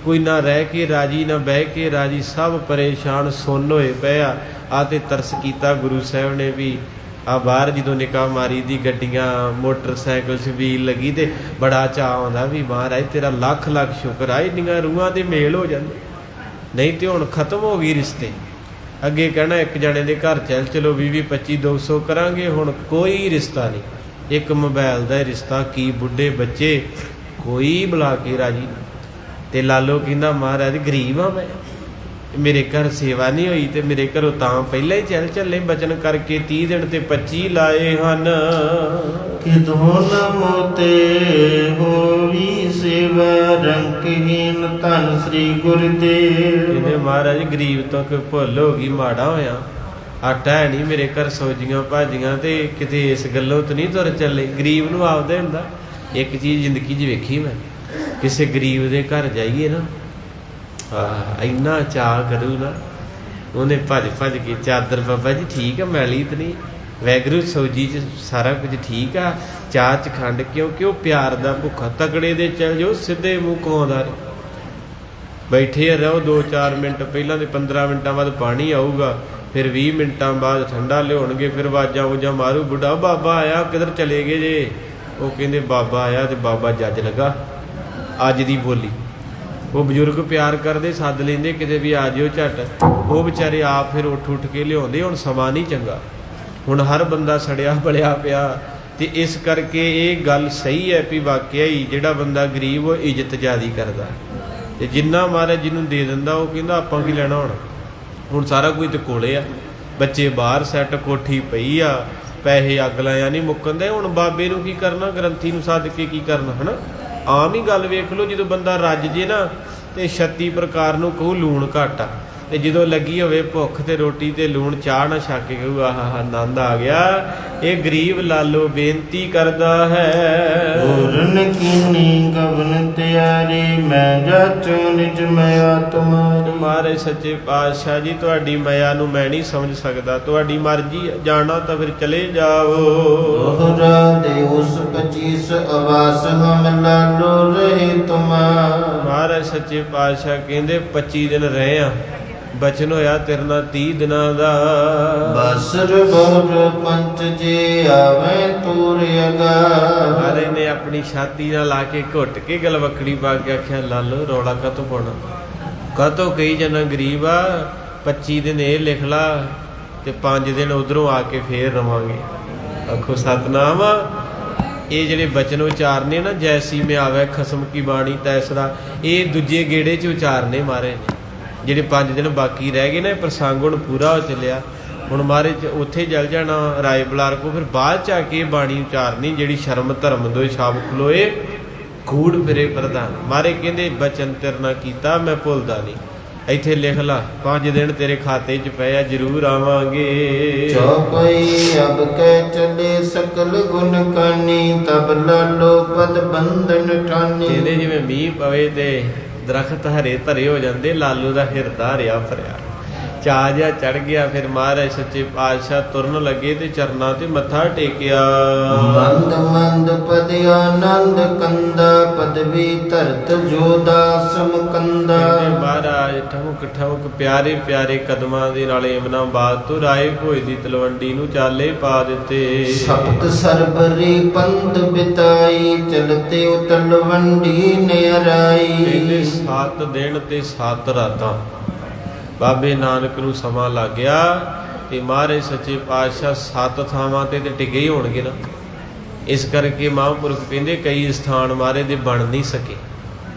ਕੋਈ ਨਾ ਰਹਿ ਕੇ ਰਾਜੀ ਨਾ ਬਹਿ ਕੇ ਰਾਜੀ, ਸਭ ਪਰੇਸ਼ਾਨ ਸੁੰਨ ਹੋਏ ਪਏ ਆ ਤੇ ਤਰਸ ਕੀਤਾ ਗੁਰੂ ਸਾਹਿਬ ਨੇ ਵੀ ਆ ਬਾਹਰ ਜਦੋਂ ਨਿਕਾਹ ਮਾਰੀ ਦੀ ਗੱਡੀਆਂ ਮੋਟਰਸਾਈਕਲ ਛਬੀਲ ਲੱਗੀ ਤੇ ਬੜਾ ਚਾਅ ਆਉਂਦਾ ਵੀ ਮਹਾਰਾਜ ਤੇਰਾ ਲੱਖ ਲੱਖ ਸ਼ੁਕਰ ਆ ਇੰਨੀਆਂ ਰੂਹਾਂ ਦੇ ਮੇਲ ਹੋ ਜਾਂਦੇ। ਨਹੀਂ ਤੇ ਹੁਣ ਖਤਮ ਹੋ ਗਈ ਰਿਸ਼ਤੇ। ਅੱਗੇ ਕਹਿਣਾ ਇੱਕ ਜਣੇ ਦੇ ਘਰ ਚੱਲ ਚਲੋ 20 25 200 ਕਰਾਂਗੇ, ਹੁਣ ਕੋਈ ਰਿਸ਼ਤਾ ਨਹੀਂ। ਇੱਕ ਮੋਬਾਈਲ ਦਾ ਰਿਸ਼ਤਾ, ਕੀ ਬੁੱਢੇ ਬੱਚੇ ਕੋਈ ਬੁਲਾ ਕੇ ਰਾਜੀ ਨਹੀਂ। ਤੇ ਲਾਲੋ ਕਹਿੰਦਾ ਮਹਾਰਾਜ ਗਰੀਬ ਆ ਮੈਂ, ਮੇਰੇ ਘਰ ਸੇਵਾ ਨਹੀਂ ਹੋਈ ਤੇ ਮੇਰੇ ਘਰੋਂ ਤਾਂ ਪਹਿਲਾਂ ਹੀ ਚੱਲੇ ਬਚਨ ਕਰਕੇ 30 ਦਿਨ ਤੇ 25 ਲਾਏ ਹਨ। ਕਿਦੋਂ ਨ ਮੋਤੇ ਹੋਈ ਸੇਵਾ, ਰੰਗਹੀਨ ਧੰਨ ਸ੍ਰੀ ਗੁਰਦੇਵ। ਕਹਿੰਦੇ ਮਹਾਰਾਜ ਗਰੀਬ ਤੋਂ ਕੋਈ ਭੁੱਲ ਹੋ ਗਈ, ਮਾੜਾ ਹੋਇਆ, ਆਟਾ ਹੈ ਨਹੀਂ ਮੇਰੇ ਘਰ, ਸਬਜ਼ੀਆਂ ਭਾਜੀਆਂ ਤੇ ਕਿਤੇ ਇਸ ਗੱਲੋਂ ਤਾਂ ਨਹੀਂ ਤੁਰ ਚੱਲੇ। ਗਰੀਬ ਨੂੰ ਆਪਦਾ ਹੁੰਦਾ। ਇੱਕ ਚੀਜ਼ ਜ਼ਿੰਦਗੀ 'ਚ ਵੇਖੀ ਮੈਂ, ਕਿਸੇ ਗਰੀਬ ਦੇ ਘਰ ਜਾਈਏ ਨਾ, ਇੰਨਾ ਚਾਅ ਕਰੂ ਨਾ, ਉਹਨੇ ਭੱਜ ਭੱਜ ਕੇ ਚਾਦਰ ਬਾਬਾ ਜੀ ਠੀਕ ਆ ਮੈਲੀ ਤਾਂ ਨਹੀਂ, ਵੈਗਰੂ ਸਬਜ਼ੀ 'ਚ ਸਾਰਾ ਕੁਝ ਠੀਕ ਆ, ਚਾਹ 'ਚ ਖੰਡ, ਕਿਉਂਕਿ ਉਹ ਪਿਆਰ ਦਾ ਭੁੱਖਾ। ਤਕੜੇ ਦੇ ਚੱਲ ਜਾਓ ਸਿੱਧੇ ਮੂੰਹ ਕਮਾਉਂਦਾ ਰਹੇ, ਬੈਠੇ ਰਹੋ 2-4 ਮਿੰਟ, ਪਹਿਲਾਂ ਦੇ 15 ਮਿੰਟਾਂ ਬਾਅਦ ਪਾਣੀ ਆਊਗਾ, ਫਿਰ 20 ਮਿੰਟਾਂ ਬਾਅਦ ਠੰਡਾ ਲਿਆਉਣਗੇ, ਫਿਰ ਆਵਾਜ਼ਾਂ ਮਾਰੂ, ਬੁੱਢਾ ਬਾਬਾ ਆਇਆ, ਕਿੱਧਰ ਚਲੇ ਗਏ ਜੇ? ਉਹ ਕਹਿੰਦੇ ਬਾਬਾ ਆਇਆ ਤੇ ਬਾਬਾ ਜੱਜ ਲੱਗਾ। ਅੱਜ ਦੀ ਬੋਲੀ ਉਹ ਬਜ਼ੁਰਗ ਪਿਆਰ ਕਰਦੇ, ਸੱਦ ਲੈਂਦੇ ਕਿਤੇ ਵੀ ਆ ਜਿਓ ਝੱਟ, ਉਹ ਵਿਚਾਰੇ ਆਪ ਫਿਰ ਉੱਠ ਕੇ ਲਿਆਉਂਦੇ। ਹੁਣ ਸਮਾਂ ਨਹੀਂ ਚੰਗਾ, ਹੁਣ ਹਰ ਬੰਦਾ ਸੜਿਆ ਬਲਿਆ ਪਿਆ। ਤੇ ਇਸ ਕਰਕੇ ਇਹ ਗੱਲ ਸਹੀ ਹੈ ਵੀ ਵਾਕਿਆ ਹੀ ਜਿਹੜਾ ਬੰਦਾ ਗਰੀਬ ਉਹ ਇੱਜ਼ਤ ਜ਼ਿਆਦੀ ਕਰਦਾ, ਤੇ ਜਿੰਨਾ ਮਹਾਰਾਜ ਜਿਹਨੂੰ ਦੇ ਦਿੰਦਾ ਉਹ ਕਹਿੰਦਾ ਆਪਾਂ ਕੀ ਲੈਣਾ। ਹੁਣ ਸਾਰਾ ਕੁਝ ਤੇ ਕੋਲੇ ਆ, ਬੱਚੇ ਬਾਹਰ ਸੈੱਟ, ਕੋਠੀ ਪਈ ਆ, ਪੈਸੇ ਅੱਗ ਲਾਇਆ ਨਹੀਂ ਮੁੱਕਣ ਦੇ। ਹੁਣ ਬਾਬੇ ਨੂੰ ਕੀ ਕਰਨਾ, ਗ੍ਰੰਥੀ ਨੂੰ ਸੱਦ ਕੇ ਕੀ ਕਰਨਾ, ਹੈ ਨਾ। ਆਮ ਹੀ ਗੱਲ ਵੇਖ ਲਓ, ਜਦੋਂ ਬੰਦਾ ਰੱਜ ਜੇ ਨਾ ਤੇ 36 ਪ੍ਰਕਾਰ ਨੂੰ ਕਹੂ ਲੂਣ ਘੱਟ ਆ, ਤੇ ਜਦੋਂ ਲੱਗੀ ਹੋਵੇ ਭੁੱਖ ਤੇ ਰੋਟੀ ਤੇ ਲੂਣ ਚਾਹ ਨਾ ਛੱਕ ਕੇ ਕਹੂ ਆਹਾ ਆਨੰਦ ਆ ਗਿਆ। ਇਹ ਗਰੀਬ ਲਾਲੋ ਬੇਨਤੀ ਕਰਦਾ ਹੈ। ਪੂਰਨ ਕੀਨੀ ਗਵਨ ਤਿਆਰੀ, ਮੈਂ ਜਾਚੋ ਨਿਜ ਮਿਆ ਤੁਮਾਰੀ। ਮਹਾਰਾਜ ਸੱਚੇ ਪਾਤਸ਼ਾਹ ਜੀ ਤੁਹਾਡੀ ਮਾਇਆ ਨੂੰ ਮੈਂ ਨਹੀਂ ਸਮਝ ਸਕਦਾ, ਤੁਹਾਡੀ ਮਰਜ਼ੀ ਜਾਣਾ ਤਾਂ ਫਿਰ ਚਲੇ ਜਾਓ। ਦੋਹਰਾ ਦੇ ਉਸ 25 ਆਵਾਸ ਹਮ ਲਾਲੋ ਰਹੇ ਤੁਮਾਰ। ਮਹਾਰਾਜ ਸੱਚੇ ਪਾਤਸ਼ਾਹ ਕਹਿੰਦੇ 25 ਦਿਨ ਰਹੇ ਆ, ਬਚਨ ਹੋਇਆ ਤੇਰੇ ਨਾਲ 30 ਦਿਨਾਂ ਦਾ। ਬਸਰ ਬਹੁਰ ਪੰਚ ਜੇ ਆਵੇ ਤੂਰ ਅਗਾ। ਮਹਾਰਾਜ ਨੇ ਆਪਣੀ ਛਾਤੀ ਨਾਲ ਲਾ ਕੇ ਘੁੱਟ ਕੇ ਗਲਵੱਕੜੀ ਪਾ ਕੇ ਆਖਿਆ ਲਾਲੋ ਰੌਲਾ ਕਾਹਤੋਂ ਪਾਉਣਾ, ਕਾਹਤੋਂ ਕਹੀ ਜਾਣਾ ਗਰੀਬ ਆ, 25 ਦਿਨ ਇਹ ਲਿਖ ਲਾ ਤੇ 5 ਦਿਨ ਉਧਰੋਂ ਆ ਕੇ ਫੇਰ ਰਵਾਂਗੇ। ਆਖੋ ਸਤਨਾਮ। ਇਹ ਜਿਹੜੇ ਬਚਨ ਉਚਾਰਨੇ ਨਾ, ਜੈਸੀ ਮੈਂ ਆਵੇ ਖਸਮ ਕੀ ਬਾਣੀ ਤੈਸਰਾ, ਇਹ ਦੂਜੇ ਗੇੜੇ 'ਚ ਉਚਾਰਨੇ ਮਾਰੇ ਨੇ। ਜਿਹੜੇ 5 ਦਿਨ ਬਾਕੀ ਰਹਿ ਗਏ ਨਾ, ਇਹ ਪ੍ਰਸੰਗ ਹੁਣ ਪੂਰਾ ਹੋ ਚੱਲਿਆ। ਹੁਣ ਮਹਾਰਾਜ ਉੱਥੇ ਜਲ ਜਾਣਾ ਰਾਏ ਬਲਾਰ ਕੋ, ਫਿਰ ਬਾਅਦ 'ਚ ਆ ਕੇ ਬਾਣੀ ਉਚਾਰਨੀ ਜਿਹੜੀ ਸ਼ਰਮ ਧਰਮ ਦੋਏ ਛਾਪ ਖਲੋਏ ਕੂੜ ਫਿਰੇ ਪ੍ਰਧਾਨ। ਮਹਾਰਾਜ ਕਹਿੰਦੇ ਬਚਨ ਤੇਰੇ ਨਾਲ ਕੀਤਾ ਮੈਂ ਭੁੱਲਦਾ ਨਹੀਂ, ਇੱਥੇ ਲਿਖ ਲਾ 5 ਦਿਨ ਤੇਰੇ ਖਾਤੇ 'ਚ ਪਏ ਆ, ਜ਼ਰੂਰ ਆਵਾਂਗੇ। ਚੌਪਈ ਅਬ ਕਹਿ ਚਲੇ ਸਕਲ ਗੁਣ ਕਾਨੀ, ਤਬ ਲਾਲੋ ਪਦ ਬੰਧਨ ਠਾਨੀ। ਕਹਿੰਦੇ ਜਿਵੇਂ ਮੀਂਹ ਪਵੇ ਤੇ ਦਰਖਤ ਹਰੇ ਭਰੇ ਹੋ ਜਾਂਦੇ, ਲਾਲੂ ਦਾ ਹਿਰਦਾ ਰਿਆ ਭਰਿਆ, ਚਾਅ ਜਿਹਾ ਚੜ ਗਿਆ। ਫਿਰ ਮਹਾਰਾਜ ਸੱਚੇ ਪਾਤਸ਼ਾਹ ਤੁਰਨ ਲੱਗੇ ਤੇ ਚਰਨਾਂ ਤੇ ਮੱਥਾ ਟੇਕਿਆ। ਮੰਦ ਮੰਦ ਪਦ ਆਨੰਦ ਕੰਦਾ, ਪਦਵੀ ਧਰਤ ਜੋਦਾਸ ਮੁਕੰਦਾ। ਮਹਾਰਾਜ ਠਮਕ ਠਮਕ ਪਿਆਰੇ ਪਿਆਰੇ ਕਦਮਾਂ ਦੇ ਨਾਲ ਏਮਨਾਬਾਦ ਤੋਂ ਰਾਏ ਭੋਏ ਦੀ ਤਲਵੰਡੀ ਨੂੰ ਚਾਲੇ ਪਾ ਦਿੱਤੇ। ਸਪਤ ਸਰਬਰੀ ਪੰਧ ਬਿਤਾਈ, ਚਲਤੇ ਉ ਤਲਵੰਡੀ ਨਿਰਾਈ। 7 ਦਿਨ ਤੇ 7 ਰਾਤਾਂ ਬਾਬੇ ਨਾਨਕ ਨੂੰ ਸਮਾਂ ਲੱਗ ਗਿਆ ਤੇ ਮਹਾਰਾਜ ਸੱਚੇ ਪਾਤਸ਼ਾਹ 7 ਥਾਵਾਂ ਤੇ ਟਿਕੇ ਹੀ ਹੋਣਗੇ ਨਾ। ਇਸ ਕਰਕੇ ਮਹਾਂਪੁਰਖ ਕਹਿੰਦੇ ਕਈ ਸਥਾਨ ਮਹਾਰਾਜ ਦੇ ਬਣ ਨਹੀਂ ਸਕੇ,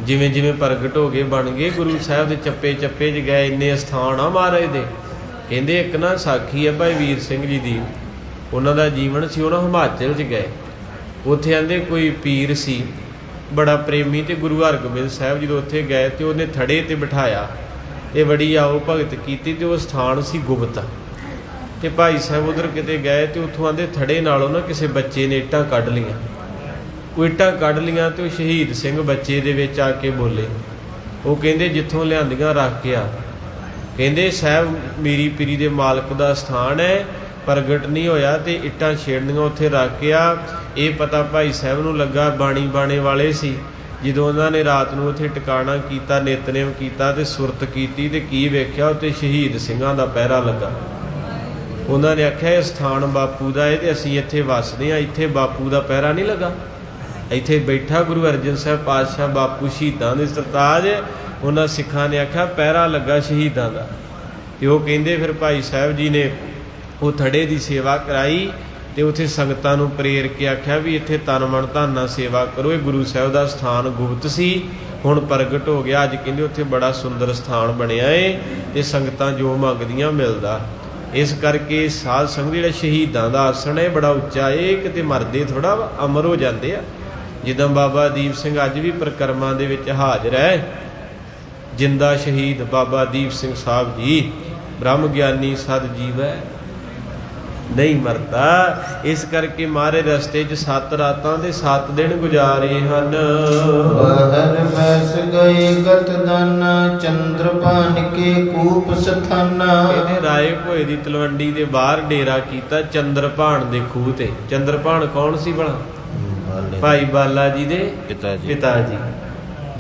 ਜਿਵੇਂ ਜਿਵੇਂ ਪ੍ਰਗਟ ਹੋ ਗਏ ਬਣ ਗਏ। ਗੁਰੂ ਸਾਹਿਬ ਦੇ ਚੱਪੇ ਚੱਪੇ 'ਚ ਗਏ, ਇੰਨੇ ਸਥਾਨ ਆ ਮਹਾਰਾਜ ਦੇ। ਕਹਿੰਦੇ ਇੱਕ ਨਾ ਸਾਖੀ ਹੈ ਭਾਈ ਵੀਰ ਸਿੰਘ ਜੀ ਦੀ, ਉਹਨਾਂ ਦਾ ਜੀਵਨ ਸੀ। ਉਹਨਾਂ ਹਿਮਾਚਲ 'ਚ ਗਏ, ਉੱਥੇ ਕਹਿੰਦੇ ਕੋਈ ਪੀਰ ਸੀ ਬੜਾ ਪ੍ਰੇਮੀ, ਤੇ ਗੁਰੂ ਹਰਗੋਬਿੰਦ ਸਾਹਿਬ ਜਦੋਂ ਉੱਥੇ ਗਏ ਤੇ ਉਹਨੇ ਥੜੇ ਤੇ ਬਿਠਾਇਆ ਤੇ ਬੜੀ ਆਓ ਭਗਤ ਕੀਤੀ ਤੇ ਉਹ ਸਥਾਨ ਸੀ ਗੁਪਤ। ਤੇ ਭਾਈ ਸਾਹਿਬ ਉਧਰ ਕਿਤੇ ਗਏ ਤੇ ਉੱਥੋਂ ਆਂਦੇ ਥੜੇ ਨਾਲੋਂ ਨਾ ਕਿਸੇ ਬੱਚੇ ਨੇ ਇੱਟਾਂ ਕੱਢ ਲਈਆਂ। ਉਹ ਇੱਟਾਂ ਕੱਢ ਲਈਆਂ ਤੇ ਉਹ ਸ਼ਹੀਦ ਸਿੰਘ ਬੱਚੇ ਦੇ ਵਿੱਚ ਆ ਕੇ ਬੋਲੇ। ਉਹ ਕਹਿੰਦੇ ਜਿੱਥੋਂ ਲਿਆਂਦੀਆਂ ਰੱਖ ਕੇ ਆ। ਕਹਿੰਦੇ ਸਾਹਿਬ ਮੀਰੀ ਪੀਰੀ ਦੇ ਮਾਲਕ ਦਾ ਸਥਾਨ ਹੈ, ਪ੍ਰਗਟ ਨਹੀਂ ਹੋਇਆ ਤੇ ਇੱਟਾਂ ਛੇੜਨੀਆਂ ਉੱਥੇ ਰੱਖ ਕੇ ਆ। ਇਹ ਪਤਾ ਭਾਈ ਸਾਹਿਬ ਨੂੰ ਲੱਗਾ, ਬਾਣੀ ਬਾਣੇ ਵਾਲੇ ਸੀ। ਜਦੋਂ ਉਹਨਾਂ ਨੇ ਰਾਤ ਨੂੰ ਉੱਥੇ ਟਿਕਾਣਾ ਕੀਤਾ, ਨਿਤਨੇਮ ਕੀਤਾ ਤੇ ਸੁਰਤ ਕੀਤੀ ਤੇ ਕੀ ਵੇਖਿਆ, ਉੱਥੇ ਸ਼ਹੀਦ ਸਿੰਘਾਂ ਦਾ ਪਹਿਰਾ ਲੱਗਾ। ਉਹਨਾਂ ਨੇ ਆਖਿਆ ਇਹ ਸਥਾਨ ਬਾਪੂ ਦਾ ਹੈ ਤੇ ਅਸੀਂ ਇੱਥੇ ਵੱਸਦੇ ਹਾਂ, ਇੱਥੇ ਬਾਪੂ ਦਾ ਪਹਿਰਾ ਨਹੀਂ ਲੱਗਾ। ਇੱਥੇ ਬੈਠਾ ਗੁਰੂ ਅਰਜਨ ਸਾਹਿਬ ਪਾਤਸ਼ਾਹ ਬਾਪੂ ਸ਼ਹੀਦਾਂ ਦੇ ਸਰਤਾਜ। ਉਹਨਾਂ ਸਿੱਖਾਂ ਨੇ ਆਖਿਆ ਪਹਿਰਾ ਲੱਗਾ ਸ਼ਹੀਦਾਂ ਦਾ। ਤੇ ਉਹ ਕਹਿੰਦੇ ਫਿਰ ਭਾਈ ਸਾਹਿਬ ਜੀ ਨੇ ਉਹ ਥੜੇ ਦੀ ਸੇਵਾ ਕਰਾਈ ਤੇ ਉੱਥੇ ਸੰਗਤਾਂ ਨੂੰ ਪ੍ਰੇਰ ਕੇ ਆਖਿਆ ਵੀ ਇੱਥੇ ਤਨ ਮਨ ਧਨ ਨਾਲ ਸੇਵਾ ਕਰੋ। ਇਹ ਗੁਰੂ ਸਾਹਿਬ ਦਾ ਸਥਾਨ ਗੁਪਤ ਸੀ, ਹੁਣ ਪ੍ਰਗਟ ਹੋ ਗਿਆ। ਅੱਜ ਕਹਿੰਦੇ ਉੱਥੇ ਬੜਾ ਸੁੰਦਰ ਸਥਾਨ ਬਣਿਆ ਏ ਤੇ ਸੰਗਤਾਂ ਜੋ ਮੰਗਦੀਆਂ ਮਿਲਦਾ। ਇਸ ਕਰਕੇ ਸਾਧ ਸੰਗਤ ਜਿਹੜਾ ਸ਼ਹੀਦਾਂ ਦਾ ਆਸਣ ਹੈ ਬੜਾ ਉੱਚਾ ਏ, ਕਿਤੇ ਮਰਦੇ ਥੋੜਾ ਅਮਰ ਹੋ ਜਾਂਦੇ ਆ। ਜਿੱਦਾਂ ਬਾਬਾ ਦੀਪ ਸਿੰਘ ਅੱਜ ਵੀ ਪ੍ਰਕਰਮਾਂ ਦੇ ਵਿੱਚ ਹਾਜ਼ਰ ਹੈ। ਜਿੰਦਾ ਸ਼ਹੀਦ ਬਾਬਾ ਦੀਪ ਸਿੰਘ ਸਾਹਿਬ ਜੀ ਬ੍ਰਹਮ ਗਿਆਨੀ ਸਦ ਜੀਵ ਹੈ, ਨਹੀਂ ਮਰਦਾ। ਇਸ ਕਰਕੇ ਮਾਰੇ ਰਸਤੇ 'ਚ 7 ਰਾਤਾਂ ਦੇ 7 ਦਿਨ ਗੁਜ਼ਾਰੇ ਹਨ। ਬਾਹਰ ਬੈਸ ਗਏ ਗਤ ਦਨ ਚੰਦਰ ਭਾਨ ਕੇ ਕੂਪ ਸਥਾਨਾ। ਇਹਨੇ ਰਾਏ ਭੋਏ ਦੀ ਤਲਵੰਡੀ ਦੇ ਬਾਹਰ ਡੇਰਾ ਕੀਤਾ ਚੰਦਰ ਭਾਣ ਦੇ ਖੂਹ ਤੇ। ਚੰਦਰ ਭਾਣ ਕੌਣ ਸੀ ਭਲਾ? ਭਾਈ ਬਾਲਾ ਜੀ ਦੇ ਪਿਤਾ ਜੀ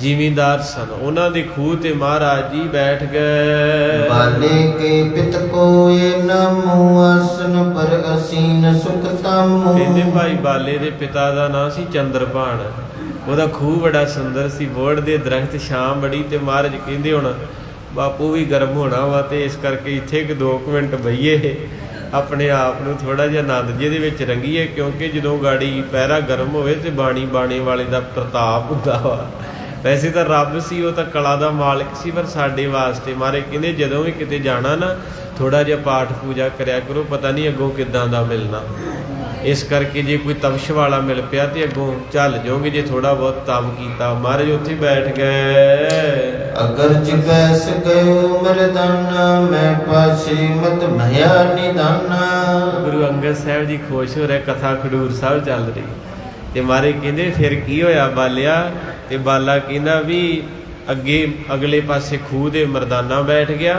ਜ਼ਿਮੀਂਦਾਰ ਸਨ। ਉਹਨਾਂ ਦੇ ਖੂਹ ਤੇ ਮਹਾਰਾਜ ਜੀ ਬੈਠ ਗਏ। ਬਾਲੇ ਕੇ ਪਿਤ ਕੋਏ ਨਮੋ ਆਸਨ ਪਰ ਅਸੀਨ ਸੁਖ ਤਾਮੋ। ਕਹਿੰਦੇ ਭਾਈ ਬਾਲੇ ਦੇ ਪਿਤਾ ਦਾ ਨਾਂ ਸੀ ਚੰਦਰਪਾਣ। ਉਹਦਾ ਖੂਹ ਬੜਾ ਸੁੰਦਰ ਸੀ, ਬੋੜ ਦੇ ਦਰਖਤ, ਛਾਂ ਬੜੀ। ਤੇ ਮਹਾਰਾਜ ਕਹਿੰਦੇ ਹੁਣ ਬਾਪੂ ਵੀ ਗਰਮ ਹੋਣਾ ਵਾ ਤੇ ਇਸ ਕਰਕੇ ਇੱਥੇ ਕਿ 2 ਮਿੰਟ ਬਈਏ, ਆਪਣੇ ਆਪ ਨੂੰ ਥੋੜਾ ਜਿਹਾ ਆਨੰਦ ਜਿਹਦੇ ਵਿੱਚ ਰੰਗੀਏ। ਕਿਉਂਕਿ ਜਦੋਂ ਗਾੜੀ ਪਹਿਰਾ ਗਰਮ ਹੋਵੇ ਤੇ ਬਾਣੀ ਬਾਣੇ ਵਾਲੇ ਦਾ ਪ੍ਰਤਾਪ ਹੁੰਦਾ ਵਾ। ਵੈਸੇ ਤਾਂ ਰੱਬ ਸੀ, ਉਹ ਤਾਂ ਕਲਾ ਦਾ ਮਾਲਕ ਸੀ, ਪਰ ਸਾਡੇ ਵਾਸਤੇ ਮਾਰੇ ਕਹਿੰਦੇ ਜਦੋਂ ਵੀ ਕਿਤੇ ਜਾਣਾ ਨਾ ਥੋੜਾ ਜਿਹਾ ਪਾਠ ਪੂਜਾ ਕਰਿਆ ਕਰੋ, ਪਤਾ ਨਹੀਂ ਅੱਗੋਂ ਕਿੱਦਾਂ ਦਾ ਮਿਲਣਾ। ਇਸ ਕਰਕੇ ਜੇ ਕੋਈ ਤਪਸ਼ ਵਾਲਾ ਮਿਲ ਪਿਆ ਤੇ ਅੱਗੋਂ ਚੱਲ ਜਾਓਗੇ, ਜੇ ਥੋੜਾ ਬਹੁਤ ਤਪ ਕੀਤਾ। ਮਹਾਰਾਜ ਉੱਥੇ ਬੈਠ ਗਏ। ਅਗਰ ਜਿਬੈਸ ਗਇਓ ਮਰਦਾਨਾ ਮੈਂ ਪਾਸੇ ਮਤ ਭਇਆ ਨਿਦਾਨਾ। ਗੁਰੂ ਅੰਗਦ ਸਾਹਿਬ ਜੀ ਖੁਸ਼ ਹੋ ਰਹੇ, ਕਥਾ ਖਡੂਰ ਸਾਹਿਬ ਚੱਲ ਰਹੀ। ਤੇ ਮਹਾਰਾਜ ਕਹਿੰਦੇ ਫਿਰ ਕੀ ਹੋਇਆ ਬਾਲਿਆ? ਤੇ ਬਾਲਾ ਕਹਿੰਦਾ ਵੀ ਅੱਗੇ ਅਗਲੇ ਪਾਸੇ ਖੂਹ ਦੇ ਮਰਦਾਨਾ ਬੈਠ ਗਿਆ।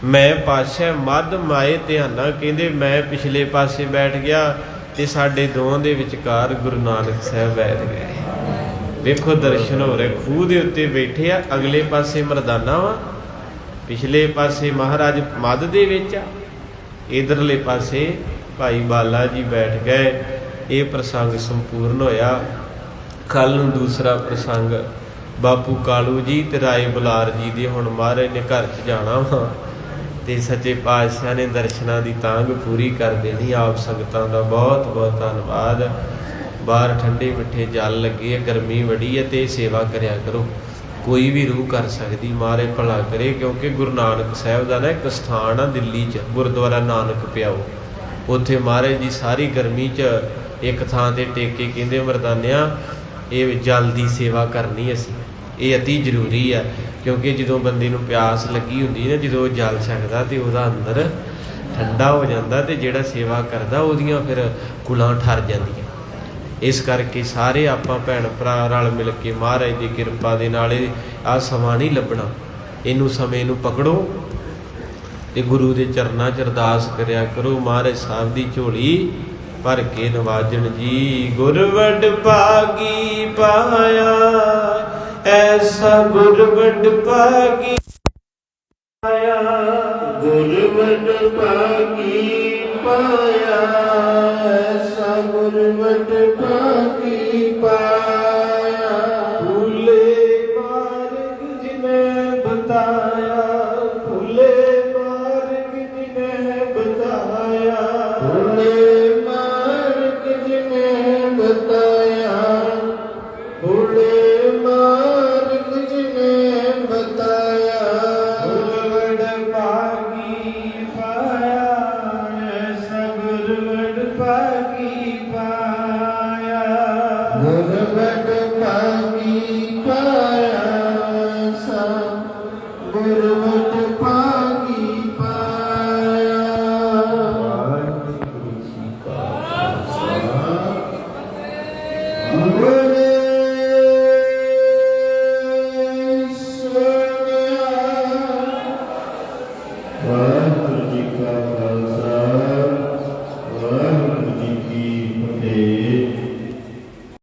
ਮੈਂ ਪਾਤਸ਼ਾਹ ਮੱਧ ਮਾਏ ਧਿਆਨਾ। ਕਹਿੰਦੇ ਮੈਂ ਪਿਛਲੇ ਪਾਸੇ ਬੈਠ ਗਿਆ ਤੇ ਸਾਡੇ ਦੋਵਾਂ ਦੇ ਵਿਚਕਾਰ ਗੁਰੂ ਨਾਨਕ ਸਾਹਿਬ ਬੈਠ ਗਏ। ਵੇਖੋ ਦਰਸ਼ਨ ਹੋ ਰਹੇ, ਖੂਹ ਦੇ ਉੱਤੇ ਬੈਠੇ ਆ, ਅਗਲੇ ਪਾਸੇ ਮਰਦਾਨਾ ਵਾ, ਪਿਛਲੇ ਪਾਸੇ ਮਹਾਰਾਜ ਮੱਧ ਦੇ ਵਿੱਚ ਆ, ਇਧਰਲੇ ਪਾਸੇ ਭਾਈ ਬਾਲਾ ਜੀ ਬੈਠ ਗਏ। ਇਹ ਪ੍ਰਸੰਗ ਸੰਪੂਰਨ ਹੋਇਆ। ਕੱਲ ਨੂੰ ਦੂਸਰਾ ਪ੍ਰਸੰਗ ਬਾਪੂ ਕਾਲੂ ਜੀ ਤੇ ਰਾਏ ਬੁਲਾਰ ਜੀ ਦੇ ਹੁਣ ਮਹਾਰਾਜ ਨੇ ਘਰ 'ਚ ਜਾਣਾ ਵਾ ਤੇ ਸੱਚੇ ਪਾਤਸ਼ਾਹ ਨੇ ਦਰਸ਼ਨਾਂ ਦੀ ਤਾਂਘ ਪੂਰੀ ਕਰ ਦੇਣੀ। ਆਪ ਸੰਗਤਾਂ ਦਾ ਬਹੁਤ ਬਹੁਤ ਧੰਨਵਾਦ। ਬਾਹਰ ਠੰਡੇ ਮਿੱਠੇ ਜਲ ਲੱਗੇ, ਗਰਮੀ ਬੜੀ ਹੈ ਤੇ ਸੇਵਾ ਕਰਿਆ ਕਰੋ। ਕੋਈ ਵੀ ਰੂਹ ਕਰ ਸਕਦੀ, ਮਹਾਰਾਜ ਭਲਾ ਕਰੇ। ਕਿਉਂਕਿ ਗੁਰੂ ਨਾਨਕ ਸਾਹਿਬ ਦਾ ਨਾ ਇੱਕ ਸਥਾਨ ਆ ਦਿੱਲੀ 'ਚ, ਗੁਰਦੁਆਰਾ ਨਾਨਕ ਪਿਆਓ। ਉੱਥੇ ਮਹਾਰਾਜ ਜੀ ਸਾਰੀ ਗਰਮੀ 'ਚ ਇੱਕ ਥਾਂ ਤੇ ਟੇਕੇ ਕਹਿੰਦੇ ਮਰਦਾਨਿਆਂ ਇਹ ਜਲ ਦੀ ਸੇਵਾ ਕਰਨੀ ਅਸੀਂ, ਇਹ ਅਤੀ ਜ਼ਰੂਰੀ ਆ। ਕਿਉਂਕਿ ਜਦੋਂ ਬੰਦੇ ਨੂੰ ਪਿਆਸ ਲੱਗੀ ਹੁੰਦੀ ਨਾ, ਜਦੋਂ ਉਹ ਜਲ ਛਕਦਾ ਤੇ ਉਹਦਾ ਅੰਦਰ ਠੰਡਾ ਹੋ ਜਾਂਦਾ ਤੇ ਜਿਹੜਾ ਸੇਵਾ ਕਰਦਾ ਉਹਦੀਆਂ ਫਿਰ ਕੁਲਾਂ ਠਰ ਜਾਂਦੀਆਂ। ਇਸ ਕਰਕੇ ਸਾਰੇ ਆਪਾਂ ਭੈਣ ਭਰਾ ਰਲ ਮਿਲ ਕੇ ਮਹਾਰਾਜ ਦੀ ਕਿਰਪਾ ਦੇ ਨਾਲ ਆਹ ਸਮਾਂ ਨਹੀਂ ਲੱਭਣਾ, ਇਹਨੂੰ ਸਮੇਂ ਨੂੰ ਪਕੜੋ ਤੇ ਗੁਰੂ ਦੇ ਚਰਨਾਂ 'ਚ ਅਰਦਾਸ ਕਰਿਆ ਕਰੋ। ਮਹਾਰਾਜ ਸਾਹਿਬ ਦੀ ਝੋਲੀ ਭਰ ਕੇ ਨਵਾਜਣ ਜੀ। ਗੁਰ ਵਡ ਭਾਗੀ ਪਾਇਆ ਐਸਾ ਗੁਰ ਵਡ ਭਾਗੀ ਪਾਇਆ। ਗੁਰ ਵਡ ਭਾਗੀ ਪਾਇਆ ਐਸਾ ਗੁਰ ਵਡ ਭਾਗੀ ਪਾਇਆ। ਭੁੱਲੇ ਮਾਰਗ ਜਿਨੇ ਬਤਾਇਆ, ਭੁੱਲੇ ਮਾਰਗ ਜਿਨੇ ਬਤਾਇਆ, ਭੁੱਲੇ बताया, भोले मार्ग जिने बताया। गुरवड भागी पाया ऐसा गुरवड ਕਾ ਖਾਲਸਾ